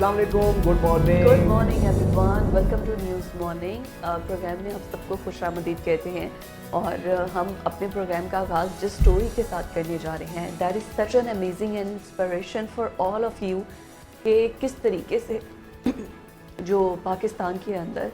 अस्सलाम वालेकुम, good morning. Good morning everyone, welcome to news morning. Programme में हम सबको खुशामदीद कहते हैं और हम अपने प्रोग्राम का आगाज़ जिस स्टोरी के साथ करने जा रहे हैं, that is such an amazing and inspiration for all of you कि किस तरीके से जो पाकिस्तान के अंदर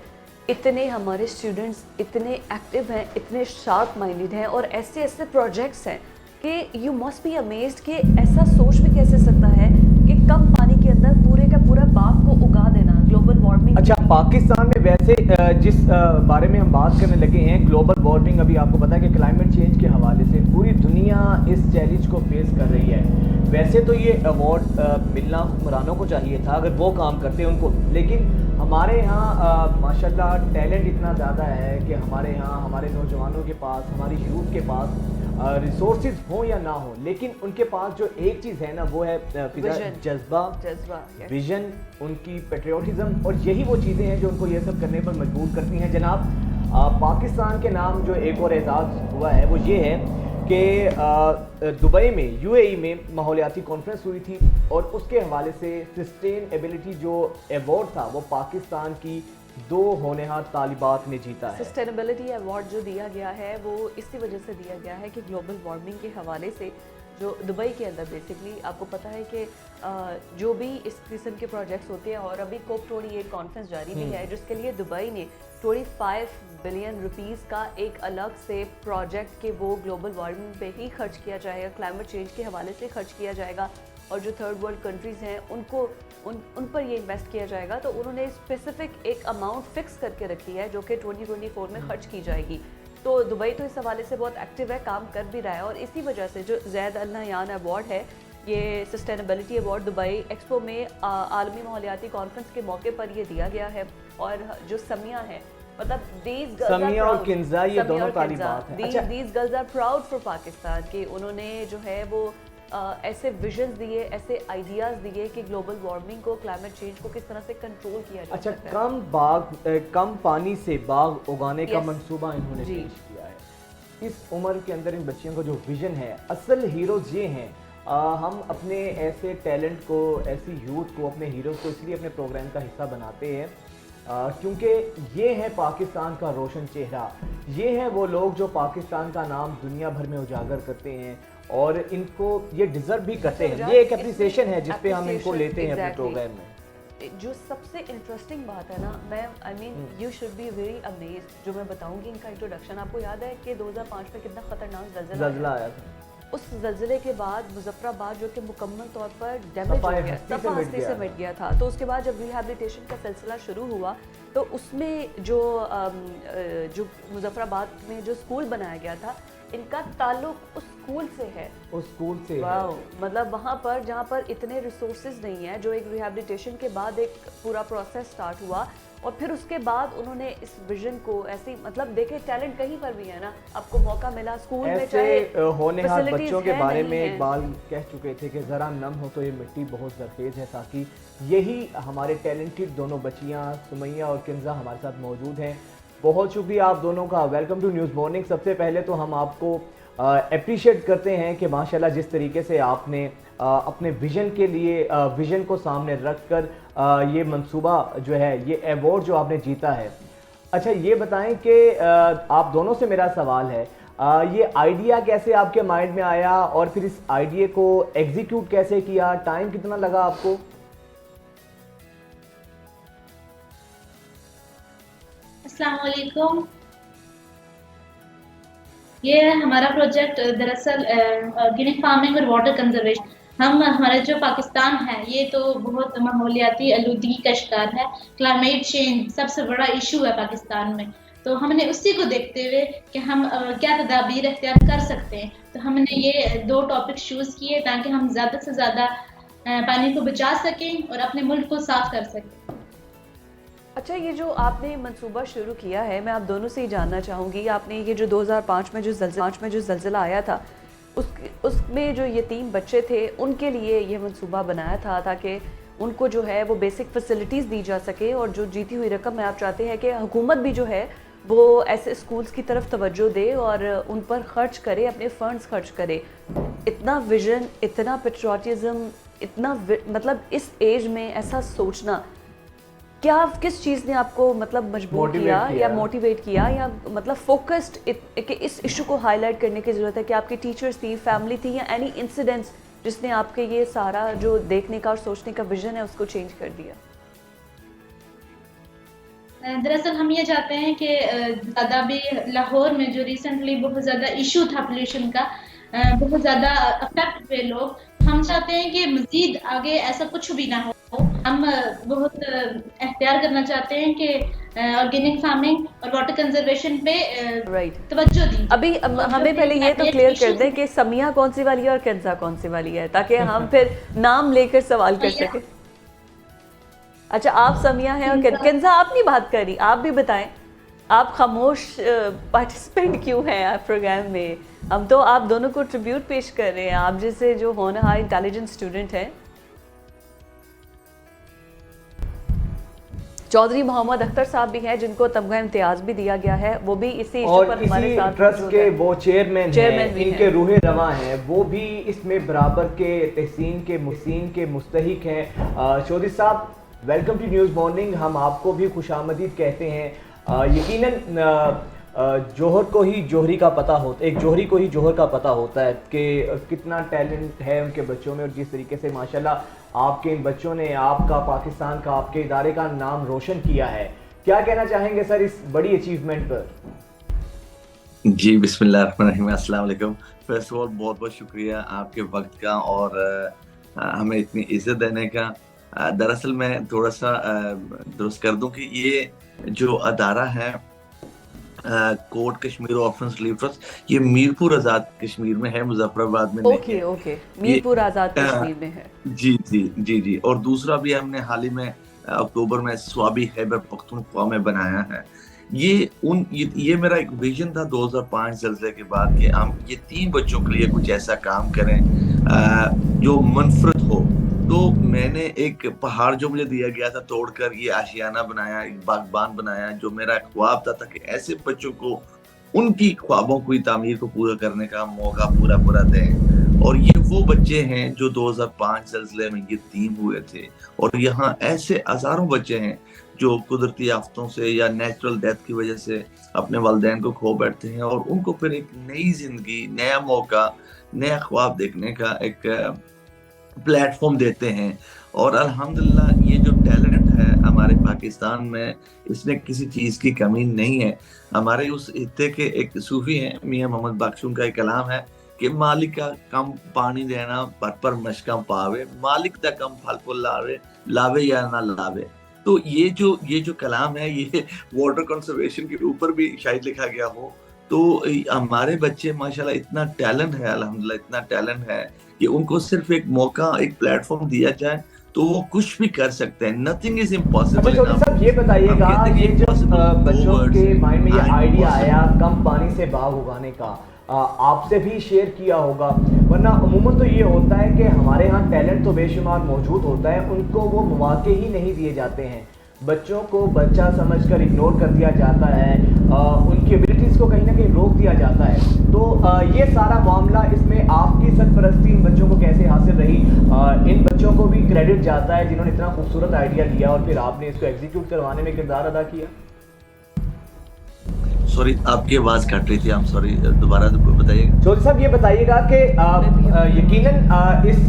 इतने हमारे स्टूडेंट्स इतने एक्टिव हैं, इतने शार्प माइंडेड हैं और ऐसे ऐसे प्रोजेक्ट्स हैं कि यू मस्ट बी अमेज्ड कि ऐसा सोच भी कैसे सकता है कि कम पानी के अंदर पूरे का पूरा बाग को उगा देना। ग्लोबल वार्मिंग, अच्छा, पाकिस्तान में वैसे जिस बारे में हम बात करने लगे हैं, ग्लोबल वार्मिंग, अभी आपको पता है कि क्लाइमेट चेंज के हवाले से पूरी दुनिया इस चैलेंज को फेस कर रही है। वैसे तो ये अवार्ड मिलना हुक्मरानों को चाहिए था अगर वो काम करते उनको, लेकिन हमारे यहाँ माशाल्लाह टैलेंट इतना ज़्यादा है कि हमारे यहाँ हमारे नौजवानों के पास, हमारी यूथ के पास रिसोर्सेज हो या ना हो, लेकिन उनके पास जो एक चीज़ है ना वो है जज्बा, विजन, उनकी पेट्रियोटिज्म, और यही वो चीज़ें हैं जो उनको ये सब करने पर मजबूर करती हैं। जनाब, पाकिस्तान के नाम जो एक और एजाज़ हुआ है वो ये है कि दुबई में, यूएई में माहौलियाती कॉन्फ्रेंस हुई थी और उसके हवाले से सस्टेनेबिलिटी जो अवार्ड था वो पाकिस्तान की 2 होनहार तालिबात ने जीता है। सस्टेनेबिलिटी अवार्ड जो दिया गया है वो इसी वजह से दिया गया है कि ग्लोबल वार्मिंग के हवाले से जो दुबई के अंदर बेसिकली आपको पता है कि जो भी इस किस्म के प्रोजेक्ट्स होते हैं, और अभी COP28 कॉन्फ्रेंस जारी भी है जिसके लिए दुबई ने 25 बिलियन रुपीस का एक अलग से प्रोजेक्ट के वो ग्लोबल वार्मिंग पे ही खर्च किया जाएगा, क्लाइमेट चेंज के हवाले से खर्च किया जाएगा, और जो थर्ड वर्ल्ड कंट्रीज़ हैं उनको उन पर ये इन्वेस्ट किया जाएगा। तो उन्होंने स्पेसिफिक एक अमाउंट फिक्स करके रखी है जो कि 2024 में खर्च की जाएगी। तो दुबई तो इस हवाले से बहुत एक्टिव है, काम कर भी रहा है, और इसी वजह से जो ज़ैद अल नहयान अवार्ड है, ये सस्टेनेबिलिटी अवार्ड दुबई एक्सपो में आलमी माहौलियाती कॉन्फ्रेंस के मौके पर ये दिया गया है। और जो समिया है, मतलब समिया और किंजा, ये दोनों तालिबात हैं। अच्छा, these girls are proud for Pakistan कि उन्होंने जो है वो ऐसे विजन्स दिए, ऐसे आइडियाज़ दिए कि ग्लोबल वार्मिंग को, क्लाइमेट चेंज को किस तरह से कंट्रोल किया जा सकता है। कम पानी से बाग उगाने का मंसूबा इन्होंने पेश किया है। इस उम्र के अंदर इन बच्चियों का जो विजन है, असल हीरोज़ ये हैं। हम अपने ऐसे टैलेंट को, ऐसी यूथ को, अपने हीरोज़ को इसलिए अपने प्रोग्राम का हिस्सा बनाते हैं क्योंकि ये है पाकिस्तान का रोशन चेहरा। ये हैं वो लोग जो पाकिस्तान का नाम दुनिया भर में उजागर करते हैं और इनको ये डिज़र्व भी करते हैं। ये एक एप्रिसिएशन है जिस पे हम इनको लेते हैं अपने प्रोग्राम में। जो सबसे इंटरेस्टिंग बात है ना, मैं I mean you should be very amazed, जो मैं बताऊंगी इनका इंट्रोडक्शन। आपको याद है कि 2005 में कितना खतरनाक ज़लज़ला आया था? उस ज़लज़ले के बाद मुज़फ़्फ़राबाद जो कि मुकम्मल तौर पर डैमेज हो गया, सफ़ाहस्ती से मिट गया था। तो उसके बाद जब रिहैबिलिटेशन का सिलसिला शुरू हुआ तो उसमें जो मुज़फ़्फ़राबाद में जो स्कूल बनाया गया था, इनका ताल्लुक उस स्कूल से है। उस स्कूल से वाओ, मतलब वहाँ पर जहाँ पर इतने रिसोर्सेज नहीं है, जो एक रिहैबिलिटेशन के बाद एक पूरा प्रोसेस स्टार्ट हुआ, और फिर उसके बाद उन्होंने इस विजन को ऐसी, मतलब देखे टैलेंट कहीं पर भी है ना, आपको मौका मिला स्कूल में, चाहे होनहार बच्चों के बारे में इकबाल कह चुके थे कि ज़रा नम हो तो ये मिट्टी बहुत ज़रखेज़ है, ताकि यही हमारे टैलेंटेड दोनों बच्चियाँ सुमैया और किंजा हमारे साथ मौजूद हैं। बहुत शुक्रिया आप दोनों का। Welcome to news morning. सबसे पहले तो हम आपको अप्रिशिएट करते हैं कि माशाल्लाह जिस तरीके से आपने अपने विजन के लिए, विजन को सामने रखकर ये मंसूबा जो है, ये अवार्ड जो आपने जीता है। अच्छा, ये बताएं कि आप दोनों से मेरा सवाल है, ये आइडिया कैसे आपके माइंड में आया और फिर इस आइडिया को एग्जीक्यूट कैसे किया? टाइम कितना लगा आपको? अस्सलाम वालेकुम। ये हमारा प्रोजेक्ट दरअसल ऑर्गेनिक फार्मिंग और वाटर कंजर्वेशन, हमारा जो पाकिस्तान है ये तो बहुत माहौलियाती आलूदगी का शिकार है। क्लाइमेट चेंज सबसे बड़ा इशू है पाकिस्तान में, तो हमने उसी को देखते हुए कि हम क्या तदाबीर इख्तियार कर सकते हैं, तो हमने ये 2 टॉपिक चूज़ किए ताकि हम ज़्यादा से ज़्यादा पानी को बचा सकें और अपने मुल्क को साफ कर सकें। अच्छा, ये जो आपने मंसूबा शुरू किया है, मैं आप दोनों से ही जानना चाहूँगी, आपने ये जो 2005 में जो ज़लज़ला आया था, उसमें जो यतीम बच्चे थे उनके लिए ये मंसूबा बनाया था ताकि उनको जो है वो बेसिक फैसिलिटीज़ दी जा सके, और जो जीती हुई रकम में आप चाहते हैं कि हुकूमत भी जो है वो ऐसे स्कूल्स की तरफ तवज्जो दे और उन पर ख़र्च करे, अपने फ़ंड्स खर्च करे। इतना विजन, इतना पेट्रियाटिज़म इतना मतलब इस एज में ऐसा सोचना, क्या किस चीज़ ने आपको मतलब मजबूर किया या मोटिवेट किया या मतलब फोकस्ड कि इस इशू को हाईलाइट करने की ज़रूरत है? कि आपके टीचर्स थी, फैमिली थी, या एनी इंसिडेंट्स जिसने आपके ये सारा जो देखने का और सोचने का विजन है उसको चेंज कर दिया? दरअसल हम ये चाहते हैं कि ज़्यादा भी लाहौर में जो रिसेंटली बहुत ज़्यादा इशू था पोल्यूशन का, बहुत ज़्यादा अफेक्ट हुए लोग, हम चाहते हैं कि मज़ीद आगे ऐसा कुछ भी ना हो। हम बहुत एहतियार करना चाहते हैं कि ऑर्गेनिक फार्मिंग और वाटर कंजर्वेशन पे राइट तवज्जो दी। अभी हमें पहले ये तो क्लियर कर दें कि समिया कौन सी वाली है और कंजा कौन सी वाली है, ताकि हम फिर नाम लेकर सवाल कर सकें। अच्छा, आप समिया हैं और कंजा आप नहीं बात करी, आप भी बताएं, आप खामोश पार्टिसिपेंट क्यों हैं आप प्रोग्राम में? हम तो आप दोनों को ट्रिब्यूट पेश कर रहे हैं, आप जैसे जो होनहार इंटेलिजेंट स्टूडेंट हैं। चौधरी मोहम्मद अख्तर साहब भी हैं जिनको तमगा इम्तियाज भी दिया गया है, वो भी इसी इशू पर हमारे साथ ट्रस्ट के वो चेयरमैन हैं, इनके रूहे रवा हैं, वो भी इसमें बराबर के तहसीन के मुहसीन के मुस्तहिक हैं। चौधरी साहब, वेलकम टू न्यूज़ मॉर्निंग। हम आपको भी खुशामदीद कहते हैं। यकीनन जौहर को ही जौहरी का पता होता, एक जौहरी को ही जौहर का पता होता है कि कितना टैलेंट है उनके बच्चों में, और जिस तरीके से माशाल्लाह आपके इन बच्चों ने आपका, पाकिस्तान का, आपके इदारे का नाम रोशन किया है। क्या कहना चाहेंगे सर इस बड़ी अचीवमेंट पर? जी, बिस्मिल्लाहिर्रहमानिर्रहीम, अस्सलाम वालेकुम। फर्स्ट ऑफ ऑल बहुत बहुत शुक्रिया आपके वक्त का और हमें इतनी इज्जत देने का। दरअसल मैं थोड़ा सा दुरुस्त कर दूं कि ये जो अदारा है कोट कश्मीर ऑर्फन्स रिलीफ ट्रस्ट, ये मीरपुर आज़ाद कश्मीर में है, मुजफ्फराबाद में नहीं है। ओके, मीरपुर आज़ाद कश्मीर में है। जी। और दूसरा भी हमने हाल ही में अक्टूबर में स्वाबी खैबर पख्तूनख्वा में बनाया है। ये मेरा एक विजन था 2005 ज़लज़ले के बाद कि हम ये 3 बच्चों के लिए कुछ ऐसा काम करें जो मनफरद हो। तो मैंने एक पहाड़ जो मुझे दिया गया था तोड़कर ये आशियाना बनाया, एक बागबान बनाया, जो मेरा ख्वाब था कि ऐसे बच्चों को उनकी ख्वाबों की तामीर को पूरा करने का मौका पूरा दें। और ये वो बच्चे हैं जो 2005 ज़लज़ले में यतीम हुए थे, और यहाँ ऐसे हज़ारों बच्चे हैं जो कुदरती आफतों से या नेचुरल डेथ की वजह से अपने वालिदैन को खो बैठते हैं, और उनको फिर एक नई जिंदगी, नया मौका, नया ख्वाब देखने का एक प्लेटफॉर्म देते हैं। और अल्हम्दुलिल्लाह ये जो टैलेंट है हमारे पाकिस्तान में, इसमें किसी चीज़ की कमी नहीं है। हमारे उस हित्ते के एक सूफी हैं, मियाँ मोहम्मद बख्शून का एक कलाम है कि मालिक का कम पानी देना पर मशकम पावे, मालिक दा कम फल फूल लावे या ना लावे। तो ये जो कलाम है, ये वाटर कंजर्वेशन के ऊपर भी शायद लिखा गया हो। तो हमारे बच्चे माशाल्लाह इतना टैलेंट है, अल्हम्दुलिल्लाह इतना टैलेंट है कि उनको सिर्फ एक मौका, एक प्लेटफॉर्म दिया जाए तो वो कुछ भी कर सकते हैं। Nothing is impossible. अच्छा साहब, ये बताइएगा, ये जब बच्चों के माइंड में ये आइडिया आया कम पानी से बाग उगाने का, आपसे भी शेयर किया होगा, वरना अमूमन तो ये होता है कि हमारे यहाँ टैलेंट तो बेशुमार मौजूद होता है, उनको वो मौके ही नहीं दिए जाते हैं। बच्चों को बच्चा समझकर इग्नोर कर दिया जाता है, उनकी एबिलिटीज़ को कहीं ना कहीं रोक दिया जाता है। तो ये सारा मामला, इसमें आपकी सरपरस्ती इन बच्चों को कैसे हासिल रही? इन बच्चों को भी क्रेडिट जाता है जिन्होंने इतना खूबसूरत आइडिया लिया और फिर आपने इसको एग्जीक्यूट करवाने में किरदार अदा किया। सॉरी, आपकी आवाज़ कट रही थी, सॉरी, दोबारा बताइएगा। चौधरी साहब, ये बताइएगा कि यकीनन इस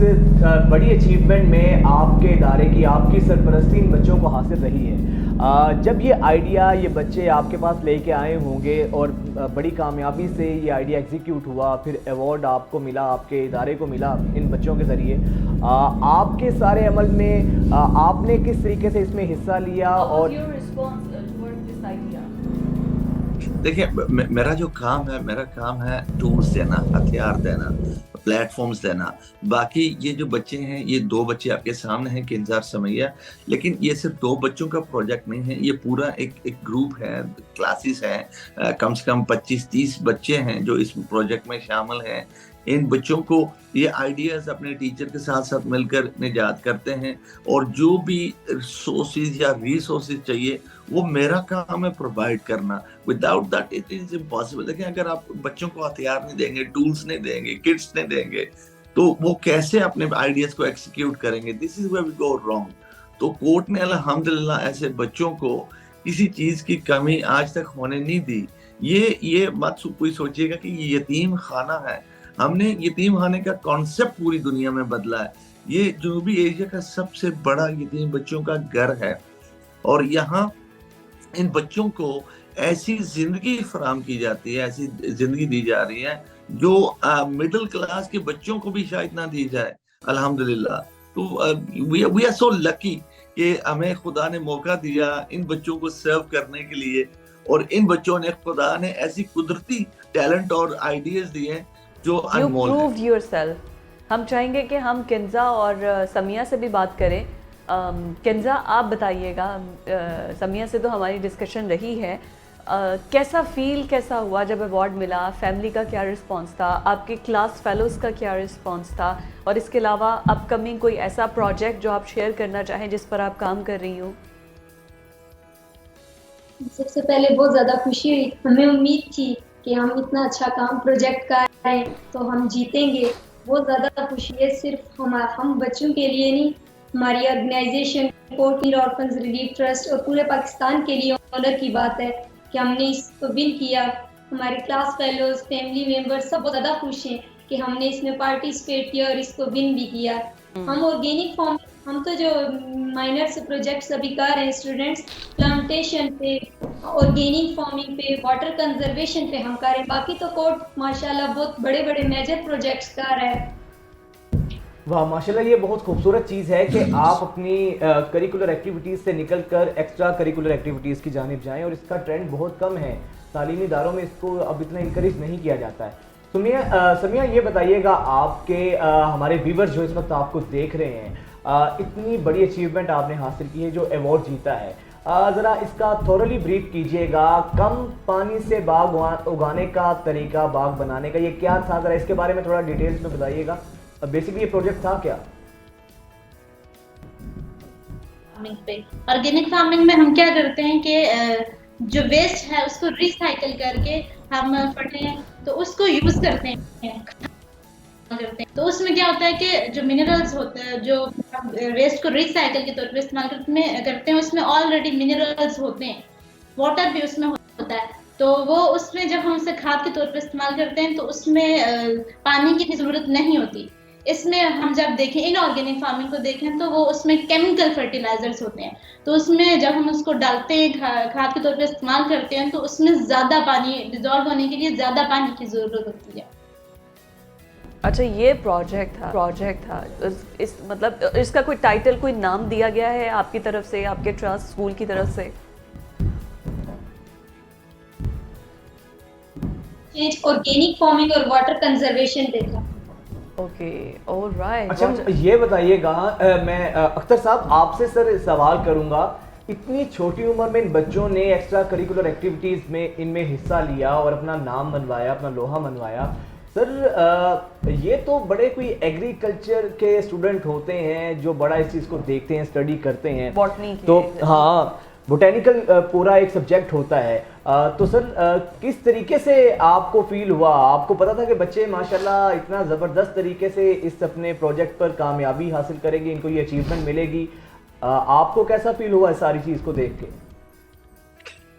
बड़ी अचीवमेंट में आपके इदारे की, आपकी सरपरस्ती इन बच्चों को हासिल रही है। जब ये आइडिया ये बच्चे आपके पास लेके आए होंगे और बड़ी कामयाबी से ये आइडिया एग्जीक्यूट हुआ, फिर अवार्ड आपको मिला, आपके इदारे को मिला इन बच्चों के ज़रिए, आपके सारे अमल में आपने किस तरीके से इसमें हिस्सा लिया? और देखिए, मेरा काम है टूल्स देना, हथियार देना, प्लेटफॉर्म्स देना। बाकी ये जो बच्चे हैं, ये 2 बच्चे आपके सामने हैं, किंजार समैया, लेकिन ये सिर्फ 2 बच्चों का प्रोजेक्ट नहीं है, ये पूरा एक ग्रुप है, क्लासेस हैं, कम से कम 25-30 बच्चे हैं जो इस प्रोजेक्ट में शामिल हैं। इन बच्चों को ये आइडियाज अपने टीचर के साथ साथ मिलकर निजात करते हैं, और जो भी सोर्सेज या रिसोर्सेज चाहिए वो मेरा काम है प्रोवाइड करना। Without that it is impossible. देखिए, अगर आप बच्चों को हथियार नहीं देंगे, टूल्स नहीं देंगे, किट्स नहीं देंगे, तो वो कैसे अपने आइडियाज को एक्सिक्यूट करेंगे, this is where we go wrong. तो कोर्ट ने अल्हम्दुलिल्लाह ऐसे बच्चों को किसी चीज की कमी आज तक होने नहीं दी। ये मत कोई सोचिएगा कि ये यतीम खाना है। हमने यतीम खाने का कॉन्सेप्ट पूरी दुनिया में बदला है। ये जनूबी एशिया का सबसे बड़ा यतीम बच्चों का घर है, और यहाँ इन बच्चों को ऐसी जिंदगी फराम की जाती है, ऐसी जिंदगी दी जा रही है जो मिडिल क्लास के बच्चों को भी शायद ना दी जाए, अल्हम्दुलिल्लाह। तो वी आर सो लकी कि हमें खुदा ने मौका दिया इन बच्चों को सर्व करने के लिए, और इन बच्चों ने, खुदा ने ऐसी कुदरती टैलेंट और आइडियाज दिए हैं जो यू अनमोल हैं। Proved yourself. हम चाहेंगे कि हम किंजा और समिया से भी बात करें। किंजा, आप बताइएगा, समिया से तो हमारी डिस्कशन रही है, कैसा हुआ जब अवार्ड मिला? फैमिली का क्या रिस्पांस था? आपके क्लास फेलोज़ का क्या रिस्पांस था? और इसके अलावा अपकमिंग कोई ऐसा प्रोजेक्ट जो आप शेयर करना चाहें जिस पर आप काम कर रही हो? सबसे पहले बहुत ज़्यादा खुशी हुई। हमें उम्मीद थी कि हम इतना अच्छा काम प्रोजेक्ट कर रहे हैं तो हम जीतेंगे। बहुत ज़्यादा खुशी है, सिर्फ हम बच्चों के लिए नहीं, हमारी ऑर्गेनाइजेशन पोर्ट मीर ऑर्फन्स रिलीफ ट्रस्ट और पूरे पाकिस्तान के लिए ऑनर की बात है कि हमने इसको विन किया। हमारे क्लास फेलोज, फैमिली मेंबर्स सब बहुत ज़्यादा खुश हैं कि हमने इसमें पार्टिसिपेट किया और इसको विन भी किया। हम ऑर्गेनिक फॉर्म, हम तो जो माइनर से प्रोजेक्ट्स अभी कर रहे हैं स्टूडेंट्स, प्लांटेशन पे, ऑर्गेनिक फार्मिंग पे, वाटर कंजर्वेशन पे हम कर रहे हैं। बाकी तो कोर्ट माशाल्लाह बहुत बड़े बड़े मेजर प्रोजेक्ट्स कर रहा है। वाह माशाल्लाह, ये बहुत खूबसूरत चीज़ है कि आप अपनी करिकुलर एक्टिविटीज़ से निकलकर एक्स्ट्रा करिकुलर एक्टिविटीज़ की जानिब जाएं, और इसका ट्रेंड बहुत कम है। तालीमी इदारों में इसको अब इतना इंकरेज नहीं किया जाता है। समिया ये बताइएगा, आपके हमारे व्यूवर्स जो इस वक्त आपको देख रहे हैं, इतनी बड़ी अचीवमेंट आपने हासिल की है, जो अवार्ड जीता है, ज़रा इसका थोरली ब्रीफ कीजिएगा। कम पानी से बाग उगाने का तरीका, बाग बनाने का, ये क्या था? ज़रा इसके बारे में थोड़ा डिटेल्स में बताइएगा। बेसिकली ये प्रोजेक्ट था क्या? ऑर्गेनिक फार्मिंग में हम क्या करते हैं कि जो वेस्ट है उसको रिसाइकल करके हम फटें तो उसको यूज करते हैं। तो उसमें क्या होता है कि जो मिनरल्स होते हैं, जो वेस्ट को रिसाइकल के तौर पर इस्तेमाल करते हैं, उसमें ऑलरेडी मिनरल्स होते हैं, वाटर भी उसमें होता है। तो वो उसमें जब हम उसे खाद के तौर पर इस्तेमाल करते हैं तो उसमें पानी की जरूरत नहीं होती। इसमें हम जब देखें, इनऑर्गेनिक फार्मिंग को देखें, तो वो उसमें केमिकल फर्टिलाइजर्स होते हैं। तो उसमें जब हम उसको डालते हैं, खाद के तौर पर इस्तेमाल करते हैं, तो उसमें ज्यादा पानी डिजॉल्व होने के लिए ज्यादा पानी की जरूरत होती है। अच्छा, ये प्रोजेक्ट था। इस मतलब इसका कोई टाइटल, कोई नाम दिया गया है आपकी तरफ से, आपके ट्रस्ट स्कूल की तरफ से? ऑर्गेनिक फार्मिंग और वाटर कंजर्वेशन देखा। Okay, alright. अच्छा, ये बताइएगा, मैं अख्तर साहब आपसे सर सवाल करूंगा। इतनी छोटी उम्र में इन बच्चों ने एक्स्ट्रा करिकुलर एक्टिविटीज़ में इनमें हिस्सा लिया और अपना नाम मनवाया, अपना लोहा मनवाया। सर ये तो बड़े कोई एग्रीकल्चर के स्टूडेंट होते हैं जो बड़ा इस चीज़ को देखते हैं, स्टडी करते हैं, बॉटनी की, तो हाँ, बोटेनिकल पूरा एक सब्जेक्ट होता है। तो सर किस तरीके से आपको फील हुआ? आपको पता था कि बच्चे माशाल्लाह इतना ज़बरदस्त तरीके से इस अपने प्रोजेक्ट पर कामयाबी हासिल करेंगे, इनको ये अचीवमेंट मिलेगी? आपको कैसा फील हुआ इस सारी चीज़ को देख के?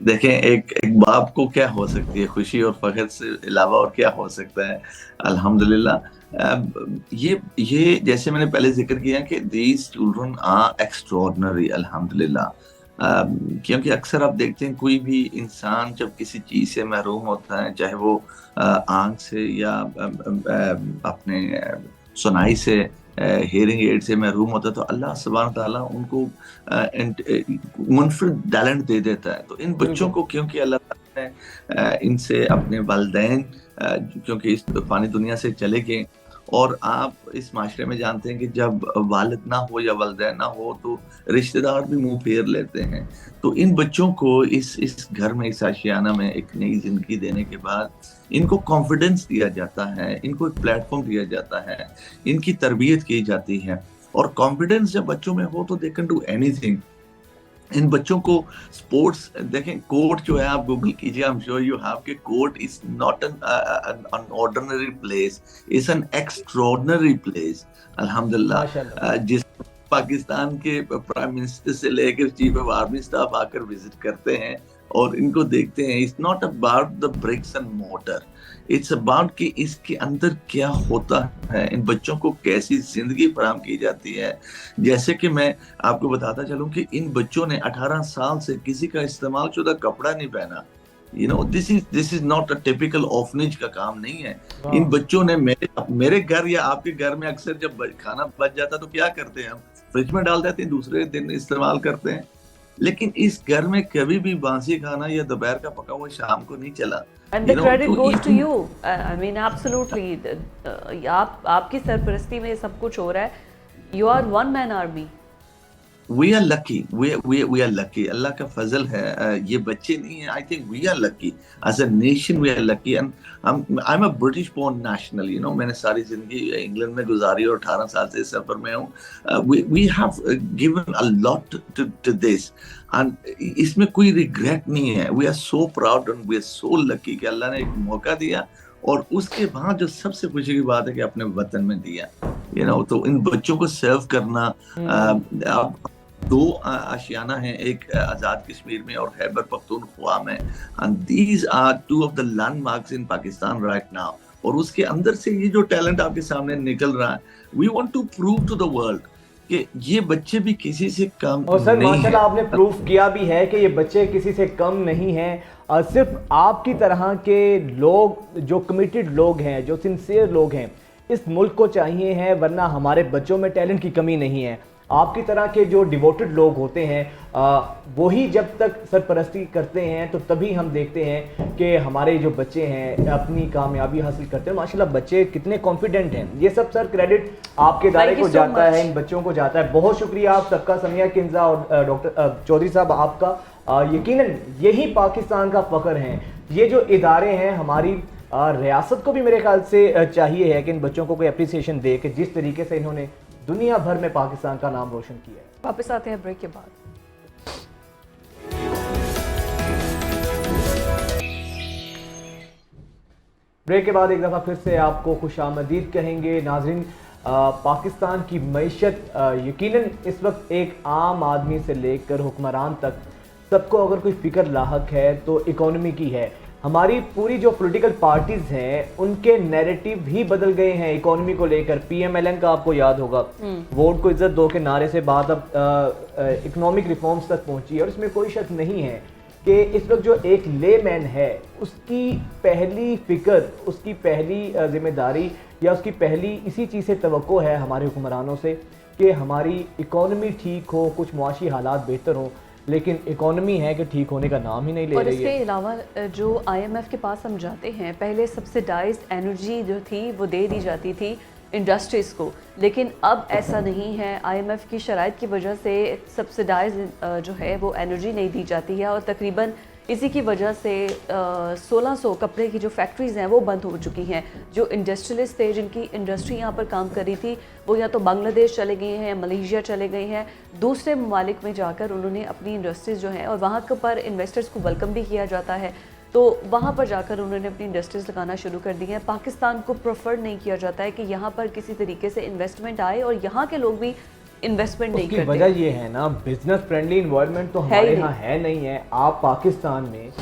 देखें, एक बाप को क्या हो सकती है, खुशी और फख्र से अलावा और क्या हो सकता है। अल्हम्दुलिल्लाह, ये जैसे मैंने पहले जिक्र किया कि दीज चिल्ड्रन आर एक्स्ट्राऑर्डिनरी, अल्हम्दुलिल्लाह। क्योंकि अक्सर आप देखते हैं कोई भी इंसान जब किसी चीज से महरूम होता है, चाहे वो आंख से या अपने सुनाई से, हियरिंग एड से महरूम होता है, तो अल्लाह सुब्हान ताला उनको मुनफरिद टैलेंट दे देता है। तो इन बच्चों को, क्योंकि अल्लाह ताला ने इनसे अपने वालिदैन, क्योंकि इस फानी दुनिया से चले गए, और आप इस माशरे में जानते हैं कि जब वालिद ना हो या वालिदैन ना हो तो रिश्तेदार भी मुंह फेर लेते हैं। तो इन बच्चों को इस घर में, इस आशियाना में एक नई जिंदगी देने के बाद इनको कॉन्फिडेंस दिया जाता है, इनको एक प्लेटफॉर्म दिया जाता है, इनकी तरबियत की जाती है। और कॉन्फिडेंस जब बच्चों में हो तो दे कैन डू एनीथिंग। इन बच्चों को स्पोर्ट्स देखें, कोर्ट जो है आप गूगल कीजिए, I am sure you have, के court is not an ordinary place, is an extraordinary place. अल्हम्दुलिल्लाह माशाल्लाह। जिस पाकिस्तान के प्राइम मिनिस्टर से लेकर चीफ ऑफ आर्मी स्टाफ आकर विजिट करते हैं और इनको देखते हैं, it's not about the bricks and mortar, it's about कि इसके अंदर क्या होता है, इन बच्चों को कैसी जिंदगी फराहम की जाती है। जैसे कि मैं आपको बताता चलूं कि इन बच्चों ने 18 साल से किसी का इस्तेमाल शुदा कपड़ा नहीं पहना। This is not a typical orphanage का काम नहीं है। इन बच्चों ने मेरे घर या आपके घर में अक्सर जब खाना बच जाता तो क्या करते हैं, हम फ्रिज में डाल देते हैं, दूसरे दिन इस्तेमाल करते हैं। लेकिन इस घर में कभी भी बासी खाना या दोपहर का पका हुआ शाम को नहीं चला। And the credit goes to you. I mean, absolutely. आपकी सरपरस्ती में सब कुछ हो रहा है. You are one man army. We are lucky. We are lucky. अल्लाह का फजल है, ये बच्चे नहीं हैं. I think we are lucky. As a nation we are lucky. And I'm a British born national. मैंने सारी जिंदगी इंग्लैंड में गुजारी और 18 साल से इस सफर में हूँ. We have given a lot to this. And इसमें कोई regret नहीं है. We are so proud and we are so lucky कि अल्लाह ने एक मौका दिया और उसके बाद जो सबसे खुशी की बात है कि अपने वतन में दिया. तो इन बच्चों को सर्व करना, दो आशियाना हैं, एक आज़ाद कश्मीर में और खैबर पख्तूनख्वा में, and these are two of the landmarks in Pakistan right now. और उसके अंदर से ये जो टैलेंट आपके सामने निकल रहा है, we want to prove to the world कि ये बच्चे भी किसी से कम और सर नहीं माशाल्लाह है. आपने प्रूफ किया भी है कि ये बच्चे किसी से कम नहीं हैं. सिर्फ आपकी तरह के लोग, जो कमिटेड लोग हैं, जो सिंसियर लोग हैं, इस मुल्क को चाहिए हैं, वरना हमारे बच्चों में टैलेंट की कमी नहीं है. आपकी तरह के जो डिवोटेड लोग होते हैं, वही जब तक सरपरस्ती करते हैं तो तभी हम देखते हैं कि हमारे जो बच्चे हैं अपनी कामयाबी हासिल करते हैं. माशाल्लाह बच्चे कितने कॉन्फिडेंट हैं. ये सब सर क्रेडिट आपके इदारे को जाता है, इन बच्चों को जाता है. बहुत शुक्रिया आप सबका, समिया किंजा और डॉक्टर चौधरी साहब आपका. यकीनन यही पाकिस्तान का फ़ख्र हैं. ये जो इदारे हैं, हमारी रियासत को भी मेरे ख्याल से चाहिए है कि इन बच्चों को कोई अप्रिसिएशन दे कि जिस तरीके से इन्होंने दुनिया भर में पाकिस्तान का नाम रोशन किया है. वापस आते हैं ब्रेक के बाद. ब्रेक के बाद एक दफ़ा फिर से आपको खुशामदीद कहेंगे. नाजरीन, पाकिस्तान की मईशत यकीनन इस वक्त एक आम आदमी से लेकर हुक्मरान तक सबको अगर कोई फ़िक्र लाहक है तो इकोनॉमी की है. हमारी पूरी जो पॉलिटिकल पार्टीज हैं उनके नैरेटिव भी बदल गए हैं इकोनॉमी को लेकर. PMLN का आपको याद होगा, वोट को इज्जत दो के नारे से बात अब इकोनॉमिक रिफॉर्म्स तक पहुंची है. और इसमें कोई शक नहीं है कि इस वक्त जो एक लेमैन है उसकी पहली फ़िक्र, उसकी पहली जिम्मेदारी या उसकी पहली इसी चीज़ से तवक्को है हमारे हुक्मरानों से कि हमारी इकोनॉमी ठीक हो, कुछ मुआशी हालात बेहतर हों. लेकिन इकोनॉमी है कि ठीक होने का नाम ही नहीं ले रही है. और इसके अलावा जो IMF के पास हम जाते हैं, पहले सब्सिडाइज्ड एनर्जी जो थी वो दे दी जाती थी इंडस्ट्रीज़ को, लेकिन अब ऐसा नहीं है. IMF की शराइत की वजह से सब्सिडाइज जो है वो एनर्जी नहीं दी जाती है और तकरीबन इसी की वजह से 1600 कपड़े की जो फैक्ट्रीज़ हैं वो बंद हो चुकी हैं. जो इंडस्ट्रियलिस्ट थे, जिनकी इंडस्ट्री यहाँ पर काम कर रही थी, वो या तो बांग्लादेश चले गए हैं या मलेशिया चले गए हैं. दूसरे ममालिक में जाकर उन्होंने अपनी इंडस्ट्रीज़ जो हैं, और वहाँ पर इन्वेस्टर्स को वेलकम भी किया जाता है, तो वहाँ पर जाकर उन्होंने अपनी इंडस्ट्रीज़ लगाना शुरू कर दी हैं. पाकिस्तान को प्रेफर नहीं किया जाता है कि यहाँ पर किसी तरीके से इन्वेस्टमेंट आए और यहाँ के लोग भी इन्वेस्टमेंट नहीं करते. वजह ये है ना, बिजनेस फ्रेंडली इन्वायरमेंट तो हमारे यहाँ है नहीं है. आप पाकिस्तान में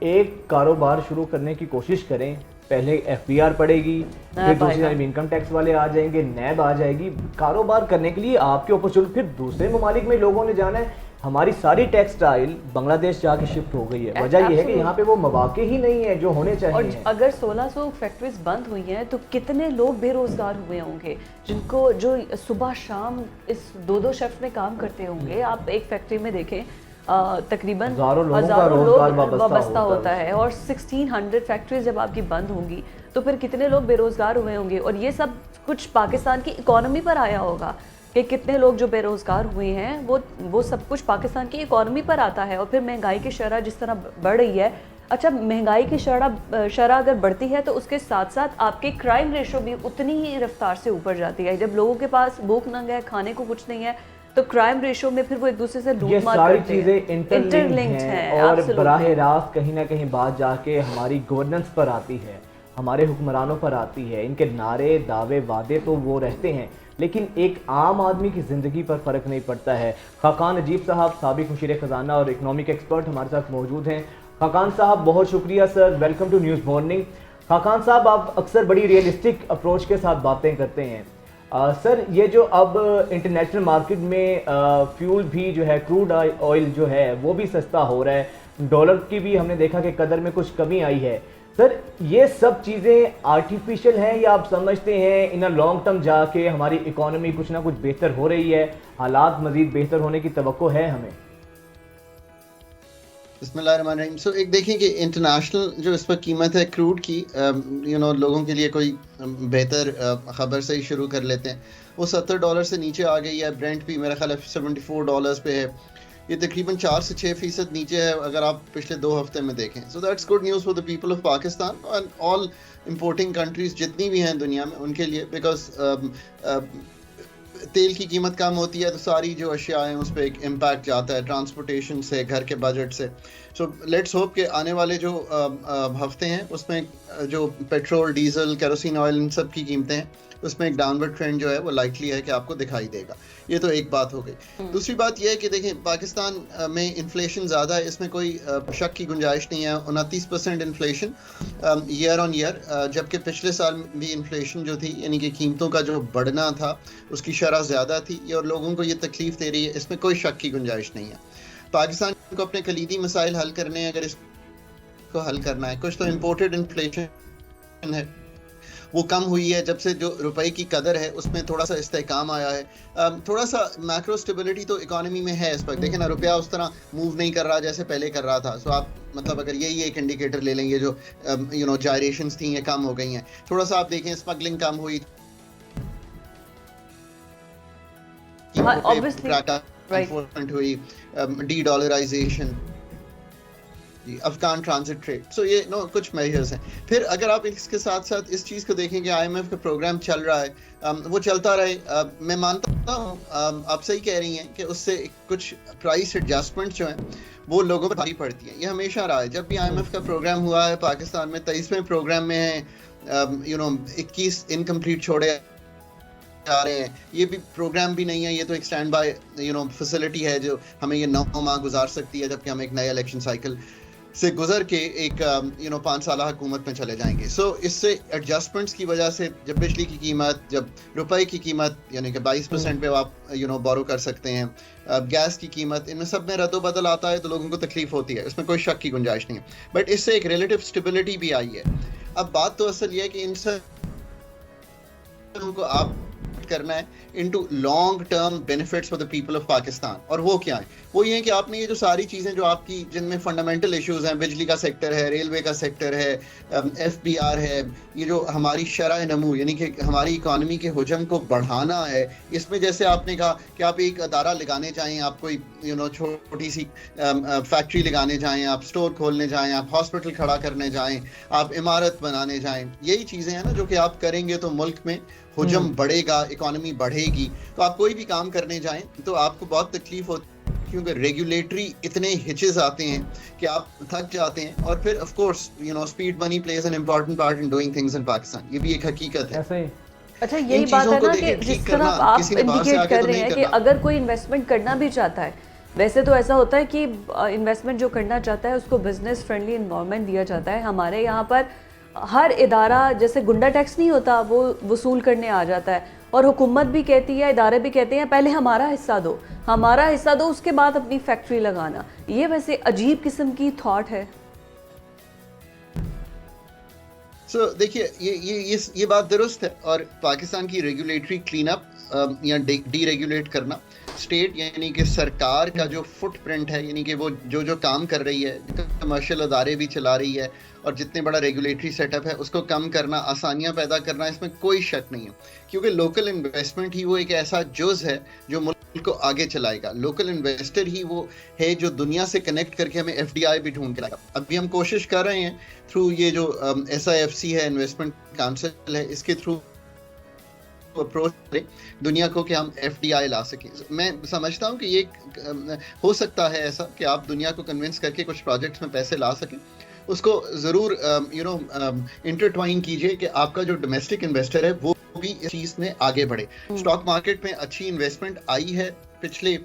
एक कारोबार शुरू करने की कोशिश करें, पहले FBR पड़ेगी, फिर दूसरी तरफ इनकम टैक्स वाले आ जाएंगे, नैब आ जाएगी. कारोबार करने के लिए आपके अपॉर्चुनिटी, फिर दूसरे ममालिक में लोगों ने जाना है. हमारी सारी टेक्सटाइल बांग्लादेश जाके शिफ्ट हो गई है. वजह यह है कि यहाँ पे वो मौके ही नहीं है जो होने चाहिए. और अगर 1600 फैक्ट्रीज बंद हुई हैं तो कितने लोग बेरोजगार हुए होंगे, जिनको जो सुबह शाम इस 2-2 शिफ्ट में काम करते होंगे. आप एक फैक्ट्री में देखें तकरीबन हज़ारों लोग वाबस्ता होता है. और 1600 फैक्ट्रीज जब आपकी बंद होंगी तो फिर कितने लोग बेरोजगार हुए होंगे. और ये सब कुछ पाकिस्तान की इकोनॉमी पर आया होगा कि कितने लोग जो बेरोज़गार हुए हैं वो सब कुछ पाकिस्तान की इकॉनमी पर आता है. और फिर महंगाई की शरह जिस तरह बढ़ रही है, अच्छा महंगाई की शरह अगर बढ़ती है तो उसके साथ साथ आपकी क्राइम रेशो भी उतनी ही रफ्तार से ऊपर जाती है. जब लोगों के पास भूख नंग है, खाने को कुछ नहीं है, तो क्राइम रेशो में फिर वो एक दूसरे से ये लूट मार सारी करते हैं। चीज़ें इंटरलिंक्ड हैं और absolutely। बराह रास्त कहीं ना कहीं बात जाके हमारी गवर्नेंस पर आती है, हमारे हुक्मरानों पर आती है। इनके नारे, दावे, वादे तो वो रहते हैं, लेकिन एक आम आदमी की ज़िंदगी पर फ़र्क नहीं पड़ता है। खाकान नजीब साहब, साबिक मुशीर ख़जाना और इकनॉमिक एक्सपर्ट हमारे साथ मौजूद हैं। खाकान साहब बहुत शुक्रिया sir, welcome to news morning. Khaqan साहब, आप अक्सर बड़ी रियलिस्टिक अप्रोच के साथ बातें करते हैं। सर, ये जो अब इंटरनेशनल मार्केट में फ्यूल भी जो है, क्रूड ऑयल जो है वो भी सस्ता हो रहा है, डॉलर की भी हमने देखा कि कदर में कुछ कमी आई है। सर, ये सब चीज़ें आर्टिफिशियल हैं या आप समझते हैं इन लॉन्ग टर्म जाके हमारी इकोनॉमी कुछ ना कुछ बेहतर हो रही है, हालात मज़ीद बेहतर होने की तवक्को है हमें? बिस्मिल्लाहिर्रहमानिर्रहीम। सो एक देखें कि इंटरनेशनल जो इस पर कीमत है क्रूड की, लोगों के लिए कोई बेहतर ख़बर से ही शुरू कर लेते हैं। वो $70 से नीचे आ गई है। ब्रेंट भी मेरा ख्याल है $74 पे है। ये तकरीबन 4 से 6% नीचे है अगर आप पिछले 2 हफ्ते में देखें। So that's good news for the people of Pakistan and all importing countries जितनी भी हैं दुनिया में, उनके लिए। बिकॉज तेल की कीमत कम होती है तो सारी जो अशिया हैं उस पर एक इम्पैक्ट जाता है, ट्रांसपोर्टेशन से, घर के बजट से। सो लेट्स होप कि आने वाले जो हफ्ते हैं उसमें जो पेट्रोल, डीजल, केरोसिन ऑयल, इन सब की कीमतें हैं उसमें एक डाउनवर्ड ट्रेंड जो है वो लाइकली है कि आपको दिखाई देगा। ये तो एक बात हो गई। दूसरी बात यह है कि देखें, पाकिस्तान में इन्फ्लेशन ज़्यादा है, इसमें कोई शक की गुंजाइश नहीं है। 29% इन्फ्लेशन ईयर ऑन ईयर, जबकि पिछले साल भी इन्फ्लेशन जो थी, यानी कि कीमतों का जो बढ़ना था उसकी शरह ज़्यादा थी और लोगों को ये तकलीफ दे रही है, इसमें कोई शक की गुंजाइश नहीं है। पाकिस्तान को अपने कलीदी मसाइल हल करने हैं, अगर इसको हल करना है। कुछ तो इम्पोर्टेड इन्फ्लेशन है वो कम हुई है, जब से जो रुपए की कदर है उसमें थोड़ा सा इस्तेहकाम आया है। थोड़ा सा मैक्रो स्टेबिलिटी तो इकोनॉमी में है इस वक्त। देखें ना, रुपया उस तरह मूव नहीं कर रहा जैसे पहले कर रहा था। सो आप मतलब अगर यही एक इंडिकेटर ले लेंगे, जो जायरेशंस थी ये कम हो गई हैं। थोड़ा सा आप देखें, स्मगलिंग कम हुई, हुई, डी-डॉलराइजेशन, अफगान ट्रांजिट ट्रेड। सो ये कुछ मेजर्स हैं। फिर अगर आप इसके साथ साथ इस चीज़ को देखें कि IMF का प्रोग्राम चल रहा है, वो चलता रहे। मैं मानता हूँ आप सही कह रही हैं कि उससे कुछ प्राइस एडजस्टमेंट जो हैं वो लोगों पर भारी पड़ती है। ये हमेशा रहा है। जब भी IMF का प्रोग्राम हुआ है पाकिस्तान में, 23वें प्रोग्राम में है, 21 इनकम्प्लीट छोड़े जा रहे हैं। ये भी प्रोग्राम भी नहीं है, ये तो एक स्टैंड बाय फैसिलिटी है जो हमें ये 9 माह गुजार सकती है, जबकि हम एक नए इलेक्शन साइकिल से गुजर के एक 5 साल हुकूमत में चले जाएंगे। सो इससे एडजस्टमेंट्स की वजह से जब बिजली की कीमत, जब रुपए की कीमत यानी कि 22% पे आप बोरो कर सकते हैं, गैस की कीमत, इनमें सब में रद्दोबदल आता है तो लोगों को तकलीफ होती है, इसमें कोई शक की गुंजाइश नहीं है। बट इससे एक रिलेटिव स्टेबिलिटी भी आई है। अब बात तो असल ये है कि इन सब को आप करना है into long term benefits for the people of Pakistan. और वो क्या है? वो ये है कि आपने ये जो सारी चीज़ें जो आपकी जिनमें फंडामेंटल इश्यूज हैं, बिजली का सेक्टर है, रेलवे का सेक्टर है, FBR है, ये जो हमारी शरह नमू यानी कि हमारी इकानमी के हुजम को बढ़ाना है, इसमें जैसे आपने कहा कि आप एक अदारा लगाने चाहें, आप कोई छोटी सी फैक्ट्री लगाने जाएं, आप स्टोर खोलने जाएं, आप हॉस्पिटल खड़ा करने जाएं, आप इमारत बनाने जाएं, यही चीज़ें हैं ना जो कि आप करेंगे तो मुल्क में हुजम बढ़ेगा, इकोनॉमी बढ़ेगी। तो आप कोई भी काम करने जाएं तो आपको बहुत तकलीफ होती है, क्योंकि रेगुलेटरी इतने हिचेस आते हैं कि आप थक जाते हैं। और फिर of course speed money plays an important part in doing things in Pakistan. ये भी एक हकीकत है। ऐसे ही अच्छा, यही बात है ना कि जिस तरह आप इंडिकेट कर रहे हैं कि अगर कोई इन्वेस्टमेंट करना भी चाहता है, वैसे तो ऐसा होता है कि इन्वेस्टमेंट जो करना चाहता है उसको बिजनेस फ्रेंडली इन्वायरमेंट दिया जाता है। हमारे यहाँ पर हर इदारा जैसे गुंडा टैक्स नहीं होता, वो वसूल करने आ जाता है और हुकूमत भी कहती है, इदारे भी कहते हैं पहले हमारा हिस्सा दो, हमारा हिस्सा दो, उसके बाद अपनी फैक्ट्री लगाना। ये वैसे अजीब किस्म की थॉट है। देखिए ये बात दुरुस्त है। और पाकिस्तान की रेगुलेटरी क्लीन अप या डीरेगुलेट करना, स्टेट यानी कि सरकार का जो फुटप्रिंट है, यानी कि वो जो काम कर रही है, कमर्शियल अदारे भी चला रही है और जितने बड़ा रेगुलेटरी सेटअप है उसको कम करना, आसानियां पैदा करना, इसमें कोई शक नहीं है। क्योंकि लोकल इन्वेस्टमेंट ही वो एक ऐसा जुज़ है जो मुल्क को आगे चलाएगा। लोकल इन्वेस्टर ही वो है जो दुनिया से कनेक्ट करके हमें FDI भी ढूंढ के लाएगा। अभी हम कोशिश कर रहे हैं थ्रू ये जो SIFC है, इन्वेस्टमेंट काउंसिल है, इसके थ्रू अप्रोच करें दुनिया को कि हम FDI ला सकें। मैं समझता हूँ कि ये हो सकता है ऐसा कि आप दुनिया को कन्विंस करके कुछ प्रोजेक्ट्स में पैसे ला सकें। उसको ज़रूर इंटरट्वाइन कीजिए कि आपका जो डोमेस्टिक इन्वेस्टर है वो भी इस चीज़ में आगे बढ़े। स्टॉक मार्केट में अच्छी इन्वेस्टमेंट आई है पिछले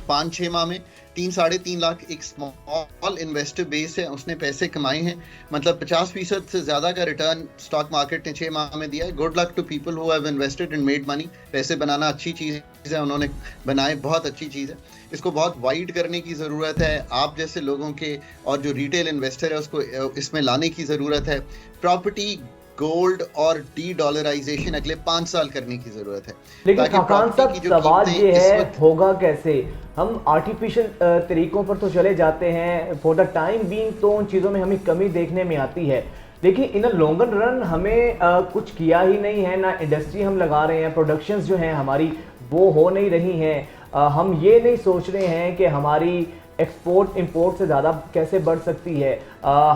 5-6 माह में। 3-3.5 लाख एक स्मॉल इन्वेस्टर बेस है, उसने पैसे कमाए हैं, मतलब 50% से ज़्यादा का रिटर्न स्टॉक मार्केट ने 6 माह में दिया है। Good luck to people who have invested and made money. पैसे बनाना अच्छी चीज़ है, उन्होंने बनाए, बहुत अच्छी चीज़ है। इसको बहुत वाइड करने की ज़रूरत है, आप जैसे लोगों के और जो रिटेल इन्वेस्टर है उसको इसमें लाने की ज़रूरत है। प्रॉपर्टी, गोल्ड और डी-डॉलराइजेशन अगले 5 साल करने की जरूरत है। लेकिन खान साहब सवाल ये है होगा कैसे? हम आर्टिफिशियल तरीकों पर तो चले जाते हैं, फॉर द टाइम बीइंग तो उन चीज़ों में हमें कमी देखने में आती है, लेकिन इन अ लॉन्गर रन हमें कुछ किया ही नहीं है, ना इंडस्ट्री हम लगा रहे हैं, प्रोडक्शंस जो हैं हमारी वो हो नहीं रही हैं। हम ये नहीं सोच रहे हैं कि हमारी एक्सपोर्ट इंपोर्ट से ज़्यादा कैसे बढ़ सकती है।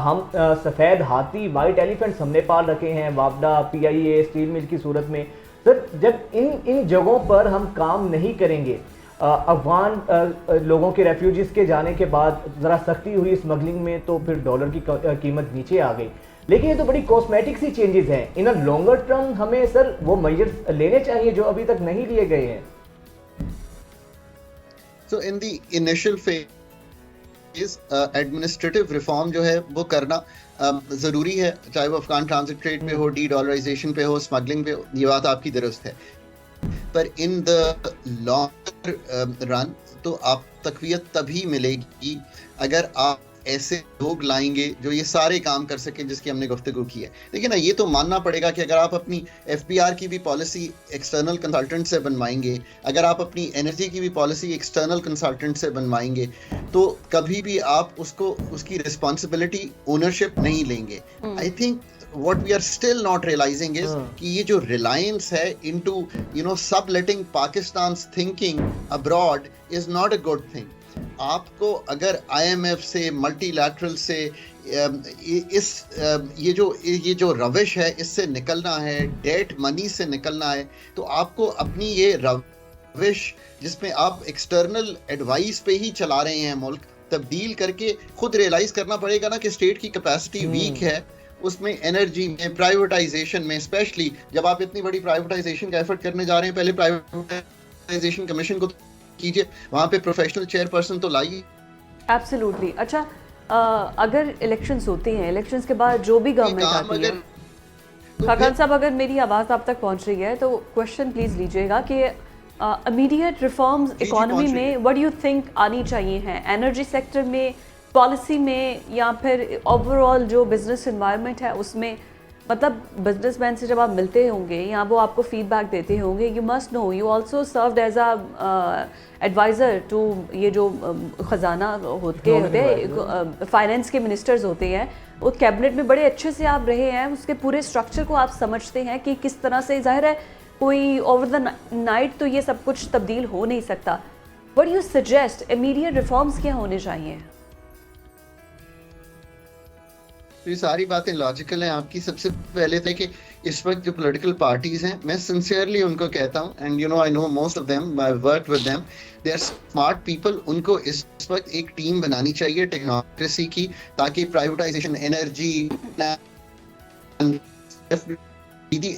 हम सफ़ेद हाथी, वाइट एलिफेंट्स हमने पाल रखे हैं वापडा, PIA, स्टील मिल की सूरत में। सर जब इन जगहों पर हम काम नहीं करेंगे, अफगान लोगों के रेफ्यूजीज़ के जाने के बाद ज़रा सख्ती हुई स्मगलिंग में, तो फिर डॉलर की कीमत नीचे आ गई। लेकिन ये तो बड़ी कॉस्मेटिक सी चेंजेस हैं। इन अ लॉन्गर टर्म हमें सर वो मेजर्स लेने चाहिए जो अभी तक नहीं लिए गए हैं। So in the initial phase administrative reform जो है वो करना ज़रूरी है, चाहे वो अफगान ट्रांजिट ट्रेड पे हो, डी-डॉलराइजेशन पे हो, स्मगलिंग पे हो, ये बात आपकी दुरुस्त है। पर इन द लॉन्ग रन तो आप तकवीयत तभी मिलेगी अगर आप ऐसे लोग लाएंगे जो ये सारे काम कर सकें जिसकी हमने गुफ्तगू की है। लेकिन ना ये तो मानना पड़ेगा कि अगर आप अपनी FBR की भी पॉलिसी एक्सटर्नल कंसल्टेंट से बनवाएंगे, अगर आप अपनी एनर्जी की भी पॉलिसी एक्सटर्नल कंसल्टेंट से बनवाएंगे, तो कभी भी आप उसकी रिस्पॉन्सिबिलिटी, ओनरशिप नहीं लेंगे। I think what we are still not realizing is कि ये जो reliance है into subletting Pakistan's thinking abroad is not a good thing। आपको अगर IMF से, मल्टीलैटरल से ये जो रविश है इससे निकलना है, डेट मनी से निकलना है, तो आपको अपनी ये रविश जिसमें आप एक्सटर्नल एडवाइस पे ही चला रहे हैं मुल्क, तब्दील करके खुद रियलाइज करना पड़ेगा ना कि स्टेट की कैपेसिटी वीक है। उसमें एनर्जी में, प्राइवेटाइजेशन में, स्पेशली जब आप इतनी बड़ी प्राइवेटाइजेशन का एफर्ट करने जा रहे हैं, पहले प्राइवेटाइजेशन कमीशन को कीजिए, वहाँ पे प्रोफेशनल चेयरपर्सन तो लाइए। एब्सोल्युटली। अच्छा, अगर इलेक्शंस होते हैं, इलेक्शंस के बाद जो भी गवर्नमेंट आती है, खान साहब अगर मेरी आवाज़ आप तक पहुँच रही है तो क्वेश्चन प्लीज़ लीजिएगा कि इमीडिएट रिफॉर्म्स इकोनॉमी में व्हाट डू यू थिंक आनी चाहिए हैं, एनर्जी सेक्टर में, पॉलिसी में, या फिर ओवरऑल जो बिजनेस एनवायरनमेंट है उसमें? मतलब बिजनेसमैन से जब आप मिलते होंगे या वो आपको फीडबैक देते होंगे, you must know you also served as a adviser to ये जो ख़जाना होते फाइनेंस के मिनिस्टर्स होते हैं, वो कैबिनेट में बड़े अच्छे से आप रहे हैं, उसके पूरे स्ट्रक्चर को आप समझते हैं कि किस तरह से, जाहिर है कोई ओवर द नाइट तो ये सब कुछ तब्दील हो नहीं सकता। What you suggest immediate reforms क्या होने चाहिए? तो ये सारी बातें लॉजिकल हैं आपकी। सबसे पहले थे कि इस वक्त जो पॉलिटिकल पार्टीज हैं, मैं सिंसियरली उनको कहता हूँ, and I know most of them, I worked with them, they are smart people. उनको इस वक्त एक टीम बनानी चाहिए टेक्नोक्रेसी की, ताकि प्राइवेटाइजेशन, एनर्जी,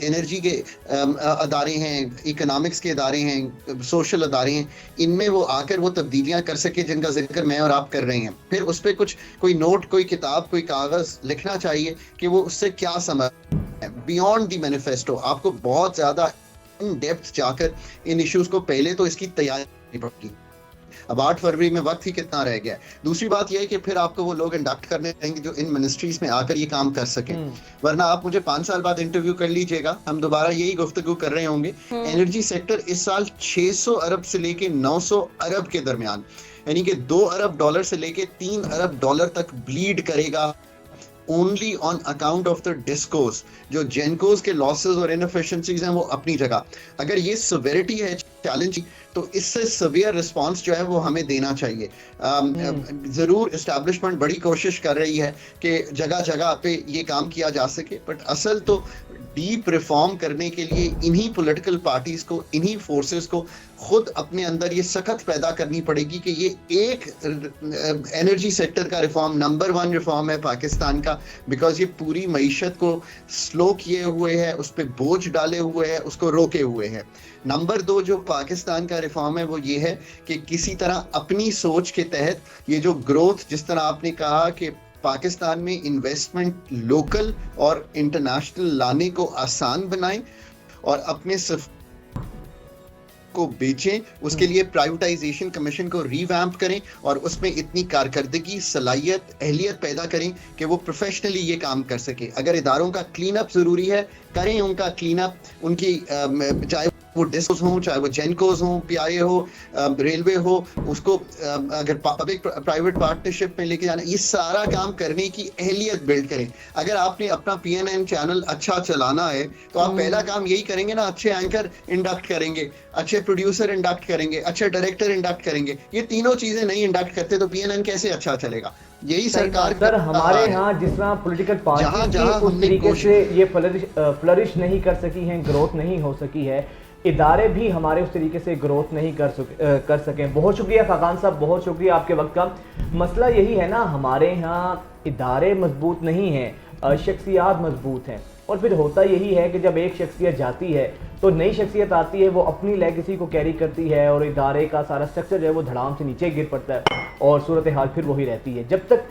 एनर्जी के अदारे हैं, इकोनॉमिक्स के अदारे हैं, सोशल अदारे हैं, इनमें वो आकर वो तब्दीलियां कर सके जिनका जिक्र मैं और आप कर रहे हैं। फिर उस पर कोई नोट, कोई किताब, कोई कागज लिखना चाहिए कि वो उससे क्या समझ है बियॉन्ड द मैनिफेस्टो। आपको बहुत ज्यादा इन डेप्थ जाकर इन इश्यूज को पहले तो इसकी तैयारी पड़ेगी। अब 8 फरवरी में वक्त ही कितना रह गया है। दूसरी बात यह है कि फिर आपको वो लोग इंडक्ट करने रहेंगे जो इन मिनिस्ट्रीज में आकर ये काम कर सकें, वरना आप मुझे 5 साल बाद इंटरव्यू कर लीजिएगा, हम दोबारा यही गुफ्तगू कर रहे होंगे। एनर्जी सेक्टर इस साल 600 अरब से लेके 900 अरब के दरमियान, यानी कि $2 अरब से लेके $3 अरब तक ब्लीड करेगा only on account of the discourse. जो जेनकोस के लॉसेस और इनएफिशिएंसीज हैं वो अपनी जगह, अगर ये सिवियरिटी है चैलेंज, तो इससे सवियर रिस्पांस जो है वो हमें देना चाहिए। जरूर इस्टेब्लिशमेंट बड़ी कोशिश कर रही है कि जगह जगह पे ये काम किया जा सके, बट असल तो डीप रिफॉर्म करने के लिए इन्हीं पॉलिटिकल पार्टीज को, इन्हीं फोर्सेस को खुद अपने अंदर ये सख्त पैदा करनी पड़ेगी कि ये एक एनर्जी सेक्टर का रिफॉर्म नंबर 1 रिफॉर्म है पाकिस्तान का, बिकॉज ये पूरी मईशत को स्लो किए हुए है, उस पर बोझ डाले हुए है, उसको रोके हुए है। नंबर 2 जो पाकिस्तान का रिफॉर्म है वो ये है कि किसी तरह अपनी सोच के तहत ये जो ग्रोथ, जिस तरह आपने कहा कि पाकिस्तान में इन्वेस्टमेंट लोकल और इंटरनेशनल लाने को आसान बनाएं और अपने सिर्फ को बेचें, उसके लिए प्राइवेटाइजेशन कमीशन को रिवैम्प करें और उसमें इतनी कारकर्दगी, सलाहियत, अहलियत पैदा करें कि वो प्रोफेशनली ये काम कर सके। अगर इदारों का क्लीन अप जरूरी है, करें उनका क्लीन अप, उनकी चाहे वो डिस्कोस हों, चाहे वो जेनकोस हों, पीआईए हो, रेलवे हो, उसको अगर पब्लिक प्राइवेट पार्टनरशिप में लेके जाना, ये सारा काम करने की अहलियत बिल्ड करें। अगर आपने अपना पीएनएन चैनल अच्छा चलाना है तो आप पहला काम यही करेंगे ना, अच्छे एंकर इंडक्ट करेंगे, अच्छे प्रोड्यूसर इंडक्ट करेंगे, अच्छे डायरेक्टर इंडक्ट करेंगे। ये तीनों चीजें नहीं इंडक्ट करते तो पीएनएन कैसे अच्छा चलेगा? यही सरकार सर हमारे यहाँ जिस तरह पॉलिटिकल पार्टी उस तरीके से ये फ्लरिश नहीं कर सकी हैं, ग्रोथ नहीं हो सकी है, इदारे भी हमारे उस तरीके से ग्रोथ नहीं कर सके। बहुत शुक्रिया खाकान साहब, बहुत शुक्रिया आपके वक्त का। मसला यही है ना, हमारे यहाँ इदारे मजबूत नहीं हैं, शख्सियात मजबूत हैं, और फिर होता यही है कि जब एक शख्सियत जाती है तो नई शख्सियत आती है, वो अपनी लेगेसी को कैरी करती है और इदारे का सारा स्ट्रक्चर जो है वो धड़ाम से नीचे गिर पड़ता है और सूरत हाल फिर वही रहती है। जब तक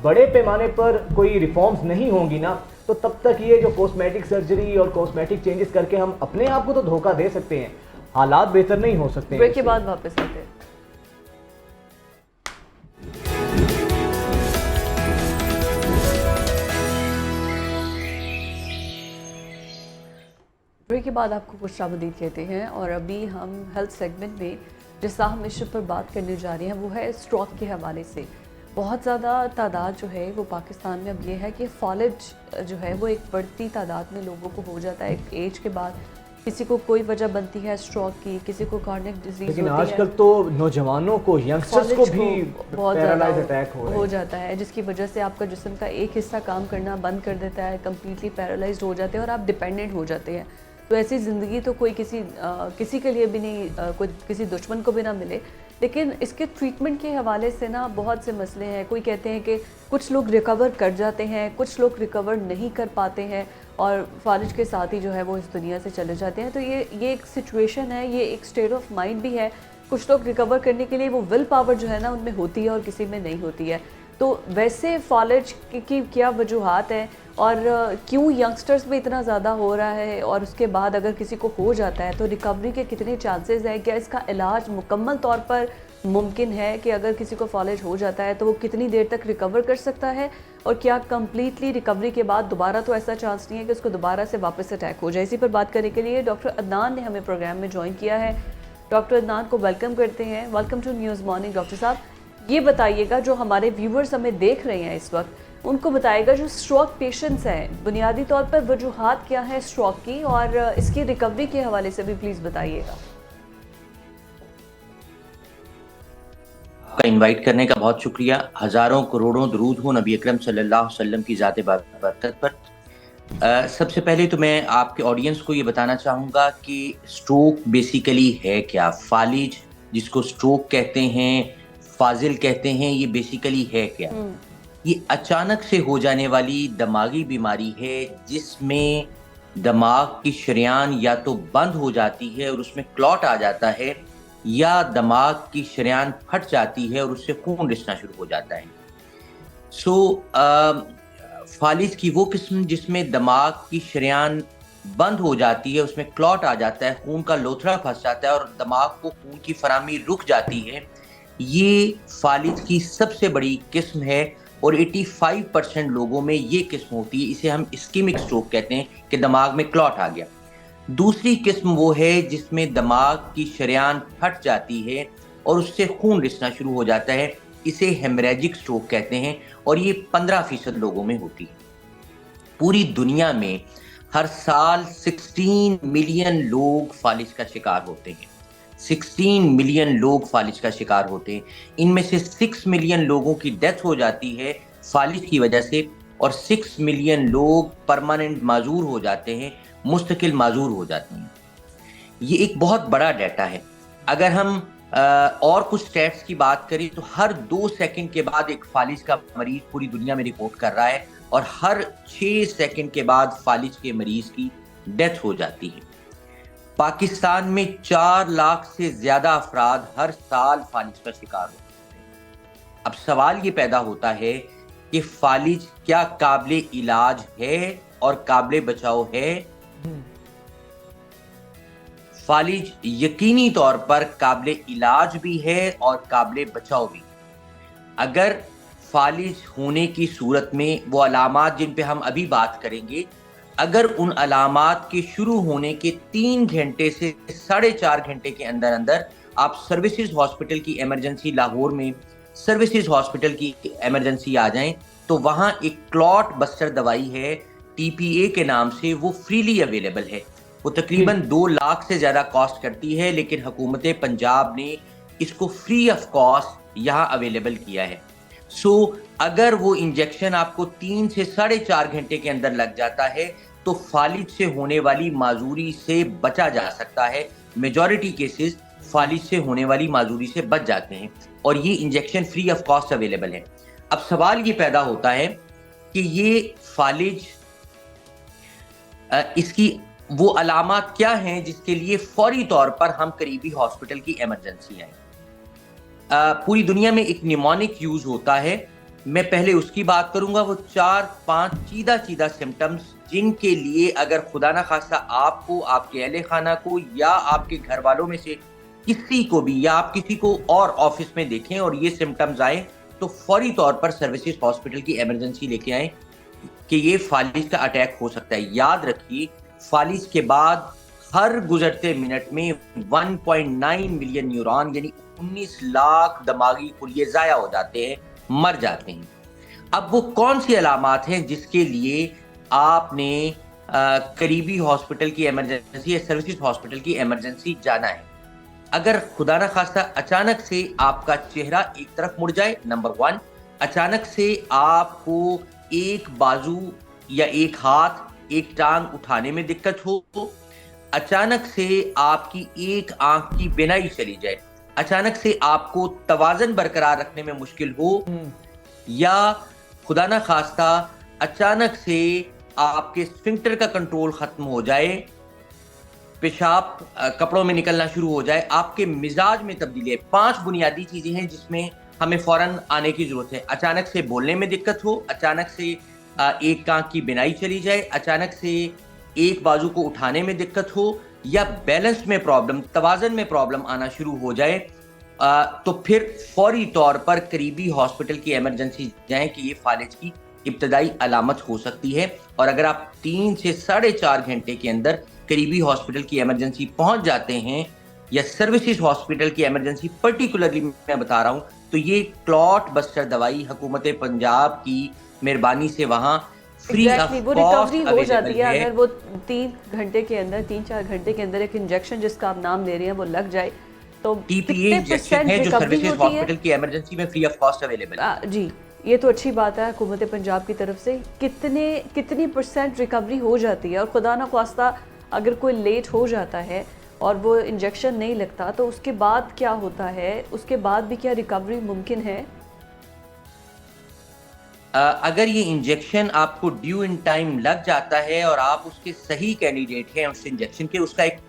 बड़े पैमाने पर कोई रिफॉर्म्स नहीं होंगी ना, तो तब तक ये जो कॉस्मेटिक सर्जरी और कॉस्मेटिक चेंजेस करके हम अपने आप को तो धोखा दे सकते हैं, हालात बेहतर नहीं हो सकते हैं। ब्रेक के बाद वापस आते हैं। ब्रेक के बाद आपको कुछ खुशामदीद कहते हैं और अभी हम हेल्थ सेगमेंट में जिस अहम इशू पर बात करने जा रहे हैं वो है स्ट्रोक के हवाले से। बहुत ज़्यादा तादाद जो है वो पाकिस्तान में अब ये है कि फॉलेज जो है वो एक बढ़ती तादाद में लोगों को हो जाता है एक एज के बाद। किसी को कोई वजह बनती है स्ट्रोक की, किसी को कार्डियक डिजीज, लेकिन आजकल तो नौजवानों को, यंगस्टर्स को भी बहुत पैरालाइज अटैक हो जाता है, जिसकी वजह से आपका जिस्म का एक हिस्सा काम करना बंद कर देता है, कम्प्लीटली पैरालाइज्ड हो जाते हैं और आप डिपेंडेंट हो जाते हैं। तो ऐसी ज़िंदगी तो कोई किसी के लिए भी नहीं, कोई किसी दुश्मन को भी ना मिले। लेकिन इसके ट्रीटमेंट के हवाले से ना बहुत से मसले हैं। कोई कहते हैं कि कुछ लोग रिकवर कर जाते हैं, कुछ लोग रिकवर नहीं कर पाते हैं और फालिज के साथ ही जो है वो इस दुनिया से चले जाते हैं। तो ये एक सिचुएशन है, ये एक स्टेट ऑफ माइंड भी है। कुछ लोग रिकवर करने के लिए वो विल पावर जो है ना उनमें होती है और किसी में नहीं होती है। तो वैसे फालिज की क्या वजूहात हैं और क्यों यंगस्टर्स में इतना ज़्यादा हो रहा है, और उसके बाद अगर किसी को हो जाता है तो रिकवरी के कितने चांसेस हैं? क्या इसका इलाज मुकम्मल तौर पर मुमकिन है कि अगर किसी को फालिज हो जाता है तो वो कितनी देर तक रिकवर कर सकता है, और क्या कम्प्लीटली रिकवरी के बाद दोबारा तो ऐसा चांस नहीं है कि उसको दोबारा से वापस अटैक हो जाए? इसी पर बात करने के लिए डॉक्टर अदनान ने हमें प्रोग्राम में ज्वाइन किया है। डॉक्टर अदनान को वेलकम करते हैं। Welcome to news morning. Doctor साहब, ये बताइएगा, जो हमारे व्यूवर्स हमें देख रहे हैं इस वक्त, उनको बताइएगा जो स्ट्रोक पेशेंट्स हैं, बुनियादी तौर पर वजूहात क्या है स्ट्रोक की, और इसकी रिकवरी के हवाले से भी प्लीज़ बताइएगा। आपका इनवाइट करने का बहुत शुक्रिया। हज़ारों करोड़ों दरूद हो नबी अकरम सल्लल्लाहु अलैहि वसल्लम की ज़ात बरकत पर। सबसे पहले तो मैं आपके ऑडियंस को ये बताना चाहूँगा कि स्ट्रोक बेसिकली है क्या। फालिज जिसको स्ट्रोक कहते हैं, फाजिल कहते हैं, ये बेसिकली है क्या? ये अचानक से हो जाने वाली दिमागी बीमारी है जिसमें दिमाग की शरेयान या तो बंद हो जाती है और उसमें क्लॉट आ जाता है, या दिमाग की शरेयान फट जाती है और उससे खून रिसना शुरू हो जाता है। फालिज की वो किस्म जिसमें दिमाग की शरेयान बंद हो जाती है, उसमें क्लॉट आ जाता है, खून का लोथड़ा फंस जाता है और दिमाग को खून की फराहमी रुक जाती है, ये फालिज की सबसे बड़ी किस्म है और 85% लोगों में ये किस्म होती है। इसे हम इस्कीमिक स्ट्रोक कहते हैं कि दिमाग में क्लॉट आ गया। दूसरी किस्म वो है जिसमें दिमाग की शरेयान फट जाती है और उससे खून रिसना शुरू हो जाता है, इसे हेमरेजिक स्ट्रोक कहते हैं और ये 15% लोगों में होती है। पूरी दुनिया में हर साल 16 मिलियन लोग फालिज का शिकार होते हैं। 16 मिलियन लोग फालिज का शिकार होते हैं। इनमें से 6 मिलियन लोगों की डेथ हो जाती है फालिज की वजह से, और 6 मिलियन लोग परमानेंट माजूर हो जाते हैं, मुस्तकिल माजूर हो जाते हैं। ये एक बहुत बड़ा डाटा है। अगर हम और कुछ स्टैट्स की बात करें तो हर 2 सेकंड के बाद एक फालिज का मरीज पूरी दुनिया में रिपोर्ट कर रहा है, और हर 6 सेकंड के बाद फालिज के मरीज की डेथ हो जाती है। पाकिस्तान में 4 लाख से ज्यादा अफराद हर साल फालिज का शिकार होते हैं। अब सवाल ये पैदा होता है कि फालिज क्या काबिले इलाज है और काबिले बचाव है? फालिज यकीनी तौर पर काबिले इलाज भी है और काबिले बचाव भी। अगर फालिज होने की सूरत में वो अलामात जिन पे हम अभी बात करेंगे, अगर उन अलामात के शुरू होने के 3 घंटे से 4.5 घंटे के अंदर अंदर आप सर्विसेज हॉस्पिटल की इमरजेंसी, लाहौर में सर्विसेज हॉस्पिटल की इमरजेंसी आ जाएं, तो वहाँ एक क्लॉट बस्टर दवाई है TPA के नाम से, वो फ्रीली अवेलेबल है। वो तकरीबन 2 लाख से ज़्यादा कॉस्ट करती है, लेकिन हुकूमत पंजाब ने इसको फ्री ऑफ कॉस्ट यहाँ अवेलेबल किया है। सो अगर वो इंजेक्शन आपको 3 से 4.5 घंटे के अंदर लग जाता है तो फालिज से होने वाली माजूरी से बचा जा सकता है। मेजॉरिटी केसेस फालिज से होने वाली माजूरी से बच जाते हैं, और ये injection free of cost available है। अब सवाल ये पैदा होता है कि ये फालिज, इसकी वो अलामात क्या हैं जिसके लिए फौरी तौर पर हम करीबी हॉस्पिटल की इमरजेंसी आए। पूरी दुनिया में एक निमोनिक यूज होता है, मैं पहले उसकी बात करूंगा। वो 4-5 चीदा सिम्टम्स जिनके लिए अगर खुदा ना खास्ता आपको, आपके अहले खाना को या आपके घर वालों में से किसी को भी, या आप किसी को और ऑफिस में देखें और ये सिम्टम्स आए, तो फौरी तौर पर सर्विसेज हॉस्पिटल की इमरजेंसी लेके आए कि ये फालिज का अटैक हो सकता है। याद रखिए, फालिज के बाद हर गुजरते मिनट में 1.9 मिलियन न्यूरॉन यानी 19 लाख दिमागी पुर्जे जाया हो जाते हैं, मर जाते हैं। अब वो कौन सी अलामात हैं जिसके लिए आपने करीबी हॉस्पिटल की इमरजेंसी या सर्विसेज हॉस्पिटल की इमरजेंसी जाना है? अगर खुदा ना खास्ता अचानक से आपका चेहरा एक तरफ मुड़ जाए, नंबर 1, अचानक से आपको एक बाजू या एक हाथ, एक टांग उठाने में दिक्कत हो, अचानक से आपकी एक आंख की बिनाई चली जाए, अचानक से आपको तवाज़न बरकरार रखने में मुश्किल हो, या खुदा ना खास्ता अचानक से आपके स्फिंक्टर का कंट्रोल खत्म हो जाए, पेशाब कपड़ों में निकलना शुरू हो जाए, आपके मिजाज में तब्दीली है। 5 बुनियादी चीजें हैं जिसमें हमें फौरन आने की जरूरत है। अचानक से बोलने में दिक्कत हो, अचानक से एक आंख की बिनाई चली जाए, अचानक से एक बाजू को उठाने में दिक्कत हो, या बैलेंस में प्रॉब्लम, तवाज़न में प्रॉब्लम आना शुरू हो जाए, तो फिर फौरी तौर पर करीबी हॉस्पिटल की इमरजेंसी जाएं कि ये फालिज की इब्तदाई अलामत हो सकती है। और अगर आप 3 से 4.5 घंटे के अंदर करीबी हॉस्पिटल की इमरजेंसी पहुंच जाते हैं, या सर्विसेज हॉस्पिटल की इमरजेंसी पर्टिकुलरली मैं बता रहा हूं, तो ये क्लॉट बस्टर दवाई हुकूमत पंजाब की मेहरबानी से वहां फ्री ऑफ वो रिकवरी हो जाती है। अगर वो 3 घंटे के अंदर, 3-4 घंटे के अंदर एक इंजेक्शन जिसका आप नाम ले रहे हैं वो लग जाए, तो TPA इंजेक्शन है जो सर्विसेज हॉस्पिटल की इमरजेंसी में फ्री ऑफ कॉस्ट अवेलेबल है। जी, ये तो अच्छी बात है हुकूमत पंजाब की तरफ से। कितनी % रिकवरी हो जाती है? और खुदा ना ख्वास्ता अगर कोई लेट हो जाता है और वो इंजेक्शन नहीं लगता, तो उसके बाद क्या होता है? उसके बाद भी क्या रिकवरी मुमकिन है? अगर ये इंजेक्शन आपको ड्यू इन टाइम लग जाता है और आप उसके सही कैंडिडेट हैं उस इंजेक्शन के, उसका एक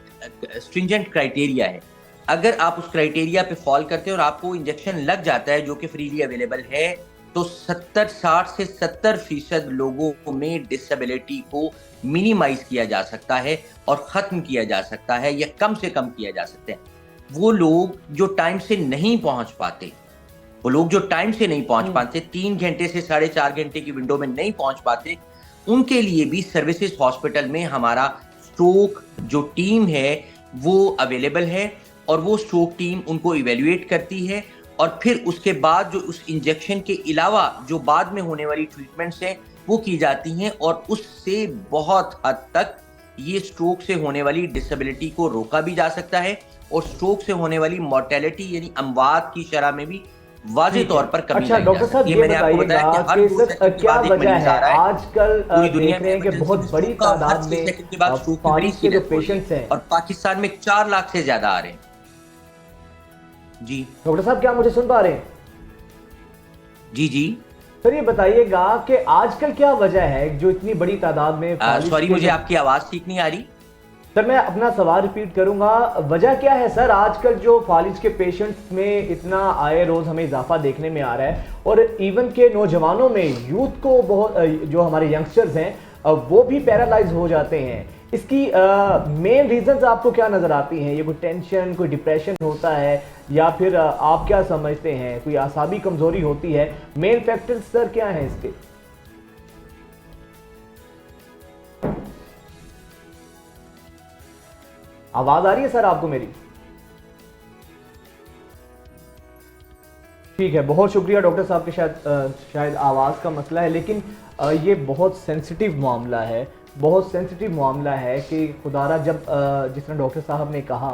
स्ट्रिंजेंट क्राइटेरिया है। अगर आप उस क्राइटेरिया पे फॉल करते हैं और आपको इंजेक्शन लग जाता है जो कि फ्रीली अवेलेबल है, तो 60 से 70% लोगों में डिसेबिलिटी को मिनिमाइज किया जा सकता है और ख़त्म किया जा सकता है, या कम से कम किया जा सकता है। वो लोग जो टाइम से नहीं पहुंच पाते, 3 घंटे से 4.5 घंटे की विंडो में नहीं पहुंच पाते, उनके लिए भी सर्विसेज हॉस्पिटल में हमारा स्ट्रोक जो टीम है वो अवेलेबल है, और वो स्ट्रोक टीम उनको इवेल्युएट करती है, और फिर उसके बाद जो उस इंजेक्शन के अलावा जो बाद में होने वाली ट्रीटमेंट्स हैं वो की जाती हैं, और उससे बहुत हद तक ये स्ट्रोक से होने वाली डिसेबिलिटी को रोका भी जा सकता है और स्ट्रोक से होने वाली मॉर्टेलिटी यानी अमवात की शरह में भी वाज़ेह तौर पर कमी अच्छा लाई जा डॉक्टर साहब, सकती है। ये मैंने आपको बताया बताइएगा कि हर कि 2 सर सेकंड के क्या बाद एक वजह मरीज आ है रहा है। आजकल पूरी दुनिया देख रहे हैं कि में बहुत बड़ी स्ट्रोक का हर तादाद 6 में सेकंड के बाद स्ट्रोक के फालिज मरीज की के जो डेथ हो रही पेशेंट्स है हैं। और पाकिस्तान में 4 लाख से ज्यादा आ रहे हैं। जी डॉक्टर साहब, क्या मुझे सुन पा रहे हैं? जी जी सर ये बताइएगा कि आजकल क्या वजह है जो इतनी बड़ी तादाद में फालिज सॉरी के मुझे जो- आपकी आवाज ठीक नहीं आ रही। सर मैं अपना सवाल रिपीट करूंगा, वजह क्या है सर आजकल जो फालिज के पेशेंट्स में इतना आए रोज हमें इजाफा देखने में आ रहा है, और इवन के नौजवानों में यूथ को बहुत जो हमारे यंगस्टर्स हैं वो भी पैरालाइज हो जाते हैं। इसकी मेन रीजंस आपको क्या नजर आती हैं? ये कोई टेंशन, कोई डिप्रेशन होता है, या फिर आप क्या समझते हैं कोई आसाबी कमजोरी होती है? मेन फैक्टर्स सर क्या हैं इसके? आवाज आ रही है सर आपको मेरी? ठीक है, बहुत शुक्रिया डॉक्टर साहब के शायद आवाज़ का मसला है, लेकिन ये बहुत सेंसिटिव मामला है, बहुत सेंसिटिव मामला है कि खुदारा जब जिस तरह डॉक्टर साहब ने कहा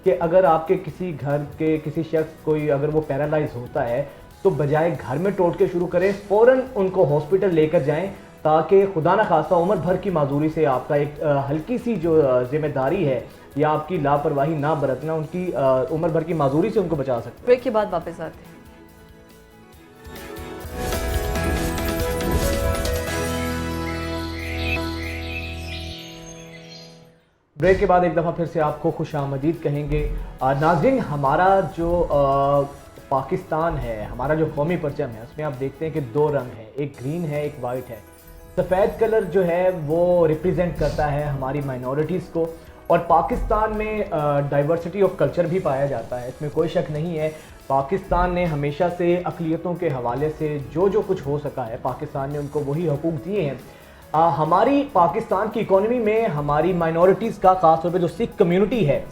कि अगर आपके किसी घर के किसी शख्स कोई अगर वो पैरालाइज होता है तो बजाय घर में टोटके शुरू करें, फ़ौरन उनको हॉस्पिटल लेकर जाएं, ताकि खुदा न खास्ता उम्र भर की माजूरी से आपका एक हल्की सी जो जिम्मेदारी है या आपकी लापरवाही ना बरतना उनकी उम्र भर की माजूरी से उनको बचा सकते। ब्रेक के बाद वापस आते हैं। ब्रेक के बाद एक दफ़ा फिर से आपको खुश आमदीद कहेंगे। नाज़रीन, हमारा जो पाकिस्तान है, हमारा जो कौमी परचम है, उसमें आप देखते हैं कि 2 रंग हैं, एक ग्रीन है एक वाइट है। सफ़ेद कलर जो है वो रिप्रेजेंट करता है हमारी माइनॉरिटीज़ को, और पाकिस्तान में डाइवर्सिटी ऑफ कल्चर भी पाया जाता है, इसमें कोई शक नहीं है। पाकिस्तान ने हमेशा से अक़लियतों के हवाले से जो कुछ हो सका है, पाकिस्तान ने उनको वही हकूक़ दिए हैं। हमारी पाकिस्तान की इकोनॉमी में हमारी माइनॉरिटीज़ का, ख़ास तौर पे जो सिख कम्युनिटी है,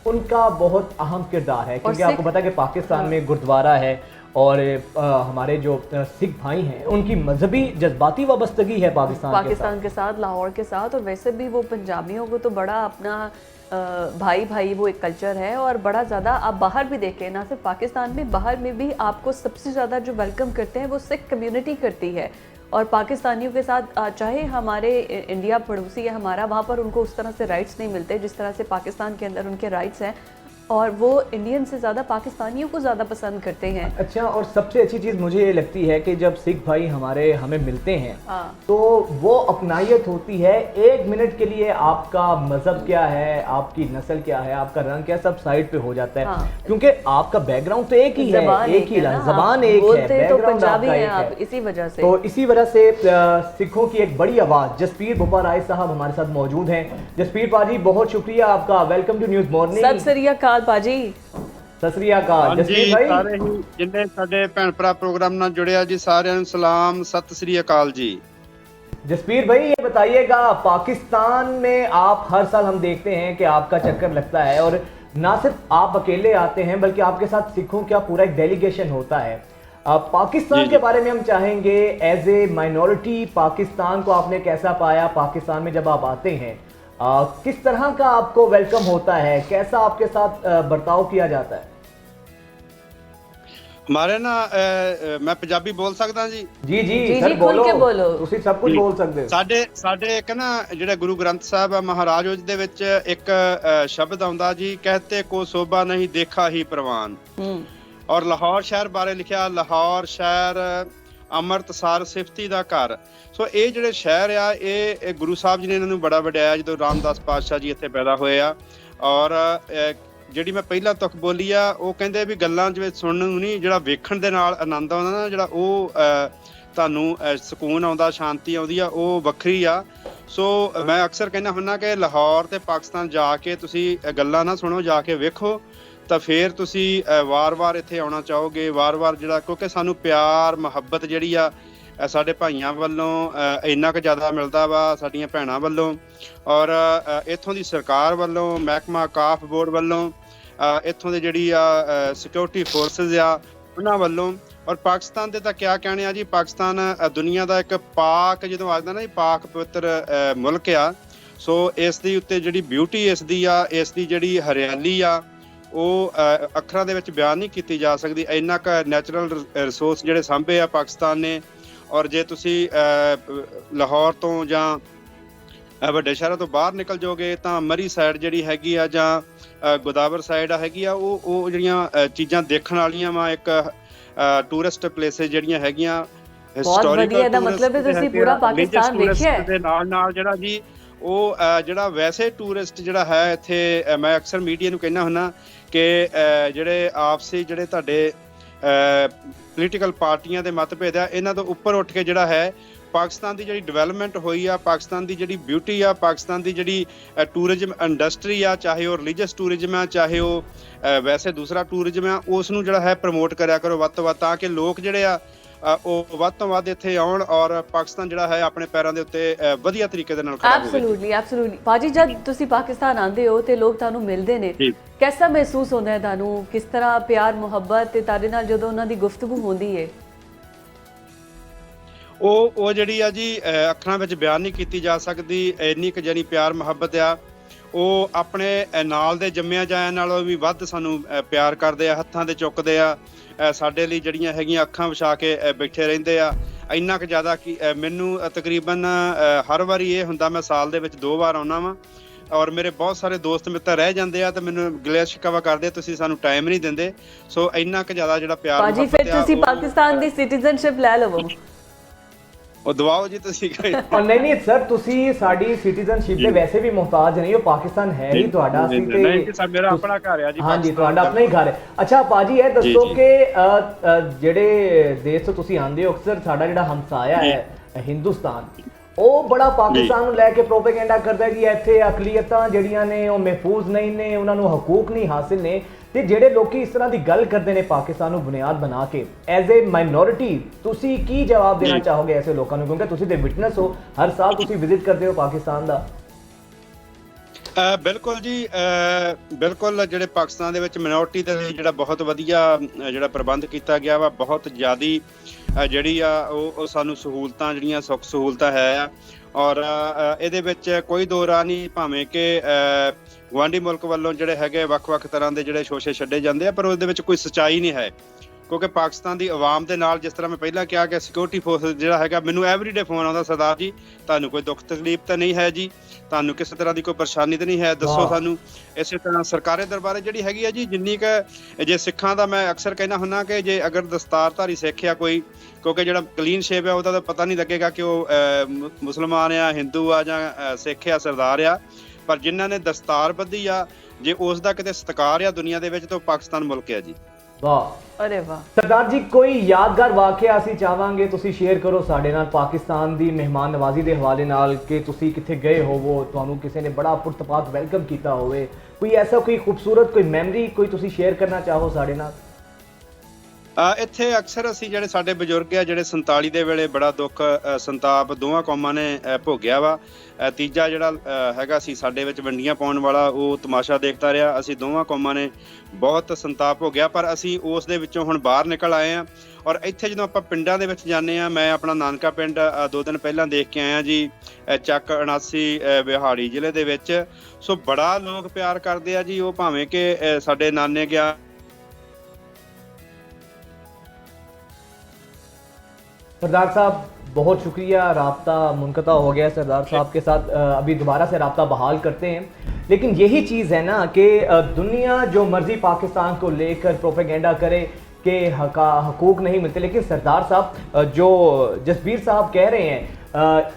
उनका बहुत अहम किरदार है, क्योंकि आपको पता है कि पाकिस्तान में गुरुद्वारा है और हमारे जो सिख भाई हैं उनकी मजहबी जज्बाती वाबस्तगी है पाकिस्तान के साथ, लाहौर के साथ, और वैसे भी वो पंजाबियों को तो बड़ा अपना भाई वो एक कल्चर है, और बड़ा ज़्यादा आप बाहर भी देखें, ना सिर्फ पाकिस्तान में, बाहर में भी आपको सबसे ज़्यादा जो वेलकम करते हैं वो सिख कम्युनिटी करती है। और पाकिस्तानियों के साथ चाहे हमारे इंडिया पड़ोसी है हमारा, वहाँ पर उनको उस तरह से राइट्स नहीं मिलते जिस तरह से पाकिस्तान के अंदर उनके राइट्स हैं, और वो इंडियन से ज़्यादा पाकिस्तानियों को ज़्यादा पसंद करते हैं। अच्छा, और सबसे अच्छी चीज़ मुझे ये लगती है कि जब सिख भाई हमें मिलते हैं तो वो अपनायत होती है। 1 मिनट के लिए आपका मजहब क्या है, आपकी नस्ल क्या है, आपका रंग क्या है, सब साइड पे हो जाता है, क्योंकि आपका बैकग्राउंड तो एक ही है, एक ही जबान एक है, बैकग्राउंड पंजाबी आपका हैं एक आप, है। इसी वजह से तो इसी वजह से सिखों की एक बड़ी आवाज़ जसपीर भुप्पा राय साहब हमारे साथ मौजूद हैं। जसपीर पाजी, बहुत शुक्रिया आपका, वेलकम टू न्यूज़ मॉर्निंग। सत श्री अकाल पाजी। सत श्री अकाल जसपीर भाई। ਸਾਰੇ ਹੀ ਜਿੰਨੇ ਸਾਡੇ ਭੈਣ ਭਰਾ ਪ੍ਰੋਗਰਾਮ ਨਾਲ ਜੁੜਿਆ ਜੀ, ਸਾਰਿਆਂ ਨੂੰ ਸਲਾਮ, ਸਤਿ ਸ੍ਰੀ ਅਕਾਲ जी। जसपीर भाई, ये बताइएगा, पाकिस्तान में आप हर साल हम देखते हैं कि आपका चक्कर लगता है, और ना सिर्फ आप अकेले आते हैं बल्कि आपके साथ सिखों का पूरा एक डेलीगेशन होता है। पाकिस्तान के बारे में हम चाहेंगे, एज ए माइनॉरिटी पाकिस्तान को आपने कैसा पाया? पाकिस्तान में जब आप आते हैं किस तरह का आपको वेलकम होता है, कैसा आपके साथ बर्ताव किया जाता है? हमारे ना मैं पंजाबी बोल सकदा जी? जी जी जी, सर, जी, खुल के बोलो। ਤੁਸੀਂ ਸਭ ਕੁਝ ਬੋਲ ਸਕਦੇ ਹੋ। ਸਾਡੇ ਇੱਕ ਨਾ ਜਿਹੜੇ ਗੁਰੂ ਗ੍ਰੰਥ ਸਾਹਿਬ ਆ ਮਹਾਰਾਜ, ਉਸ ਦੇ ਵਿੱਚ ਇੱਕ ਸ਼ਬਦ ਆਉਂਦਾ ਜੀ, ਕਹਤੇ ਕੋ ਸੋਭਾ ਨਹੀਂ ਦੇਖਾ ਹੀ ਪ੍ਰਵਾਨ। ਔਰ ਲਾਹੌਰ ਸ਼ਹਿਰ ਬਾਰੇ ਲਿਖਿਆ, ਲਾਹੌਰ ਸ਼ਹਿਰ ਅੰਮ੍ਰਿਤਸਰ ਸਿਫਤੀ ਦਾ ਘਰ। ਸੋ ਇਹ ਜਿਹੜੇ ਸ਼ਹਿਰ ਆ, ਇਹ ਗੁਰੂ ਸਾਹਿਬ ਜੀ ਨੇ ਇਹਨਾਂ ਨੂੰ ਬੜਾ ਵਡਿਆਇਆ ਜਦੋਂ ਰਾਮਦਾਸ ਪਾਤਸ਼ਾਹ ਜੀ ਇੱਥੇ ਪੈਦਾ ਹੋਏ ਆ। ਔਰ ਜਿਹੜੀ ਮੈਂ ਪਹਿਲਾਂ ਤੁਕ ਬੋਲੀ ਆ, ਉਹ ਕਹਿੰਦੇ ਵੀ ਗੱਲਾਂ ਜਿਵੇਂ ਸੁਣਨ ਨੂੰ ਨਹੀਂ, ਜਿਹੜਾ ਵੇਖਣ ਦੇ ਨਾਲ ਆਨੰਦ ਆਉਂਦਾ ਨਾ, ਜਿਹੜਾ ਉਹ ਤੁਹਾਨੂੰ ਸਕੂਨ ਆਉਂਦਾ, ਸ਼ਾਂਤੀ ਆਉਂਦੀ ਆ, ਉਹ ਵੱਖਰੀ ਆ। ਸੋ ਮੈਂ ਅਕਸਰ ਕਹਿੰਦਾ ਹੁੰਦਾ ਕਿ ਲਾਹੌਰ ਤੇ ਪਾਕਿਸਤਾਨ ਜਾ ਕੇ ਤੁਸੀਂ ਗੱਲਾਂ ਨਾ ਸੁਣੋ, ਜਾ ਕੇ ਵੇਖੋ, ਤਾਂ ਫਿਰ ਤੁਸੀਂ ਵਾਰ-ਵਾਰ ਇੱਥੇ ਆਉਣਾ ਚਾਹੋਗੇ, ਵਾਰ-ਵਾਰ ਜਿਹੜਾ, ਕਿਉਂਕਿ ਸਾਨੂੰ ਪਿਆਰ ਮੁਹੱਬਤ ਜਿਹੜੀ ਆ ਸਾਡੇ ਭਾਈਆਂ ਵੱਲੋਂ ਇੰਨਾ ਕੁ ਜ਼ਿਆਦਾ ਮਿਲਦਾ ਵਾ, ਸਾਡੀਆਂ ਭੈਣਾਂ ਵੱਲੋਂ, ਔਰ ਇੱਥੋਂ ਦੀ ਸਰਕਾਰ ਵੱਲੋਂ, ਮਹਿਕਮਾ ਕਾਫ ਬੋਰਡ ਵੱਲੋਂ, ਇੱਥੋਂ ਦੇ ਜਿਹੜੀ ਆ ਸਿਕਿਉਰਿਟੀ ਫੋਰਸਿਸ ਆ ਉਹਨਾਂ ਵੱਲੋਂ। ਔਰ ਪਾਕਿਸਤਾਨ ਦੇ ਤਾਂ ਕਿਆ ਕਹਿਣੇ ਆ ਜੀ, ਪਾਕਿਸਤਾਨ ਦੁਨੀਆ ਦਾ ਇੱਕ ਪਾਕ, ਜਦੋਂ ਆਖਦਾ ਨਾ ਜੀ ਪਾਕ ਪਵਿੱਤਰ ਮੁਲਕ ਆ, ਸੋ ਇਸ ਦੀ ਉੱਤੇ ਜਿਹੜੀ ਬਿਊਟੀ ਇਸ ਦੀ ਆ, ਇਸ ਦੀ ਜਿਹੜੀ ਹਰਿਆਲੀ ਆ, ਉਹ ਅੱਖਰਾਂ ਦੇ ਵਿੱਚ ਬਿਆਨ ਨਹੀਂ ਕੀਤੀ ਜਾ ਸਕਦੀ। ਇੰਨਾ ਕੁ ਨੈਚੁਰਲ ਰਿਸੋਰਸ ਜਿਹੜੇ ਸਾਂਭੇ ਆ ਪਾਕਿਸਤਾਨ ਨੇ। ਔਰ ਜੇ ਤੁਸੀਂ ਲਾਹੌਰ ਤੋਂ ਜਾਂ ਵੱਡੇ ਸ਼ਹਿਰਾਂ ਤੋਂ ਬਾਹਰ ਨਿਕਲ ਜਾਓਗੇ ਤਾਂ ਮਰੀ ਸਾਈਡ ਜਿਹੜੀ ਹੈਗੀ ਆ ਜਾਂ ਗੋਦਾਵਰ ਸਾਈਡ ਹੈਗੀ ਆ, ਉਹ ਜਿਹੜੀਆਂ ਚੀਜ਼ਾਂ ਦੇਖਣ ਵਾਲੀਆਂ ਵਾ, ਇੱਕ ਟੂਰਿਸਟ ਪਲੇਸਿਸ ਜਿਹੜੀਆਂ ਹੈਗੀਆਂ ਬਹੁਤ ਵਧੀਆ। ਦਾ ਮਤਲਬ ਹੈ ਤੁਸੀਂ ਪੂਰਾ ਪਾਕਿਸਤਾਨ ਦੇਖਿਆ ਹੈ। ਦੇ ਨਾਲ ਜਿਹੜਾ ਜੀ ਉਹ ਜਿਹੜਾ ਵੈਸੇ ਟੂਰਿਸਟ ਜਿਹੜਾ ਹੈ ਇੱਥੇ, ਮੈਂ ਅਕਸਰ ਮੀਡੀਆ ਨੂੰ ਕਹਿਣਾ ਹੁੰਦਾ ਕਿ ਜਿਹੜੇ ਆਪਸੀ ਜਿਹੜੇ ਤੁਹਾਡੇ ਪੋਲੀਟੀਕਲ ਪਾਰਟੀਆਂ ਦੇ ਮਤਭੇਦ ਆ, ਇਹਨਾਂ ਤੋਂ ਉੱਪਰ ਉੱਠ ਕੇ ਜਿਹੜਾ ਹੈ ਪਾਕਿਸਤਾਨ ਦੀ ਜਿਹੜੀ ਡਿਵੈਲਪਮੈਂਟ ਹੋਈ ਆ, ਪਾਕਿਸਤਾਨ ਦੀ ਜਿਹੜੀ ਬਿਊਟੀ ਆ, ਪਾਕਿਸਤਾਨ ਦੀ ਜਿਹੜੀ ਟੂਰਿਜ਼ਮ ਇੰਡਸਟਰੀ ਆ, ਚਾਹੇ ਉਹ ਰਿਲੀਜੀਅਸ ਟੂਰਿਜ਼ਮ ਆ, ਚਾਹੇ ਉਹ ਵੈਸੇ ਦੂਸਰਾ ਟੂਰਿਜ਼ਮ ਆ, ਉਸ ਨੂੰ ਜਿਹੜਾ ਹੈ ਪ੍ਰਮੋਟ ਕਰਿਆ ਕਰੋ ਵੱਧ ਤੋਂ ਵੱਧ, ਤਾਂ ਕਿ ਲੋਕ ਜਿਹੜੇ ਆ ਉਹ ਵੱਧ ਤੋਂ ਵੱਧ ਇੱਥੇ ਆਉਣ ਔਰ ਪਾਕਿਸਤਾਨ ਜਿਹੜਾ ਹੈ ਆਪਣੇ ਪੈਰਾਂ ਦੇ ਉੱਤੇ ਵਧੀਆ ਤਰੀਕੇ ਦੇ ਨਾਲ ਖੜਾ ਹੋਵੇ। ਐਬਸੋਲੂਟਲੀ ਭਾਜੀ, ਜਦ ਤੁਸੀਂ ਪਾਕਿਸਤਾਨ ਆਉਂਦੇ ਹੋ ਤੇ ਲੋਕ ਤੁਹਾਨੂੰ ਮਿਲਦੇ ਨੇ, ਕਿਹਦਾ ਮਹਿਸੂਸ ਹੁੰਦਾ ਹੈ ਤੁਹਾਨੂੰ? ਕਿਸ ਤਰ੍ਹਾਂ ਪਿਆਰ ਮੁਹੱਬਤ ਤੇ ਤੁਹਾਡੇ ਨਾਲ ਜਦੋਂ ਉਹਨਾਂ ਦੀ ਗੁਫ਼ਤਗੂ ਹੁੰਦੀ ਹੈ? ਉਹ ਜਿਹੜੀ ਆ ਜੀ ਅੱਖਰਾਂ ਵਿੱਚ ਬਿਆਨ ਨਹੀਂ ਕੀਤੀ ਜਾ ਸਕਦੀ। ਇੰਨੀ ਕੁ ਜਾਨੀ ਪਿਆਰ ਮੁਹੱਬਤ ਆ, ਉਹ ਆਪਣੇ ਨਾਲ ਦੇ ਜੰਮਿਆਂ ਜਾਇਆਂ ਨਾਲੋਂ ਵੀ ਵੱਧ ਸਾਨੂੰ ਪਿਆਰ ਕਰਦੇ ਆ, ਹੱਥਾਂ ਦੇ ਚੁੱਕਦੇ ਆ, ਸਾਡੇ ਲਈ ਜਿਹੜੀਆਂ ਹੈਗੀਆਂ ਅੱਖਾਂ ਵਿਛਾ ਕੇ ਬੈਠੇ ਰਹਿੰਦੇ ਆ। ਇੰਨਾ ਕੁ ਜ਼ਿਆਦਾ ਕਿ ਮੈਨੂੰ ਤਕਰੀਬਨ ਹਰ ਵਾਰੀ ਇਹ ਹੁੰਦਾ, ਮੈਂ ਸਾਲ ਦੇ ਵਿੱਚ 2 ਵਾਰ ਆਉਣਾ ਵਾਂ ਔਰ ਮੇਰੇ ਬਹੁਤ ਸਾਰੇ ਦੋਸਤ ਮਿੱਤਰ ਰਹਿ ਜਾਂਦੇ ਆ ਤੇ ਮੈਨੂੰ ਗਿਲਾ ਸ਼ਿਕਵਾ ਕਰਦੇ, ਤੁਸੀਂ ਸਾਨੂੰ ਟਾਈਮ ਨਹੀਂ ਦਿੰਦੇ। ਸੋ ਇੰਨਾ ਕੁ ਜ਼ਿਆਦਾ ਜਿਹੜਾ ਪਿਆਰ ਭਾਜੀ ਫਿਰ ਤੁਸੀਂ ਪਾਕਿਸਤਾਨ ਦੀ ਸਿਟੀਜ਼ਨਸ਼ਿਪ ਲੈ ਲਵੋ। ਉਹ ਦਵਾਓ ਜੀ ਤੁਸੀਂ। ਨਹੀਂ ਸਰ, ਤੁਸੀਂ ਸਾਡੀ ਸਿਟੀਜ਼ਨਸ਼ਿਪ ਦੇ ਵੈਸੇ ਵੀ ਮੁਹਤਾਜ ਨਹੀਂ ਹੋ, ਪਾਕਿਸਤਾਨ ਹੈ ਹੀ ਤੁਹਾਡਾ। ਅਸੀਂ ਤੇ ਨਹੀਂ ਸਰ, ਮੇਰਾ ਆਪਣਾ ਘਰ ਆ ਜੀ। ਹਾਂਜੀ, ਤੁਹਾਡਾ ਆਪਣਾ ਹੀ ਘਰ ਹੈ। ਅੱਛਾ ਭਾਜੀ, ਇਹ ਦੱਸੋ ਕਿ ਜਿਹੜੇ ਦੇਸ਼ ਤੋਂ ਤੁਸੀਂ ਆਉਂਦੇ ਹੋ, ਅਕਸਰ ਸਾਡਾ ਜਿਹੜਾ ਹਮਸਾਇਆ ਹੈ ਹਿੰਦੁਸਤਾਨ, ਉਹ ਬੜਾ ਪਾਕਿਸਤਾਨ ਨੂੰ ਲੈ ਕੇ ਪ੍ਰੋਪੇਗੈਂਡਾ ਕਰਦਾ ਕਿ ਇੱਥੇ ਅਕਲੀਅਤਾਂ ਜਿਹੜੀਆਂ ਨੇ ਉਹ ਮਹਿਫੂਜ਼ ਨਹੀਂ ਨੇ, ਉਹਨਾਂ ਨੂੰ ਹਕੂਕ ਨਹੀਂ ਹਾਸਿਲ ਨੇ। ਤੇ ਜਿਹੜੇ ਲੋਕੀ ਇਸ ਤਰ੍ਹਾਂ ਦੀ ਗੱਲ ਕਰਦੇ ਨੇ ਪਾਕਿਸਤਾਨ ਨੂੰ ਬੁਨਿਆਦ ਬਣਾ ਕੇ, ਐਜ਼ ਏ ਮਾਈਨੋਰਿਟੀ ਤੁਸੀਂ ਕੀ ਜਵਾਬ ਦੇਣਾ ਚਾਹੋਗੇ ਐਸੇ ਲੋਕਾਂ ਨੂੰ? ਕਿਉਂਕਿ ਤੁਸੀਂ ਤੇ ਵਿਟਨੈਸ ਹੋ, ਹਰ ਸਾਲ ਤੁਸੀਂ ਵਿਜ਼ਿਟ ਕਰਦੇ ਹੋ ਪਾਕਿਸਤਾਨ ਦਾ। ਬਿਲਕੁਲ ਜੀ, ਬਿਲਕੁਲ। ਜਿਹੜੇ ਪਾਕਿਸਤਾਨ ਦੇ ਵਿੱਚ ਮਿਨੋਰਟੀ ਦੇ ਲਈ ਜਿਹੜਾ ਬਹੁਤ ਵਧੀਆ ਜਿਹੜਾ ਪ੍ਰਬੰਧ ਕੀਤਾ ਗਿਆ ਵਾ, ਬਹੁਤ ਜ਼ਿਆਦੀ ਜਿਹੜੀ ਆ ਉਹ ਸਾਨੂੰ ਸਹੂਲਤਾਂ ਜਿਹੜੀਆਂ ਸੁੱਖ ਸਹੂਲਤਾਂ ਹੈ ਆ। ਔਰ ਇਹਦੇ ਵਿੱਚ ਕੋਈ ਦੋ ਰਾਹ ਨਹੀਂ, ਭਾਵੇਂ ਕਿ ਗੁਆਂਢੀ ਮੁਲਕ ਵੱਲੋਂ ਜਿਹੜੇ ਹੈਗੇ ਵੱਖ-ਵੱਖ ਤਰ੍ਹਾਂ ਦੇ ਜਿਹੜੇ ਸ਼ੋਸ਼ੇ ਛੱਡੇ ਜਾਂਦੇ ਆ, ਪਰ ਉਹਦੇ ਵਿੱਚ ਕੋਈ ਸੱਚਾਈ ਨਹੀਂ ਹੈ। ਕਿਉਂਕਿ ਪਾਕਿਸਤਾਨ ਦੀ ਆਵਾਮ ਦੇ ਨਾਲ, ਜਿਸ ਤਰ੍ਹਾਂ ਮੈਂ ਪਹਿਲਾਂ ਕਿਹਾ ਕਿ ਸਿਕਿਉਰਿਟੀ ਫੋਰਸ ਜਿਹੜਾ ਹੈਗਾ, ਮੈਨੂੰ ਐਵਰੀਡੇ ਫੋਨ ਆਉਂਦਾ, ਸਰਦਾਰ ਜੀ ਤੁਹਾਨੂੰ ਕੋਈ ਦੁੱਖ ਤਕਲੀਫ ਤਾਂ ਨਹੀਂ ਹੈ ਜੀ, ਤੁਹਾਨੂੰ ਕਿਸੇ ਤਰ੍ਹਾਂ ਦੀ ਕੋਈ ਪਰੇਸ਼ਾਨੀ ਤਾਂ ਨਹੀਂ ਹੈ, ਦੱਸੋ ਸਾਨੂੰ। ਇਸੇ ਤਰ੍ਹਾਂ ਸਰਕਾਰੀ ਦਰਬਾਰੇ ਜਿਹੜੀ ਹੈਗੀ ਆ ਜੀ, ਜਿੰਨੀ ਕੁ ਜੇ ਸਿੱਖਾਂ ਦਾ ਮੈਂ ਅਕਸਰ ਕਹਿਣਾ ਹੁੰਦਾ ਕਿ ਜੇ ਅਗਰ ਦਸਤਾਰਧਾਰੀ ਸਿੱਖ ਆ ਕੋਈ, ਕਿਉਂਕਿ ਜਿਹੜਾ ਕਲੀਨ ਸ਼ੇਪ ਆ ਉਹਦਾ ਤਾਂ ਪਤਾ ਨਹੀਂ ਲੱਗੇਗਾ ਕਿ ਉਹ ਮੁਸਲਮਾਨ ਆ, ਹਿੰਦੂ ਆ ਜਾਂ ਸਿੱਖ ਆ, ਸਰਦਾਰ ਆ, ਪਰ ਜਿਨ੍ਹਾਂ ਨੇ ਦਸਤਾਰ ਬੱਧੀ ਆ, ਜੇ ਉਸ ਦਾ ਕਿਤੇ ਸਤਿਕਾਰ ਆ ਦੁਨੀਆ ਦੇ ਵਿੱਚ, ਤਾਂ ਪਾਕਿਸਤਾਨ ਮੁਲਕ ਆ ਜੀ। ਵਾਹ, ਅਰੇ ਵਾਹ। ਸਰਦਾਰ ਜੀ, ਕੋਈ ਯਾਦਗਾਰ ਵਾਕਿਆ ਅਸੀਂ ਚਾਹਾਂਗੇ ਤੁਸੀਂ ਸ਼ੇਅਰ ਕਰੋ ਸਾਡੇ ਨਾਲ ਪਾਕਿਸਤਾਨ ਦੀ ਮਹਿਮਾਨ ਨਵਾਜ਼ੀ ਦੇ ਹਵਾਲੇ ਨਾਲ, ਕਿ ਤੁਸੀਂ ਕਿੱਥੇ ਗਏ ਹੋਵੋ, ਤੁਹਾਨੂੰ ਕਿਸੇ ਨੇ ਬੜਾ ਪੁਰਤਪਾਕ ਵੈਲਕਮ ਕੀਤਾ ਹੋਵੇ, ਕੋਈ ਐਸਾ ਕੋਈ ਖੂਬਸੂਰਤ ਕੋਈ ਮੈਮਰੀ ਕੋਈ ਤੁਸੀਂ ਸ਼ੇਅਰ ਕਰਨਾ ਚਾਹੋ ਸਾਡੇ ਨਾਲ? ਇੱਥੇ ਅਕਸਰ ਅਸੀਂ ਜਿਹੜੇ ਸਾਡੇ ਬਜ਼ੁਰਗ ਆ, ਜਿਹੜੇ 47 ਦੇ ਵੇਲੇ ਬੜਾ ਦੁੱਖ ਸੰਤਾਪ ਦੋਵਾਂ ਕੌਮਾਂ ਨੇ ਭੋਗਿਆ ਵਾ। ਤੀਜਾ ਜਿਹੜਾ ਹੈਗਾ ਸੀ ਸਾਡੇ ਵਿੱਚ ਵੰਡੀਆਂ ਪਾਉਣ ਵਾਲਾ, ਉਹ ਤਮਾਸ਼ਾ ਦੇਖਦਾ ਰਿਹਾ। ਅਸੀਂ ਦੋਵਾਂ ਕੌਮਾਂ ਨੇ ਬਹੁਤ ਸੰਤਾਪ ਹੋ ਗਿਆ, ਪਰ ਅਸੀਂ ਉਸ ਦੇ ਵਿੱਚੋਂ ਹੁਣ ਬਾਹਰ ਨਿਕਲ ਆਏ ਹਾਂ। ਔਰ ਇੱਥੇ ਜਦੋਂ ਆਪਾਂ ਪਿੰਡਾਂ ਦੇ ਵਿੱਚ ਜਾਂਦੇ ਹਾਂ, ਮੈਂ ਆਪਣਾ ਨਾਨਕਾ ਪਿੰਡ 2 ਦਿਨ ਪਹਿਲਾਂ ਦੇਖ ਕੇ ਆਇਆ ਜੀ, ਚੱਕ 79 ਬਿਹਾੜੀ ਜ਼ਿਲ੍ਹੇ ਦੇ ਵਿੱਚ। ਸੋ ਬੜਾ ਲੋਕ ਪਿਆਰ ਕਰਦੇ ਆ ਜੀ, ਉਹ ਭਾਵੇਂ ਕਿ ਸਾਡੇ ਨਾਨੇ ਗਿਆ। सरदार साहब, बहुत शुक्रिया, राब्ता मुनक़ता हो गया सरदार साहब के साथ, अभी दोबारा से राब्ता बहाल करते हैं। लेकिन यही चीज़ है ना कि दुनिया जो मर्ज़ी पाकिस्तान को लेकर प्रोपेगेंडा करे कि हकूक़ नहीं मिलते, लेकिन सरदार साहब जो जसबीर साहब कह रहे हैं,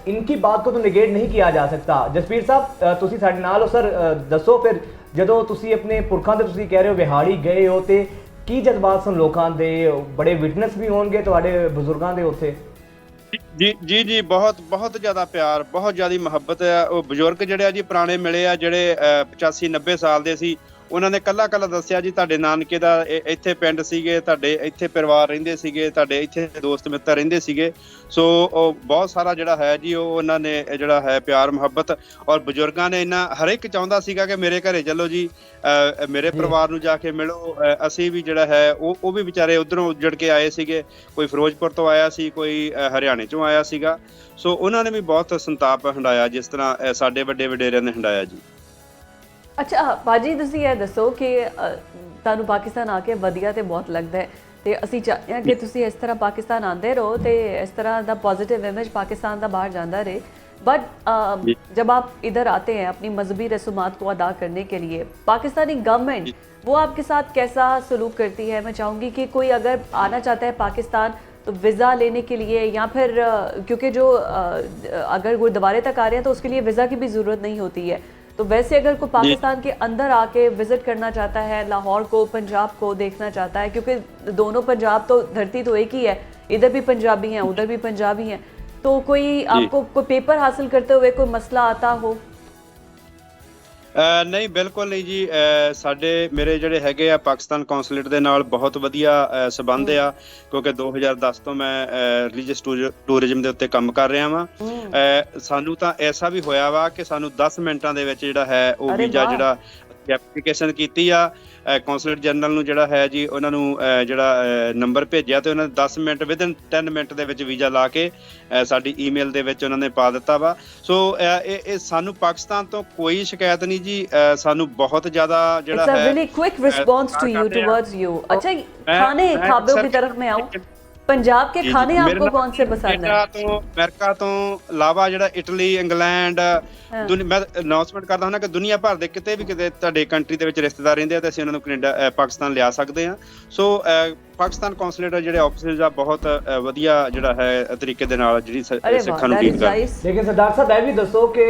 इनकी बात को तो निगेट नहीं किया जा सकता। जसबीर साहब, तुसी साडे नाल हो सर, दसो फिर जदों तुसी अपने पुरखां दे तुसी कह रहे हो बिहाड़ी गए हो, ते ਕੀ ਜਜ਼ਬਾਤ ਸਨ ਲੋਕਾਂ ਦੇ? ਬੜੇ ਵਿਟਨੈਸ ਵੀ ਹੋਣਗੇ ਤੁਹਾਡੇ ਬਜ਼ੁਰਗਾਂ ਦੇ ਉੱਥੇ। ਜੀ ਬਹੁਤ ਬਹੁਤ ਜ਼ਿਆਦਾ ਪਿਆਰ, ਬਹੁਤ ਜ਼ਿਆਦਾ ਮੁਹੱਬਤ ਆ। ਉਹ ਬਜ਼ੁਰਗ ਜਿਹੜੇ ਆ ਜੀ ਪੁਰਾਣੇ ਮਿਲੇ ਆ, ਜਿਹੜੇ 85-90 ਸਾਲ ਦੇ ਸੀ, ਉਹਨਾਂ ਨੇ ਕੱਲਾ ਦੱਸਿਆ ਜੀ ਤੁਹਾਡੇ ਨਾਨਕੇ ਦਾ ਇੱਥੇ ਪਿੰਡ ਸੀਗੇ, ਤੁਹਾਡੇ ਇੱਥੇ ਪਰਿਵਾਰ ਰਹਿੰਦੇ ਸੀਗੇ, ਤੁਹਾਡੇ ਇੱਥੇ ਦੋਸਤ ਮਿੱਤਰ ਰਹਿੰਦੇ ਸੀਗੇ। ਸੋ ਉਹ ਬਹੁਤ ਸਾਰਾ ਜਿਹੜਾ ਹੈ ਜੀ ਉਹ ਉਹਨਾਂ ਨੇ ਜਿਹੜਾ ਹੈ ਪਿਆਰ ਮੁਹੱਬਤ, ਔਰ ਬਜ਼ੁਰਗਾਂ ਨੇ ਇੰਨਾ ਹਰ ਇੱਕ ਚਾਹੁੰਦਾ ਸੀਗਾ ਕਿ ਮੇਰੇ ਘਰੇ ਚੱਲੋ ਜੀ, ਮੇਰੇ ਪਰਿਵਾਰ ਨੂੰ ਜਾ ਕੇ ਮਿਲੋ। ਅਸੀਂ ਵੀ ਜਿਹੜਾ ਹੈ ਉਹ ਵੀ ਵਿਚਾਰੇ ਉਧਰੋਂ ਉੱਜੜ ਕੇ ਆਏ ਸੀਗੇ, ਕੋਈ ਫਿਰੋਜ਼ਪੁਰ ਤੋਂ ਆਇਆ ਸੀ, ਕੋਈ ਹਰਿਆਣੇ ਚੋਂ ਆਇਆ ਸੀਗਾ। ਸੋ ਉਹਨਾਂ ਨੇ ਵੀ ਬਹੁਤ ਸੰਤਾਪ ਹੰਡਾਇਆ ਜਿਸ ਤਰ੍ਹਾਂ ਸਾਡੇ ਵੱਡੇ ਵਡੇਰਿਆਂ ਨੇ ਹੰਡਾਇਆ ਜੀ। ਅੱਛਾ ਭਾਜੀ, ਤੁਸੀਂ ਇਹ ਦੱਸੋ ਕਿ ਤੁਹਾਨੂੰ ਪਾਕਿਸਤਾਨ ਆ ਕੇ ਵਧੀਆ ਤੇ ਬਹੁਤ ਲੱਗਦਾ ਹੈ, ਤੇ ਅਸੀਂ ਚਾਹੁੰਦੇ ਹਾਂ ਕਿ ਤੁਸੀਂ ਇਸ ਤਰ੍ਹਾਂ ਪਾਕਿस्तान आते रहो तो इस तरह का पॉजिटिव इमेज पाकिस्तान का बाहर जाता रहे। बट जब आप इधर आते हैं अपनी मजहबी रसूमात को अदा करने के लिए, पाकिस्तानी गवर्नमेंट वो आपके साथ कैसा सलूक करती है? मैं चाहूँगी कि कोई अगर आना चाहता है पाकिस्तान तो वीज़ा लेने के लिए, या फिर क्योंकि जो अगर वो दोबारा तक आ रहे हैं तो उसके लिए वीज़ा की भी ज़रूरत नहीं होती है, तो वैसे अगर कोई पाकिस्तान के अंदर आके विजिट करना चाहता है, लाहौर को, पंजाब को देखना चाहता है, क्योंकि दोनों पंजाब तो धरती तो एक ही है, इधर भी पंजाबी हैं उधर भी पंजाबी हैं, तो कोई आपको कोई पेपर हासिल करते हुए कोई मसला आता हो? ਨਹੀਂ ਬਿਲਕੁਲ ਨਹੀਂ ਜੀ। ਸਾਡੇ ਮੇਰੇ ਜਿਹੜੇ ਹੈਗੇ ਆ ਪਾਕਿਸਤਾਨ ਕੌਂਸੂਲੇਟ ਦੇ ਨਾਲ ਬਹੁਤ ਵਧੀਆ ਸਬੰਧ ਆ, ਕਿਉਂਕਿ 2010 ਤੋਂ ਮੈਂ ਰਿਲੀਜੀਅਸ ਟੂਰਿਜ਼ਮ ਦੇ ਉੱਤੇ ਕੰਮ ਕਰ ਰਿਹਾ ਵਾਂ। ਸਾਨੂੰ ਤਾਂ ਐਸਾ ਵੀ ਹੋਇਆ ਵਾ ਕਿ ਸਾਨੂੰ 10 ਮਿੰਟਾਂ ਦੇ ਵਿੱਚ ਜਿਹੜਾ ਹੈ ਉਹ ਵੀਜ਼ਾ ਜਿਹੜਾ ਐਪਲੀਕੇਸ਼ਨ ਕੀਤੀ ਆ, ਕੌਂਸੂਲੇਟ ਜਨਰਲ ਨੂੰ ਜਿਹੜਾ ਹੈ ਜੀ ਉਹਨਾਂ ਨੂੰ ਜਿਹੜਾ ਨੰਬਰ ਭੇਜਿਆ ਤੇ ਉਹਨਾਂ ਨੇ 10 ਮਿੰਟ ਵਿਦਨ 10 ਮਿੰਟ ਦੇ ਵਿੱਚ ਵੀਜ਼ਾ ਲਾ ਕੇ ਸਾਡੀ ਈਮੇਲ ਦੇ ਵਿੱਚ ਉਹਨਾਂ ਨੇ ਪਾ ਦਿੱਤਾ ਵਾ। ਸੋ ਇਹ ਸਾਨੂੰ ਪਾਕਿਸਤਾਨ ਤੋਂ ਕੋਈ ਸ਼ਿਕਾਇਤ ਨਹੀਂ ਜੀ। ਸਾਨੂੰ ਬਹੁਤ ਜ਼ਿਆਦਾ ਜਿਹੜਾ है really quick response to you towards you। अच्छा, खाने खाबों की तरफ में आऊं, पंजाब के खाने आपको कौन से पसंद है? अमेरिका तो इलावा ਜਿਹੜਾ ਇਟਲੀ, ਇੰਗਲੈਂਡ, ਮੈਂ ਅਨਾਉਂਸਮੈਂਟ ਕਰਦਾ ਹਾਂ ਕਿ ਦੁਨੀਆ ਭਰ ਦੇ ਕਿਤੇ ਵੀ ਕਿਤੇ ਤੁਹਾਡੇ ਕੰਟਰੀ ਦੇ ਵਿੱਚ ਰਿਸ਼ਤੇਦਾਰ ਰਹਿੰਦੇ ਆ ਤੇ ਅਸੀਂ ਉਹਨਾਂ ਨੂੰ ਕੈਨੇਡਾ ਪਾਕਿਸਤਾਨ ਲਿਆ ਸਕਦੇ ਹਾਂ। ਸੋ ਪਾਕਿਸਤਾਨ ਕੌਂਸੂਲੇਟ ਜਿਹੜੇ ਆਫਿਸਿਸ ਆ ਬਹੁਤ ਵਧੀਆ ਜਿਹੜਾ ਹੈ ਤਰੀਕੇ ਦੇ ਨਾਲ ਜਿਹੜੀ ਸਿੱਖਾਂ ਨੂੰ ਡੀਲ ਕਰਦੇ। ਲੇਕਿਨ ਸਰਦਾਰ ਸਾਹਿਬ ਇਹ ਵੀ ਦੱਸੋ ਕਿ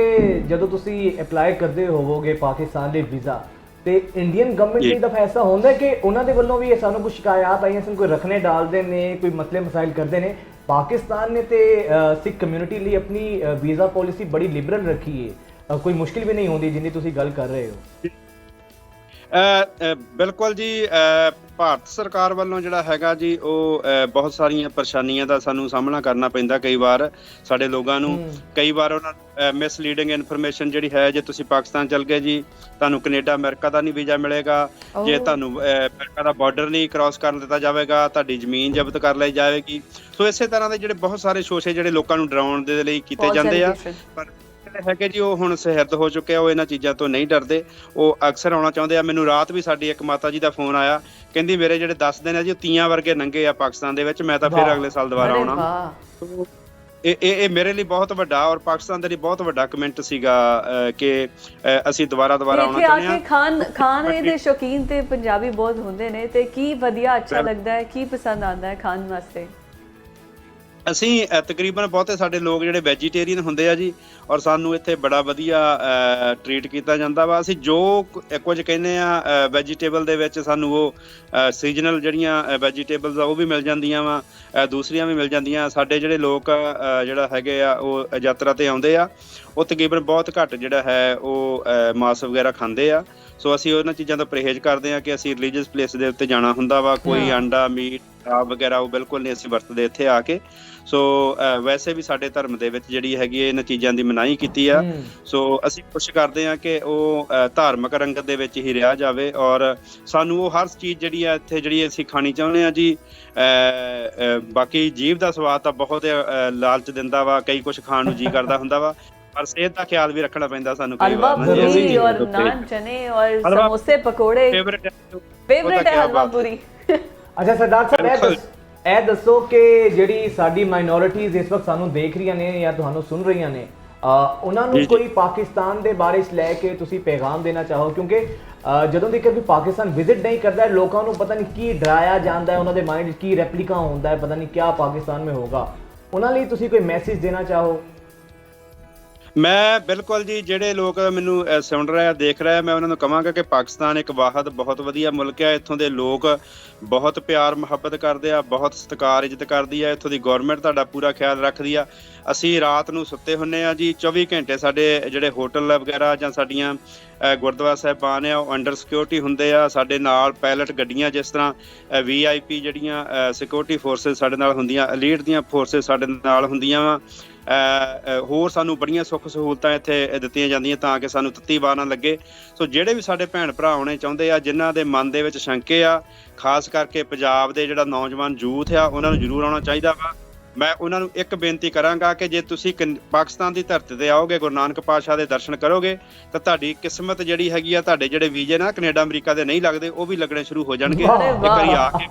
ਜਦੋਂ ਤੁਸੀਂ ਅਪਲਾਈ ਕਰਦੇ ਹੋਵੋਗੇ ਪਾਕਿਸਤਾਨ ਦੇ ਵੀਜ਼ਾ ਤੇ ਇੰਡੀਅਨ ਗਵਰਨਮੈਂਟ ਦੀ ਦਫਾ ਐਸਾ ਹੁੰਦਾ ਕਿ ਉਹਨਾਂ ਦੇ ਵੱਲੋਂ ਵੀ ਸਾਨੂੰ ਕੁਝ ਸ਼ਿਕਾਇਤ ਆਈਆਂ ਸਨ, ਕੋਈ ਰੱਖਣੇ ਡਾਲਦੇ ਨੇ, ਕੋਈ ਮਸਲੇ ਮਸਾਇਲ ਕਰਦੇ ਨੇ। ਪਾਕਿਸਤਾਨ ਨੇ ਤੇ ਸਿੱਖ ਕਮਿਊਨਿਟੀ ਲਈ ਆਪਣੀ ਵੀਜ਼ਾ ਪਾਲਿਸੀ ਬੜੀ ਲਿਬਰਲ ਰੱਖੀ ਹੈ, ਕੋਈ ਮੁਸ਼ਕਿਲ ਵੀ ਨਹੀਂ ਹੁੰਦੀ ਜਿੰਨੀ ਤੁਸੀਂ ਗੱਲ ਕਰ ਰਹੇ ਹੋ। ਬਿਲਕੁਲ ਜੀ। ਭਾਰਤ ਸਰਕਾਰ ਵੱਲੋਂ ਜਿਹੜਾ ਹੈਗਾ ਜੀ ਉਹ ਬਹੁਤ ਸਾਰੀਆਂ ਪਰੇਸ਼ਾਨੀਆਂ ਦਾ ਸਾਨੂੰ ਸਾਹਮਣਾ ਕਰਨਾ ਪੈਂਦਾ ਕਈ ਵਾਰ ਸਾਡੇ ਲੋਕਾਂ ਨੂੰ। ਕਈ ਵਾਰ ਉਹਨਾਂ ਨੂੰ ਮਿਸਲੀਡਿੰਗ ਇਨਫੋਰਮੇਸ਼ਨ ਜਿਹੜੀ ਹੈ, ਜੇ ਤੁਸੀਂ ਪਾਕਿਸਤਾਨ ਚਲ ਗਏ ਜੀ ਤੁਹਾਨੂੰ ਕੈਨੇਡਾ ਅਮਰੀਕਾ ਦਾ ਨਹੀਂ ਵੀਜ਼ਾ ਮਿਲੇਗਾ, ਜੇ ਤੁਹਾਨੂੰ ਅਮਰੀਕਾ ਦਾ ਬਾਰਡਰ ਨਹੀਂ ਕ੍ਰਾਸ ਕਰਨ ਦਿੱਤਾ ਜਾਵੇਗਾ, ਤੁਹਾਡੀ ਜ਼ਮੀਨ ਜ਼ਬਤ ਕਰ ਲਈ ਜਾਵੇਗੀ। ਸੋ ਇਸੇ ਤਰ੍ਹਾਂ ਦੇ ਜਿਹੜੇ ਬਹੁਤ ਸਾਰੇ ਸ਼ੋਸ਼ੇ ਜਿਹੜੇ ਲੋਕਾਂ ਨੂੰ ਡਰਾਉਣ ਦੇ ਲਈ ਕੀਤੇ ਜਾਂਦੇ ਆ, ਪਰ ਹੈਗੇ ਜੀ ਉਹ ਹੁਣ ਸਹਿਰਦ ਹੋ ਚੁੱਕੇ ਆ, ਉਹ ਇਹਨਾਂ ਚੀਜ਼ਾਂ ਤੋਂ ਨਹੀਂ ਡਰਦੇ, ਉਹ ਅਕਸਰ ਆਉਣਾ ਚਾਹੁੰਦੇ ਆ। ਮੈਨੂੰ ਰਾਤ ਵੀ ਸਾਡੀ ਇੱਕ ਮਾਤਾ ਜੀ ਦਾ ਫੋਨ ਆਇਆ, ਕਹਿੰਦੀ ਮੇਰੇ ਜਿਹੜੇ 10 ਦਿਨ ਆ ਜੀ ਉਹ ਤੀਆਂ ਵਰਗੇ ਲੰਘੇ ਆ ਪਾਕਿਸਤਾਨ ਦੇ ਵਿੱਚ, ਮੈਂ ਤਾਂ ਫਿਰ ਅਗਲੇ ਸਾਲ ਦੁਬਾਰਾ ਆਉਣਾ। ਇਹ ਮੇਰੇ ਲਈ ਬਹੁਤ ਵੱਡਾ ਔਰ ਪਾਕਿਸਤਾਨ ਦੇ ਲਈ ਬਹੁਤ ਵੱਡਾ ਕਮੈਂਟ ਸੀਗਾ ਕਿ ਅਸੀਂ ਦੁਬਾਰਾ ਆਉਣਾ ਚਾਹੁੰਦੇ ਹਾਂ। ਖਾਣ ਦੇ ਸ਼ੌਕੀਨ ਤੇ ਪੰਜਾਬੀ ਬਹੁਤ ਹੁੰਦੇ ਨੇ, ਤੇ ਕੀ ਵਧੀਆ ਅੱਛਾ ਲੱਗਦਾ ਹੈ, ਕੀ ਪਸੰਦ ਆਉਂਦਾ ਹੈ ਖਾਣ ਵਾਸਤੇ? ਅਸੀਂ ਤਕਰੀਬਨ ਬਹੁਤੇ ਸਾਡੇ ਲੋਕ ਜਿਹੜੇ ਵੈਜੀਟੇਰੀਅਨ ਹੁੰਦੇ ਆ ਜੀ, ਔਰ ਸਾਨੂੰ ਇੱਥੇ ਬੜਾ ਵਧੀਆ ਟਰੀਟ ਕੀਤਾ ਜਾਂਦਾ ਵਾ। ਅਸੀਂ ਜੋ ਕੁਝ ਕਹਿੰਦੇ ਆ ਵੈਜੀਟੇਬਲ ਦੇ ਵਿੱਚ ਸਾਨੂੰ ਉਹ ਸੀਜ਼ਨਲ ਜਿਹੜੀਆਂ ਵੈਜੀਟੇਬਲਸ ਆ ਉਹ ਵੀ ਮਿਲ ਜਾਂਦੀਆਂ ਵਾ, ਦੂਸਰੀਆਂ ਵੀ ਮਿਲ ਜਾਂਦੀਆਂ। ਸਾਡੇ ਜਿਹੜੇ ਲੋਕ ਜਿਹੜਾ ਹੈਗੇ ਆ ਉਹ ਯਾਤਰਾ ਤੇ ਆਉਂਦੇ ਆ, ਉਹ ਤਕਰੀਬਨ ਬਹੁਤ ਘੱਟ ਜਿਹੜਾ ਹੈ ਉਹ ਮਾਸ ਵਗੈਰਾ ਖਾਂਦੇ ਆ। ਸੋ ਅਸੀਂ ਉਹਨਾਂ ਚੀਜ਼ਾਂ ਤੋਂ ਪਰਹੇਜ਼ ਕਰਦੇ ਆ ਕਿ ਅਸੀਂ ਰਿਲੀਜੀਅਸ ਪਲੇਸ ਦੇ ਉੱਤੇ ਜਾਣਾ ਹੁੰਦਾ ਵਾ, ਕੋਈ ਅੰਡਾ, ਮੀਟ, ਸ਼ਰਾਬ ਵਗੈਰਾ ਉਹ ਬਿਲਕੁਲ ਨਹੀਂ ਅਸੀਂ ਵਰਤਦੇ ਇੱਥੇ ਆ ਕੇ। ਸੋ ਵੈਸੇ ਵੀ ਸਾਡੇ ਧਰਮ ਦੇ ਵਿੱਚ ਜਿਹੜੀ ਹੈਗੀ ਇਹਨਾਂ ਚੀਜ਼ਾਂ ਦੀ ਮਨਾਹੀ ਕੀਤੀ ਆ। ਸੋ ਅਸੀਂ ਕੋਸ਼ਿਸ਼ ਕਰਦੇ ਆ ਕਿ ਉਹ ਧਾਰਮਿਕ ਰੰਗਤ ਦੇ ਵਿੱਚ ਹੀ ਰਿਹਾ ਜਾਵੇ, ਔਰ ਸਾਨੂੰ ਉਹ ਹਰ ਚੀਜ਼ ਜਿਹੜੀ ਆ ਇੱਥੇ ਜਿਹੜੀ ਅਸੀਂ ਖਾਣੀ ਚਾਹੁੰਦੇ ਆ ਜੀ। ਬਾਕੀ ਜੀਭ ਦਾ ਸਵਾਦ ਤਾਂ ਬਹੁਤ ਲਾਲਚ ਦਿੰਦਾ ਵਾ, ਕਈ ਕੁਝ ਖਾਣ ਨੂੰ ਜੀ ਕਰਦਾ ਹੁੰਦਾ ਵਾ, ਪਰ ਸਿਹਤ ਦਾ ਖਿਆਲ ਵੀ ਰੱਖਣਾ ਪੈਂਦਾ ਸਾਨੂੰ ਕਈ ਵਾਰ। और नान चने और समोसे पकोड़े फेवरेट है हलवा पूरी। ਅੱਛਾ ਸਰਦਾਰ ਸਾਹਿਬ ਇਹ ਦੱਸੋ ਕਿ ਜਿਹੜੀ ਸਾਡੀ ਮਾਈਨੋਰਿਟੀਜ਼ ਇਸ ਵਕਤ ਸਾਨੂੰ ਦੇਖ ਰਹੀਆਂ ਨੇ ਜਾਂ ਤੁਹਾਨੂੰ ਸੁਣ ਰਹੀਆਂ ਨੇ, ਉਹਨਾਂ ਨੂੰ ਕੋਈ ਪਾਕਿਸਤਾਨ ਦੇ ਬਾਰੇ ਲੈ ਕੇ ਤੁਸੀਂ ਪੈਗਾਮ ਦੇਣਾ ਚਾਹੋ? ਕਿਉਂਕਿ ਜਦੋਂ ਦੀ ਕੋਈ ਪਾਕਿਸਤਾਨ ਵਿਜ਼ਿਟ ਨਹੀਂ ਕਰਦਾ, ਲੋਕਾਂ ਨੂੰ ਪਤਾ ਨਹੀਂ ਕੀ ਡਰਾਇਆ ਜਾਂਦਾ ਹੈ, ਉਹਨਾਂ ਦੇ ਮਾਈਂਡ 'ਚ ਕੀ ਰੈਪਲੀਕਾ ਹੁੰਦਾ ਹੈ, ਪਤਾ ਨਹੀਂ ਕਿਆ ਪਾਕਿਸਤਾਨ ਮੇਂ ਹੋਗਾ। ਉਹਨਾਂ ਲਈ ਤੁਸੀਂ ਕੋਈ ਮੈਸੇਜ ਦੇਣਾ ਚਾਹੋ? ਮੈਂ ਬਿਲਕੁਲ ਜੀ, ਜਿਹੜੇ ਲੋਕ ਮੈਨੂੰ ਸੁਣ ਰਹੇ ਆ, ਦੇਖ ਰਹੇ ਆ, ਮੈਂ ਉਹਨਾਂ ਨੂੰ ਕਹਾਂਗਾ ਕਿ ਪਾਕਿਸਤਾਨ ਇੱਕ ਵਾਹਦ ਬਹੁਤ ਵਧੀਆ ਮੁਲਕ ਹੈ। ਇੱਥੋਂ ਦੇ ਲੋਕ ਬਹੁਤ ਪਿਆਰ ਮੁਹੱਬਤ ਕਰਦੇ ਆ, ਬਹੁਤ ਸਤਿਕਾਰ ਇੱਜ਼ਤ ਕਰਦੀ ਆ। ਇੱਥੋਂ ਦੀ ਗਵਰਨਮੈਂਟ ਤੁਹਾਡਾ ਪੂਰਾ ਖਿਆਲ ਰੱਖਦੀ ਆ। ਅਸੀਂ ਰਾਤ ਨੂੰ ਸੁੱਤੇ ਹੁੰਨੇ ਆ ਜੀ, 24 ਘੰਟੇ ਸਾਡੇ ਜਿਹੜੇ ਹੋਟਲ ਵਗੈਰਾ ਜਾਂ ਸਾਡੀਆਂ ਗੁਰਦੁਆਰਾ ਸਾਹਿਬਾਨ ਆ ਉਹ ਅੰਡਰ ਸਿਕਿਉਰਿਟੀ ਹੁੰਦੇ ਆ। ਸਾਡੇ ਨਾਲ ਪਾਇਲਟ ਗੱਡੀਆਂ, ਜਿਸ ਤਰ੍ਹਾਂ VIP ਜਿਹੜੀਆਂ ਸਿਕਿਉਰਿਟੀ ਫੋਰਸਿਸ ਸਾਡੇ ਨਾਲ ਹੁੰਦੀਆਂ, ਐਲੀਟ ਦੀਆਂ ਫੋਰਸਿਸ ਸਾਡੇ ਨਾਲ ਹੁੰਦੀਆਂ ਵਾ। ਹੋਰ ਸਾਨੂੰ ਬੜੀਆਂ ਸੁੱਖ ਸਹੂਲਤਾਂ ਇੱਥੇ ਦਿੱਤੀਆਂ ਜਾਂਦੀਆਂ ਤਾਂ ਕਿ ਸਾਨੂੰ ਤੱਤੀ ਵਾਹ ਨਾ ਲੱਗੇ। ਸੋ ਜਿਹੜੇ ਵੀ ਸਾਡੇ ਭੈਣ ਭਰਾ ਆਉਣੇ ਚਾਹੁੰਦੇ ਆ, ਜਿਨ੍ਹਾਂ ਦੇ ਮਨ ਦੇ ਵਿੱਚ ਸ਼ੰਕੇ ਆ, ਖਾਸ ਕਰਕੇ ਪੰਜਾਬ ਦੇ ਜਿਹੜਾ ਨੌਜਵਾਨ ਯੂਥ ਆ, ਉਹਨਾਂ ਨੂੰ ਜ਼ਰੂਰ ਆਉਣਾ ਚਾਹੀਦਾ ਵਾ। ਮੈਂ ਉਹਨਾਂ ਨੂੰ ਇੱਕ ਬੇਨਤੀ ਕਰਾਂਗਾ ਕਿ ਜੇ ਤੁਸੀਂ ਪਾਕਿਸਤਾਨ ਦੀ ਧਰਤੀ ਤੇ ਆਓਗੇ, ਗੁਰੂ ਨਾਨਕ ਪਾਤਸ਼ਾਹ ਦੇ ਦਰਸ਼ਨ ਕਰੋਗੇ, ਤਾਂ ਤੁਹਾਡੀ ਕਿਸਮਤ ਜਿਹੜੀ ਹੈਗੀ ਆ, ਤੁਹਾਡੇ ਜਿਹੜੇ ਵੀਜ਼ੇ ਨਾ ਕੈਨੇਡਾ ਅਮਰੀਕਾ ਦੇ ਨਹੀਂ ਲੱਗਦੇ, ਉਹ ਵੀ ਲੱਗਣੇ ਸ਼ੁਰੂ ਹੋ ਜਾਣਗੇ। ਇੱਕ ਵਾਰੀ ਆ ਕੇ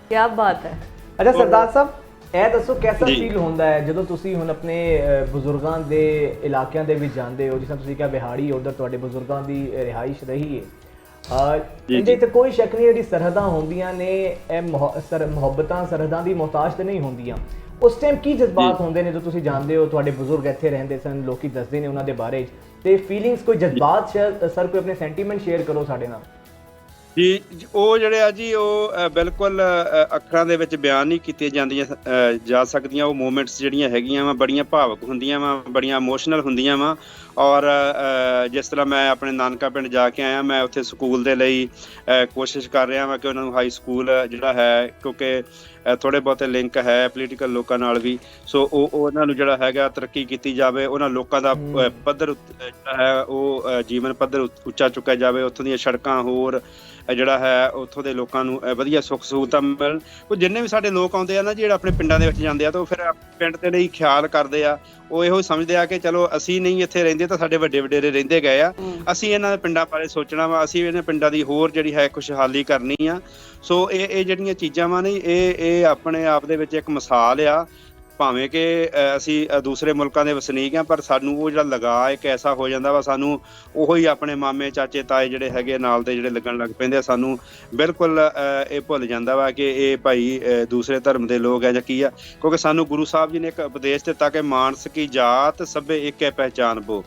ਕੀ ਬਾਤ ਹੈ। ਅੱਛਾ ਸਰਦਾਰ ਸਾਹਿਬ, ਇਹ ਦੱਸੋ ਕੈਸਾ ਜੀ। ਫੀਲ ਹੁੰਦਾ ਹੈ ਜਦੋਂ ਤੁਸੀਂ ਹੁਣ ਆਪਣੇ ਬਜ਼ੁਰਗਾਂ ਦੇ ਇਲਾਕਿਆਂ ਦੇ ਵਿੱਚ ਜਾਂਦੇ ਹੋ, ਜਿਸ ਤਰ੍ਹਾਂ ਤੁਸੀਂ ਕਿਹਾ ਬਿਹਾੜੀ, ਉਧਰ ਤੁਹਾਡੇ ਬਜ਼ੁਰਗਾਂ ਦੀ ਰਿਹਾਇਸ਼ ਰਹੀ ਹੈ। ਇਹਦੇ ਤੇ ਕੋਈ ਸ਼ੱਕ ਨਹੀਂ, ਜਿਹੜੀ ਸਰਹੱਦਾਂ ਹੁੰਦੀਆਂ ਨੇ ਇਹ ਮੁਹੱਬਤਾਂ ਸਰਹੱਦਾਂ ਦੀ ਮੁਹਤਾਜ ਤੇ ਨਹੀਂ ਹੁੰਦੀਆਂ। ਉਸ ਟਾਈਮ ਕੀ ਜਜ਼ਬਾਤ ਹੁੰਦੇ ਨੇ ਜੋ ਤੁਸੀਂ ਜਾਣਦੇ ਹੋ, ਤੁਹਾਡੇ ਬਜ਼ੁਰਗ ਇੱਥੇ ਰਹਿੰਦੇ ਸਨ, ਲੋਕੀ ਦੱਸਦੇ ਨੇ ਉਹਨਾਂ ਦੇ ਬਾਰੇ 'ਚ, ਤੇ ਫੀਲਿੰਗਸ, ਕੋਈ ਜਜ਼ਬਾਤ ਸਰ, ਕੋਈ ਆਪਣੇ ਸੈਂਟੀਮੈਂਟ ਸ਼ੇਅਰ ਕਰੋ ਸਾਡੇ ਨਾਲ। ਜੀ, ਉਹ ਜਿਹੜੇ ਆ ਜੀ, ਉਹ ਬਿਲਕੁਲ ਅੱਖਰਾਂ ਦੇ ਵਿੱਚ ਬਿਆਨ ਨਹੀਂ ਕੀਤੀਆਂ ਜਾਂਦੀਆਂ ਜਾ ਸਕਦੀਆਂ। ਉਹ ਮੂਮੈਂਟਸ ਜਿਹੜੀਆਂ ਹੈਗੀਆਂ ਵਾ, ਬੜੀਆਂ ਭਾਵਕ ਹੁੰਦੀਆਂ ਵਾ, ਬੜੀਆਂ ਇਮੋਸ਼ਨਲ ਹੁੰਦੀਆਂ ਵਾ। ਔਰ ਜਿਸ ਤਰ੍ਹਾਂ ਮੈਂ ਆਪਣੇ ਨਾਨਕਾ ਪਿੰਡ ਜਾ ਕੇ ਆਇਆ, ਮੈਂ ਉੱਥੇ ਸਕੂਲ ਦੇ ਲਈ ਕੋਸ਼ਿਸ਼ ਕਰ ਰਿਹਾ ਵਾਂ ਕਿ ਉਹਨਾਂ ਨੂੰ ਹਾਈ ਸਕੂਲ ਜਿਹੜਾ ਹੈ, ਕਿਉਂਕਿ ਥੋੜ੍ਹੇ ਬਹੁਤੇ ਲਿੰਕ ਹੈ ਪੋਲੀਟੀਕਲ ਲੋਕਾਂ ਨਾਲ ਵੀ, ਸੋ ਉਹਨਾਂ ਨੂੰ ਜਿਹੜਾ ਹੈਗਾ ਤਰੱਕੀ ਕੀਤੀ ਜਾਵੇ, ਉਹਨਾਂ ਲੋਕਾਂ ਦਾ ਪੱਧਰ ਜਿਹੜਾ ਹੈ ਉਹ ਜੀਵਨ ਪੱਧਰ ਉੱਚਾ ਚੁੱਕਿਆ ਜਾਵੇ, ਉੱਥੋਂ ਦੀਆਂ ਸੜਕਾਂ ਹੋਰ ਜਿਹੜਾ ਹੈ ਉੱਥੋਂ ਦੇ ਲੋਕਾਂ ਨੂੰ ਵਧੀਆ ਸੁੱਖ ਸਹੂਲਤਾਂ ਮਿਲਣ। ਉਹ ਜਿੰਨੇ ਵੀ ਸਾਡੇ ਲੋਕ ਆਉਂਦੇ ਆ ਨਾ, ਜਿਹੜੇ ਆਪਣੇ ਪਿੰਡਾਂ ਦੇ ਵਿੱਚ ਜਾਂਦੇ ਆ, ਤਾਂ ਉਹ ਫਿਰ ਪਿੰਡ ਦੇ ਲਈ ਖਿਆਲ ਕਰਦੇ ਆ। ਉਹ ਇਹੋ ਸਮਝਦੇ ਆ ਕਿ ਚਲੋ ਅਸੀਂ ਨਹੀਂ ਇੱਥੇ ਰਹਿੰਦੇ ਤਾਂ ਸਾਡੇ ਵੱਡੇ ਵਡੇਰੇ ਰਹਿੰਦੇ ਗਏ ਆ, ਅਸੀਂ ਇਹਨਾਂ ਦੇ ਪਿੰਡਾਂ ਬਾਰੇ ਸੋਚਣਾ ਵਾ, ਅਸੀਂ ਇਹਨਾਂ ਪਿੰਡਾਂ ਦੀ ਹੋਰ ਜਿਹੜੀ ਹੈ ਖੁਸ਼ਹਾਲੀ ਕਰਨੀ ਆ। ਸੋ ਇਹ ਜਿਹੜੀਆਂ ਚੀਜ਼ਾਂ ਵਾ ਨਹੀਂ, ਇਹ ਆਪਣੇ ਆਪ ਦੇ ਵਿੱਚ ਇੱਕ ਮਿਸਾਲ ਆ। ਭਾਵੇਂ ਕਿ ਅਸੀਂ ਦੂਸਰੇ ਮੁਲਕਾਂ ਦੇ ਵਸਨੀਕ ਆ, ਪਰ ਸਾਨੂੰ ਉਹ ਜਿਹੜਾ ਲਗਾਅ ਇੱਕ ਐਸਾ ਹੋ ਜਾਂਦਾ ਵਾ, ਸਾਨੂੰ ਉਹੋ ਹੀ ਆਪਣੇ ਮਾਮੇ ਚਾਚੇ ਤਾਏ ਜਿਹੜੇ ਹੈਗੇ ਨਾਲ ਦੇ ਜਿਹੜੇ ਲੱਗਣ ਲੱਗ ਪੈਂਦੇ ਆ। ਸਾਨੂੰ ਬਿਲਕੁਲ ਇਹ ਭੁੱਲ ਜਾਂਦਾ ਵਾ ਕਿ ਇਹ ਭਾਈ ਦੂਸਰੇ ਧਰਮ ਦੇ ਲੋਕ ਆ ਜਾਂ ਕੀ ਆ, ਕਿਉਂਕਿ ਸਾਨੂੰ ਗੁਰੂ ਸਾਹਿਬ ਜੀ ਨੇ ਇੱਕ ਉਪਦੇਸ਼ ਦਿੱਤਾ ਕਿ ਮਾਨਸ ਕੀ ਜਾਤ ਸਭੇ ਇੱਕ ਹੈ ਪਹਿਚਾਨ ਬੋ।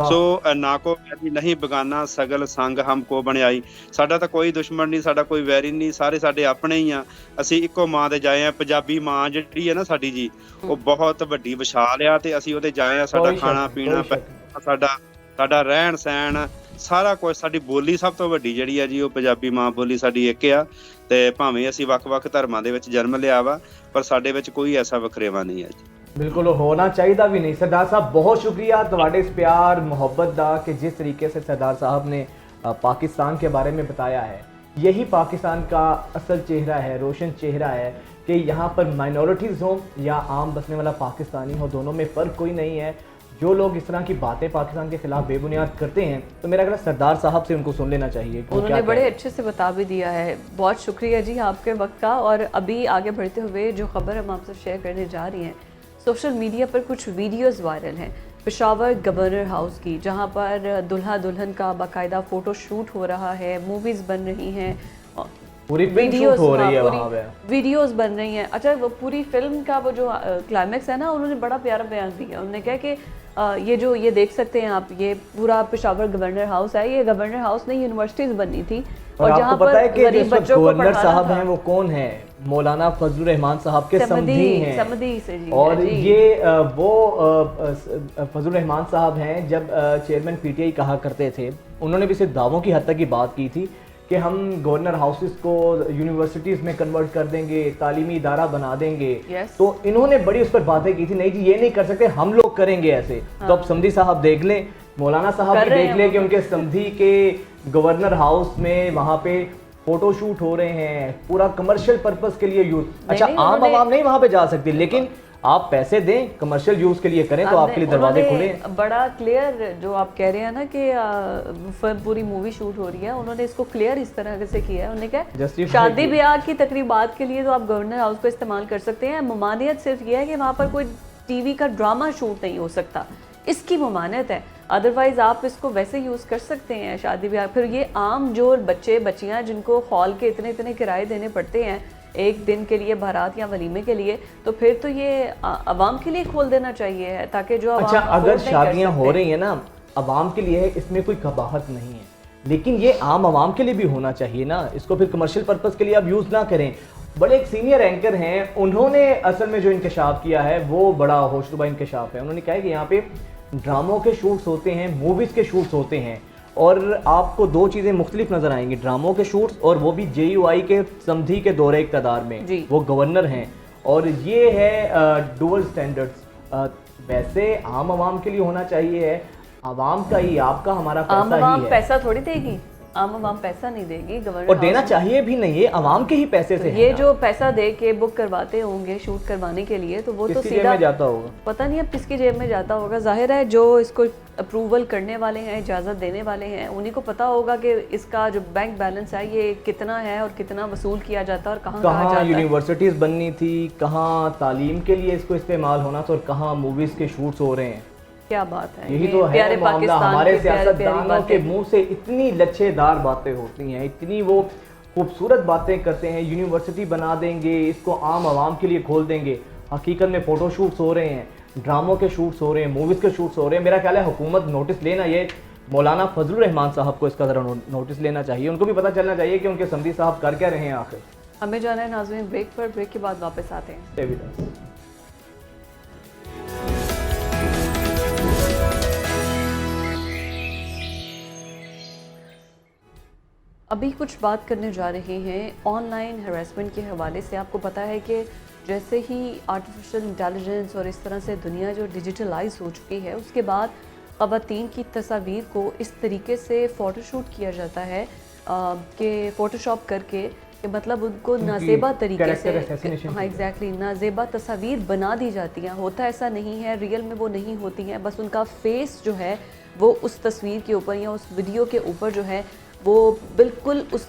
ਸੋ ਨਾ ਕੋ ਵੈਰੀ ਨਹੀਂ ਬਗਾਨਾ, ਸਗਲ ਸੰਗ ਹਮ ਕੋ ਬਣਾਈ। ਸਾਡਾ ਤਾਂ ਕੋਈ ਦੁਸ਼ਮਣ ਨਹੀਂ, ਸਾਡਾ ਕੋਈ ਵੈਰੀ ਨਹੀਂ, ਸਾਰੇ ਸਾਡੇ ਆਪਣੇ ਹੀ ਆ। ਅਸੀਂ ਇੱਕੋ ਮਾਂ ਦੇ ਜਾਏ ਆ। ਪੰਜਾਬੀ ਮਾਂ ਜਿਹੜੀ ਹੈ ਨਾ ਸਾਡੀ ਜੀ, ਉਹ ਬਹੁਤ ਵੱਡੀ ਵਿਸ਼ਾਲ ਆ, ਤੇ ਅਸੀਂ ਉਹਦੇ ਜਾਏ ਆ। ਸਾਡਾ ਖਾਣਾ ਪੀਣਾ, ਸਾਡਾ ਰਹਿਣ ਸਹਿਣ, ਸਾਰਾ ਕੁਝ, ਸਾਡੀ ਬੋਲੀ ਸਭ ਤੋਂ ਵੱਡੀ ਜਿਹੜੀ ਆ ਜੀ, ਉਹ ਪੰਜਾਬੀ ਮਾਂ ਬੋਲੀ ਸਾਡੀ ਇੱਕ ਆ। ਤੇ ਭਾਵੇਂ ਅਸੀਂ ਵੱਖ-ਵੱਖ ਧਰਮਾਂ ਦੇ ਵਿੱਚ ਜਨਮ ਲਿਆ ਵਾ, ਪਰ ਸਾਡੇ ਵਿੱਚ ਕੋਈ ਐਸਾ ਵਖਰੇਵਾ ਨਹੀਂ ਹੈ ਜੀ। बिल्कुल होना चाहिए भी नहीं। सरदार साहब बहुत शुक्रिया तुम्हारे इस प्यार मोहब्बत का कि जिस तरीके से सरदार साहब ने पाकिस्तान के बारे में बताया है। यही पाकिस्तान का असल चेहरा है, रोशन चेहरा है कि यहाँ पर माइनॉरिटीज़ हों या आम बसने वाला पाकिस्तानी हो, दोनों में फ़र्क कोई नहीं है। जो लोग इस तरह की बातें पाकिस्तान के खिलाफ बेबुनियाद करते हैं, तो मेरा ख्याल सरदार साहब से उनको सुन लेना चाहिए। उन्होंने बड़े अच्छे से बता भी दिया है। बहुत शुक्रिया जी आपके वक्त का। और अभी आगे बढ़ते हुए जो खबर हम आपसे शेयर करने जा रही हैं, सोशल मीडिया पर कुछ वीडियोस वायरल हैं पेशावर गवर्नर हाउस की, जहां पर दुल्हा दुल्हन का बाकायदा फ़ोटो शूट हो रहा है, मूवीज़ बन रही हैं, पूरी वीडियोस हो रही है, वहाँ पे वीडियोस बन रही हैं। अच्छा, वो पूरी फिल्म का वो जो क्लाइमैक्स है ना, उन्होंने बड़ा प्यारा बयान दिया। उन्होंने कहा कि ये देख सकते हैं आप, ये पूरा पेशावर गवर्नर हाउस है। ये गवर्नर हाउस नहीं, यूनिवर्सिटीज़ बनी थी। और आपको जहाँ पता है कि गरीब बच्चों को गवर्नर साहब पढ़ाना हैं वो कौन है? मौलाना फजलुर रहमान साहब के समधी हैं। समधी से जी। और जी। ये वो फजलुर रहमान साहब हैं, जब चेयरमैन PTI कहा करते थे, उन्होंने भी सिर्फ दावों की हद तक की बात की थी कि हम गवर्नर हाउसेस को यूनिवर्सिटीज़ में कन्वर्ट कर देंगे, तालीमी इदारा बना देंगे। तो इन्होंने बड़ी उस पर बातें की थी, नहीं जी ये नहीं कर सकते, हम लोग करेंगे ऐसे। तो अब समधी साहब देख लें, मौलाना साहब भी देख लें कि उनके समधी के गवर्नर हाउस में वहाँ पे फोटो शूट हो रहे हैं, पूरा कमर्शियल पर्पस के लिए यूज। अच्छा, आम आवाम नहीं वहाँ पे जा सकती, लेकिन आप पैसे दें, कमर्शियल यूज के लिए करें तो आपके लिए दरवाजे खुले। बड़ा क्लियर जो आप कह रहे हैं ना कि पूरी मूवी शूट हो रही है, उन्होंने इसको क्लियर इस तरह से किया है। उन्होंने कहा शादी ब्याह की तकरीबात के लिए तो आप गवर्नर हाउस को इस्तेमाल कर सकते हैं। ममानियत सिर्फ यह है कि वहाँ पर कोई टीवी का ड्रामा शूट नहीं हो सकता, इसकी ममानियत है। अदरवाइज़ आप इसको वैसे यूज़ कर सकते हैं शादी ब्याह। फिर ये आम जो बच्चे बच्चियाँ जिनको हॉल के इतने किराए देने पड़ते हैं, एक दिन के लिए बारात या वलीमे के लिए, तो फिर तो ये आवाम के लिए खोल देना चाहिए ताकि जो अच्छा, अवाम अगर afford नहीं कर शादियां हो सकते। रही है ना आवाम के लिए है, इसमें कोई कबाहत नहीं है, लेकिन ये आम आवाम के लिए भी होना चाहिए ना, इसको फिर कमर्शियल पर्पस के लिए आप यूज़ ना करें। बड़े एक सीनियर एंकर हैं, उन्होंने असल में जो इंकशाफ किया है वो बड़ा होशरुबा इंकशाफ है। उन्होंने कहा है कि यहाँ पे ड्रामों के शूट्स होते हैं, मूवीज़ के शूट्स होते हैं, और आपको दो चीज़ें मुख्तलिफ नज़र आएंगी, ड्रामों के शूट्स और वो भी JUI के समधी के दौरे इक़्तिदार में जी। वो गवर्नर हैं, और ये है डुअल स्टैंडर्ड्स। वैसे आम आवाम के लिए होना चाहिए है, आवाम का ही, आपका हमारा आम पैसा आवाम ही है, पैसा थोड़ी देगी, आम आवाम पैसा नहीं देगी गवर्नर और देना हाउस में। चाहिए भी नहीं, ये आवाम के ही पैसे से है ये ना। जो पैसा दे के बुक करवाते होंगे शूट करवाने के लिए, तो वो तो किसकी जेब सीधा में जाता होगा? पता नहीं अब किसकी जेब में जाता होगा। जाहिर है जो इसको अप्रूवल करने वाले हैं, इजाज़त देने वाले हैं, उन्हीं को पता होगा कि इसका जो बैंक बैलेंस है ये कितना है और कितना वसूल किया जाता है और कहाँ कहाँ जाता है। यूनिवर्सिटीज़ बननी थी, कहाँ तालीम के लिए इसको इस्तेमाल होना था, और कहाँ मूवीज़ के शूट्स हो रहे हैं। क्या बात है, यही ये तो है प्यारे मामला। पाकिस्तान हमारे की प्यारी प्यारी सियासतदानों के बातें। मुंह से इतनी लच्छेदार बातें होती हैं, इतनी वो खूबसूरत बातें करते हैं, यूनिवर्सिटी बना देंगे, इसको आम आवाम के लिए खोल देंगे, हकीकत में फ़ोटो शूट्स हो रहे हैं, ड्रामों के शूट्स हो रहे हैं, मूवीज़ के शूट्स हो रहे हैं। मेरा ख्याल है हुकूमत नोटिस लेना, ये मौलाना फजलुर रहमान साहब को इसका ज़रा नोटिस लेना चाहिए, उनको भी पता चलना चाहिए कि उनके समधी साहब कर क्या रहे हैं आखिर। हमें जाना है नाज़रीन ब्रेक पर, ब्रेक के बाद वापस आते हैं। Stay with us. अभी कुछ बात करने जा रहे हैं ऑनलाइन हरासमेंट के हवाले से। आपको पता है कि जैसे ही आर्टिफिशियल इंटेलिजेंस और इस तरह से दुनिया जो डिजिटलाइज हो चुकी है, उसके बाद ख़वातीन की तस्वीर को इस तरीके से फ़ोटोशूट किया जाता है कि फ़ोटोशॉप करके, कि मतलब उनको नाजेबा तरीके से, हाँ एग्जैक्टली, नाजेबा तस्वीर बना दी जाती हैं। होता ऐसा नहीं है, रियल में वो नहीं होती हैं, बस उनका फेस जो है वो उस तस्वीर के ऊपर या उस वीडियो के ऊपर जो है वो बिल्कुल उस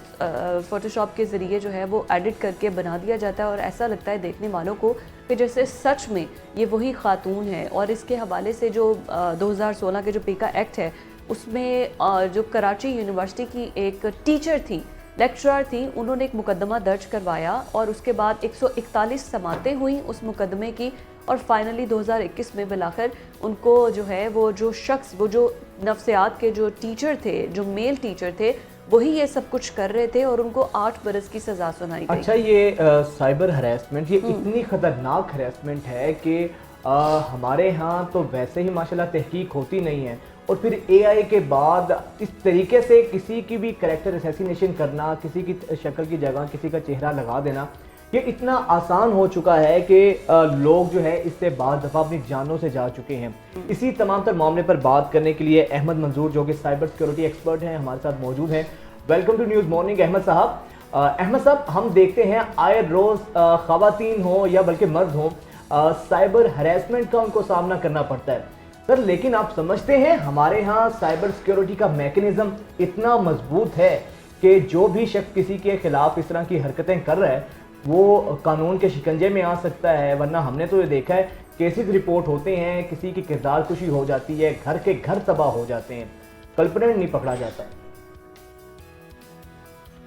फ़ोटोशॉप के ज़रिए जो है वो एडिट करके बना दिया जाता है, और ऐसा लगता है देखने वालों को कि जैसे सच में ये वही खातून है। और इसके हवाले से जो 2016 के जो पीका एक्ट है, उसमें जो कराची यूनिवर्सिटी की एक टीचर थी, लेक्चरर थी, उन्होंने एक मुकदमा दर्ज करवाया, और उसके बाद 141 समातें हुई उस मुकदमे की, और फाइनली 2021 में बिलाखिर उनको जो है वो जो शख्स, वो जो नफ्सियात के जो टीचर थे, जो मेल टीचर थे, वही ये सब कुछ कर रहे थे, और उनको 8 बरस की सज़ा सुनाई गई। अच्छा, ये साइबर हरेसमेंट, ये इतनी ख़तरनाक हरेसमेंट है कि हमारे यहाँ तो वैसे ही माशाल्लाह तहकीक होती नहीं है, और फिर AI के बाद इस तरीके से किसी की भी कैरेक्टर असैसिनेशन करना, किसी की शक्ल की जगह किसी का चेहरा लगा देना, ये इतना आसान हो चुका है कि लोग जो है इससे बाद दफ़ा अपनी जानों से जा चुके हैं। इसी तमाम तर मामले पर बात करने के लिए अहमद मंजूर, जो कि साइबर सिक्योरिटी एक्सपर्ट हैं, हमारे साथ मौजूद हैं। Welcome to news morning Ahmad साहब। अहमद साहब, हम देखते हैं आए रोज़ ख़वातीन हो या बल्कि मर्द हो, साइबर हरेसमेंट का उनको सामना करना पड़ता है सर, लेकिन आप समझते हैं हमारे यहाँ साइबर सिक्योरिटी का मैकेनिज़्म इतना मजबूत है कि जो भी शख्स किसी के खिलाफ इस तरह की हरकतें कर रहा है वो कानून के शिकंजे में आ सकता है। वरना हमने तो ये देखा है, केसेस रिपोर्ट होते हैं, किसी की किरदार कुशी हो जाती है, घर के घर तबाह हो जाते हैं, कल्पनेट नहीं पकड़ा जाता।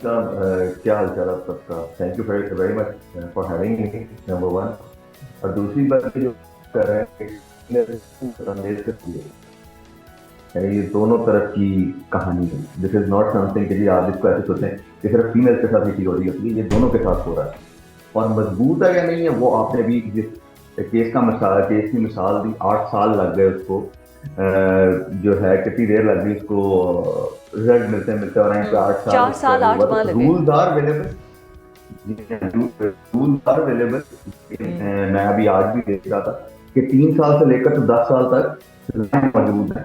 क्या हाल चाल आप सबका? Thank you very much for having me, number one. और दूसरी बात जो कर रहे हैं, ये दोनों तरफ की कहानी है। दिस इज नॉट समथिंग कि जी आप इसको ऐसे सोचें कि सिर्फ फीमेल के साथ ही हो रही होती है, ये दोनों के साथ हो रहा है। और मजबूत है या नहीं है, वो आपने भी जिस केस की मिसाल दी, 8 साल लग गए उसको, जो है कितनी देर लग गई उसको रिजल्ट मिलते और 8 साल 4 साल 8 माह लगे। Rules are available. मैं अभी आज भी देख रहा था कि 3 साल से लेकर तो 10 साल तक मौजूद है।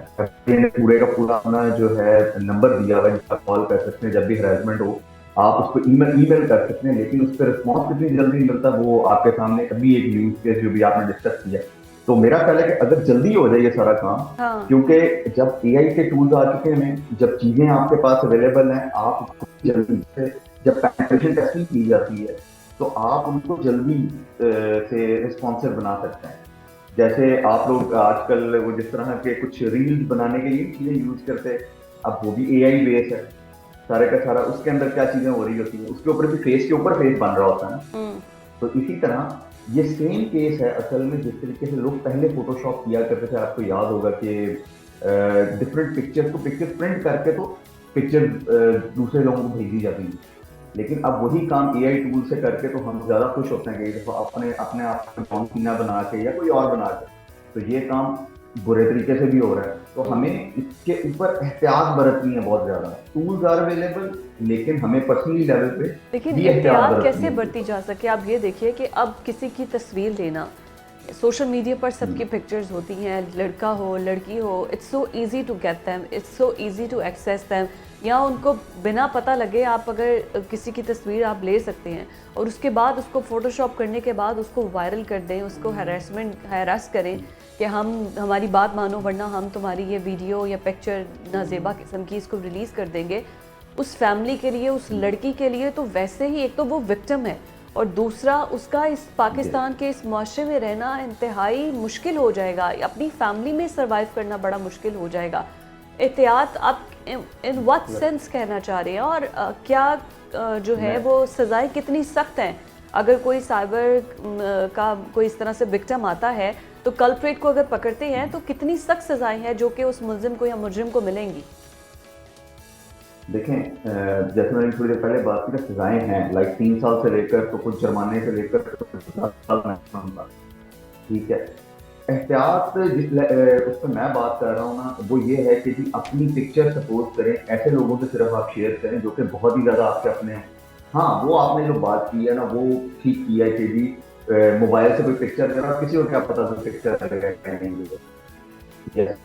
पूरे का पूरा अपना जो है नंबर दिया हुआ है, जिसका कॉल कर सकते हैं जब भी हरासमेंट हो, आप उसको ईमेल कर सकते हैं, लेकिन उस पर रिस्पॉन्स कितनी जल्दी मिलता है वो आपके सामने अभी एक न्यूज केस जो भी आपने डिस्कस किया। तो मेरा ख्याल है कि अगर जल्दी हो जाए ये सारा काम, हाँ। क्योंकि जब AI के टूल्स आ चुके हैं, जब चीजें आपके पास अवेलेबल हैं, आप जल्दी से जब पेनिट्रेशन टेस्टिंग की जाती है तो आप उनको जल्दी से रिस्पॉन्सिव बना सकते हैं। जैसे आप लोग आजकल वो जिस तरह के कुछ रील्स बनाने के लिए चीजें यूज करते हैं, अब वो भी AI बेस है। सारे का सारा उसके अंदर क्या चीजें हो रही होती हैं, उसके ऊपर भी फेस के ऊपर फेस बन रहा होता है ना। तो इसी तरह ये सेम केस है असल में, जिस तरीके से लोग पहले फोटोशॉप किया करते थे, आपको याद होगा कि डिफरेंट पिक्चर्स को पिक्चर प्रिंट करके तो पिक्चर दूसरे लोगों को भेजी जाती है, लेकिन अब वही काम एआई टूल से करके तो हम ज़्यादा खुश होते हैं कि देखो अपने अपने आप को कॉन्फिना बना के या कोई और बना के, तो ये काम बुरे तरीके से भी हो रहा है। तो हमें इसके ऊपर एहतियात बरतनी है बहुत ज़्यादा। टूल्स आर अवेलेबल, लेकिन हमें पर्सनली लेवल पे लेकिन भी एहतियात बरतनी कैसे है। बरती जा सके? आप ये देखिए कि अब किसी की तस्वीर लेना, सोशल मीडिया पर सबकी पिक्चर्स होती हैं, लड़का हो लड़की हो, it's so easy to get them, it's so easy to access them, या उनको बिना पता लगे आप अगर किसी की तस्वीर आप ले सकते हैं और उसके बाद उसको फोटोशॉप करने के बाद उसको वायरल कर दें, उसको हैरास करें कि हमारी बात मानो वरना हम तुम्हारी ये वीडियो या पिक्चर नाजेबा किस्म की इसको रिलीज़ कर देंगे। उस फैमिली के लिए, उस लड़की के लिए तो वैसे ही एक तो वो विक्टिम है और दूसरा उसका इस पाकिस्तान के इस माशरे में रहना इंतहाई मुश्किल हो जाएगा, अपनी फैमिली में सर्वाइव करना बड़ा मुश्किल हो जाएगा। एहतियात आप इन व्हाट सेंस कहना चाह रहे हैं, और क्या जो है वो सज़ाएं कितनी सख्त हैं? अगर कोई साइबर का कोई इस तरह से विक्टिम आता है तो कल्प्रेट को अगर पकड़ते हैं तो कितनी सख्त सज़ाएं हैं जो कि उस मुलजिम को या मुजरिम को मिलेंगी? देखें, जैसे मैंने थोड़ी देर पहले बात की ना, सजाएं हैं लाइक 3 साल से लेकर तो कुछ जुर्माने से लेकर तो 10 साल मैक्सिमम का, ठीक है। एहतियात जिस उस पर मैं बात कर रहा हूँ ना, वो ये है कि जी अपनी पिक्चर सपोज करें, ऐसे लोगों से सिर्फ आप शेयर करें जो कि बहुत ही ज़्यादा आपके अपने हैं। हाँ, वो आपने जो बात की है ना, वो ठीक किया है कि जी मोबाइल से कोई पिक्चर ले रहा है, किसी को क्या पता था पिक्चर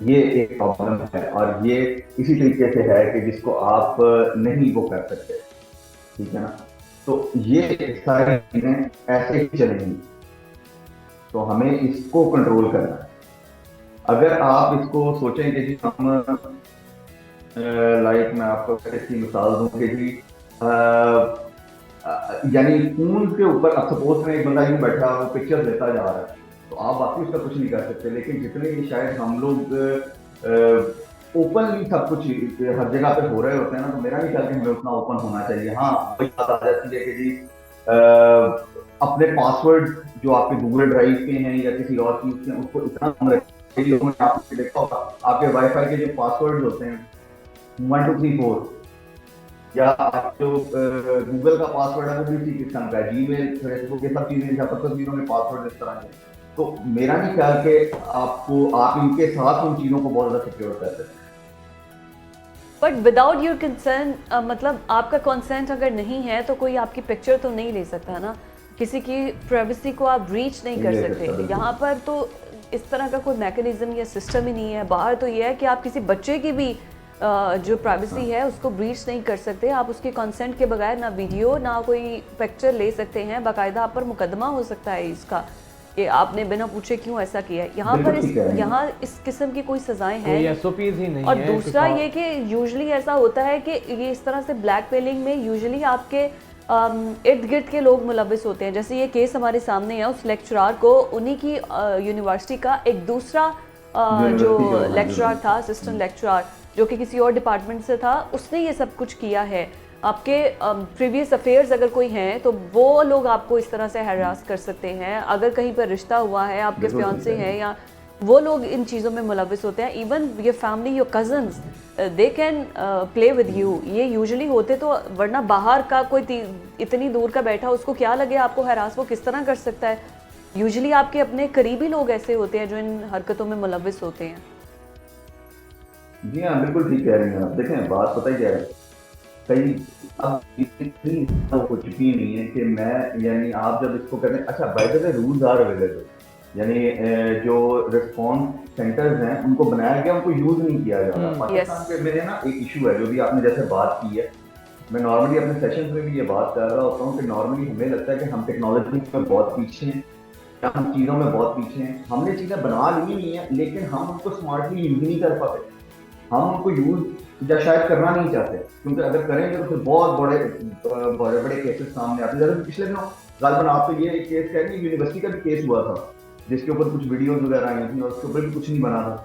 ये एक प्रॉब्लम है, और ये इसी तरीके से है कि जिसको आप नहीं वो कर सकते, ठीक है ना। तो ये सारी चीजें ऐसे ही चलेंगी, तो हमें इसको कंट्रोल करना है। अगर आप इसको सोचें कि जी हम लाइक मैं आपको इसकी मिसाल दूं कि जी यानी फोन के ऊपर अब सपोज में एक बंदा यूं बैठा वो पिक्चर लेता जा रहा है, तो आप बाकी उसका कुछ नहीं कर सकते, लेकिन जितने शायद हम लोग ओपनली सब कुछ हर जगह पे हो रहे होते हैं ना, तो मेरा नहीं ख्याल कि हमें उतना ओपन होना चाहिए। हाँ, वही बात आ जाती है कि जी अपने पासवर्ड जो आपके गूगल ड्राइव के हैं या किसी और चीज के, उसको इतना कम रखें। लोगों ने आपने देखा होगा आपके वाईफाई के जो पासवर्ड होते हैं 1 2 3 4, या जो गूगल का पासवर्ड है वो भी इसी किस्म का है, जीमेल, फेसबुक, ये सब चीजें तस्वीरों में पासवर्ड इस तरह के। तो मेरा नहीं ख्याल कि आप इनके साथ उन चीजों को बहुत ज्यादा सिक्योर कर सकते हैं। बट विदाउट योर कंसेंट, मतलब आपका कंसेंट अगर नहीं है तो कोई आपकी पिक्चर तो नहीं ले सकता ना, किसी की प्राइवेसी को आप ब्रीच नहीं कर सकते। यहाँ पर तो इस तरह का कोई मैकेनिज्म या सिस्टम ही नहीं है। बाहर तो ये है कि आप किसी बच्चे की भी जो प्राइवेसी है उसको ब्रीच नहीं कर सकते, आप उसके कंसेंट के बगैर ना वीडियो ना कोई पिक्चर ले सकते हैं। बाकायदा आप पर मुकदमा हो सकता है इसका कि आपने बिना पूछे क्यों ऐसा किया है। यहाँ पर यहाँ इस किस्म की कोई सजाएं हैं ही नहीं और है। दूसरा ये कि यूजुअली ऐसा होता है कि ये इस तरह से ब्लैकमेलिंग में यूजुअली आपके इर्द गिर्द के लोग मुलविस होते हैं। जैसे ये केस हमारे सामने है, उस लेक्चरार को उन्हीं की यूनिवर्सिटी का एक दूसरा जो लेक्चरार था, असिस्टेंट लेक्चरार, जो कि किसी और डिपार्टमेंट से था, उसने ये सब कुछ किया है। आपके प्रीवियस अफेयर्स अगर कोई हैं तो वो लोग आपको इस तरह से हैरास कर सकते हैं। अगर कहीं पर रिश्ता हुआ है, आपके फियांसे हैं, या वो लोग इन चीज़ों में मुलविस होते हैं। Even your family, your cousins, they can play with you. ये यूजुअली होते तो, वरना बाहर का कोई इतनी दूर का बैठा उसको क्या लगे आपको हैरास वो किस तरह कर सकता है। यूजुअली आपके अपने करीबी लोग ऐसे होते हैं जो इन हरकतों में मुलविस होते हैं। जी हाँ, बिल्कुल ठीक कह रही हैं आप। देखें, बात पता ही क्या है, कई अब इतनी हो चुकी नहीं है कि मैं यानी आप जब इसको करें, अच्छा by the way rules are available, यानी जो रिस्पॉन्स सेंटर्स हैं उनको बनाया गया, उनको यूज नहीं किया जा रहा। पाकिस्तान के मेरे ना एक इशू है जो भी आपने जैसे बात की है, मैं नॉर्मली अपने सेशंस में भी ये बात कर रहा होता हूँ कि नॉर्मली हमें लगता है कि हम टेक्नोलॉजी में बहुत पीछे हैं, हम चीज़ों में बहुत पीछे हैं, हमने चीज़ें बना ली नहीं है, लेकिन हम उनको स्मार्टली यूज नहीं कर पाते, हम उनको यूज या शायद करना नहीं चाहते, क्योंकि अगर करेंगे तो फिर बहुत बड़े बड़े केसेस सामने आते हैं। जैसे पिछले दिनों गालिबन आप तो ये केस कह रही, यूनिवर्सिटी का भी केस हुआ था जिसके ऊपर कुछ वीडियोस वगैरह आई थी और उसके ऊपर भी कुछ नहीं बना था।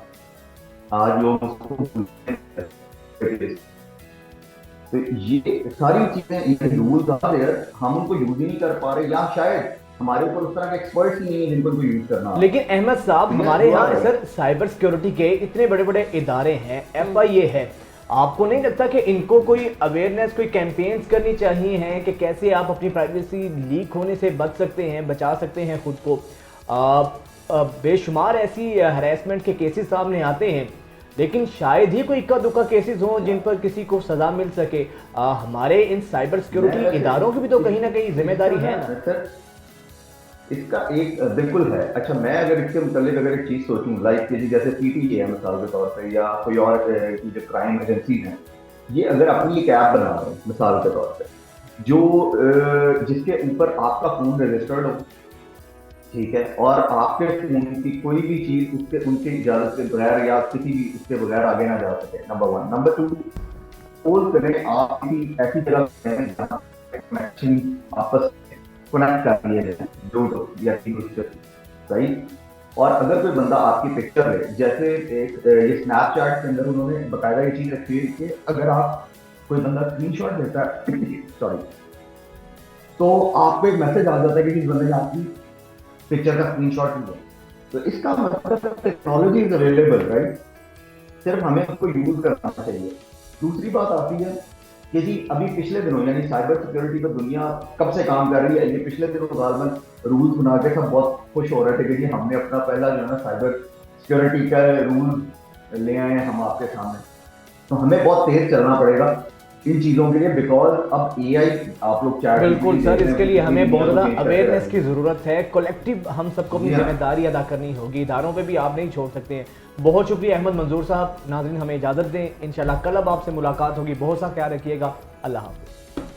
आज लोग तो ये सारी चीजें, ये रूल्स आर देयर, हम उनको यूज ही नहीं कर पा रहे, या शायद हमारे ऊपर उस तरह के एक्सपर्ट्स नहीं है जिनको यूज करना। लेकिन अहमद साहब, हमारे यहाँ सर साइबर सिक्योरिटी के इतने बड़े बड़े इदारे हैं, FIA है, आपको नहीं लगता कि इनको कोई अवेयरनेस, कोई कैंपेन्स करनी चाहिए हैं कि कैसे आप अपनी प्राइवेसी लीक होने से बच सकते हैं, बचा सकते हैं खुद को? बेशुमार ऐसी हरेसमेंट के केसेस सामने आते हैं, लेकिन शायद ही कोई इक्का दुक्का केसेस हों जिन पर किसी को सजा मिल सके। हमारे इन साइबर सिक्योरिटी इदारों की भी तो कहीं ना कहीं जिम्मेदारी है ना सर? इसका एक बिल्कुल है। अच्छा, मैं अगर इसके मुतालिक अगर एक चीज सोचूं, लाइक जैसे PTA है मिसाल के तौर पे, या कोई और जो क्राइम एजेंसी हैं, ये अगर अपनी एक ऐप बना रहे हैं मिसाल के तौर पे, जो जिसके ऊपर आपका फोन रजिस्टर्ड हो, ठीक है, और आपके फोन की कोई भी चीज उसके उनकी इजाजत के बगैर या किसी भी उसके बगैर आगे ना जा सके, नंबर 1। नंबर 2, सपोज करें आप किसी ऐसी जगह हैं जहाँ कनेक्शन आपस कनेक्ट कर दिए जाए, जो या सही, और अगर कोई बंदा आपकी पिक्चर ले, जैसे एक ये स्नैपचैट के अंदर उन्होंने बकायदा ये चीज रखी है कि अगर आप कोई बंदा स्क्रीनशॉट लेता है सॉरी, तो आपको एक मैसेज आ जाता है कि इस बंदे ने आपकी पिक्चर का स्क्रीनशॉट लिया। तो इसका मतलब टेक्नोलॉजी इज अवेलेबल, राइट? सिर्फ हमें उसको यूज करना चाहिए। दूसरी बात आती है कि जी अभी पिछले दिनों, यानी साइबर सिक्योरिटी पर दुनिया कब से काम कर रही है, ये पिछले दिनों गालमन रूल्स बना के सब बहुत खुश हो रहे थे कि जी हमने अपना पहला जो है ना साइबर सिक्योरिटी का रूल ले आए हैं हम आपके सामने। तो हमें बहुत तेज चलना पड़ेगा इन चीजों के लिए, बिकॉज अब AI आप लोग चाहे, बिल्कुल सर, इसके लिए हमें बहुत ज़्यादा अवेयरनेस की ज़रूरत है। कलेक्टिव हम सबको अपनी जिम्मेदारी अदा करनी होगी, इदारों पे भी आप नहीं छोड़ सकते हैं। बहुत शुक्रिया अहमद मंजूर साहब। नाज़रीन, हमें इजाज़त दें, इंशाल्लाह कल अब आपसे मुलाकात होगी। बहुत सा ख्याल रखिएगा। अल्लाह हाफ़िज़।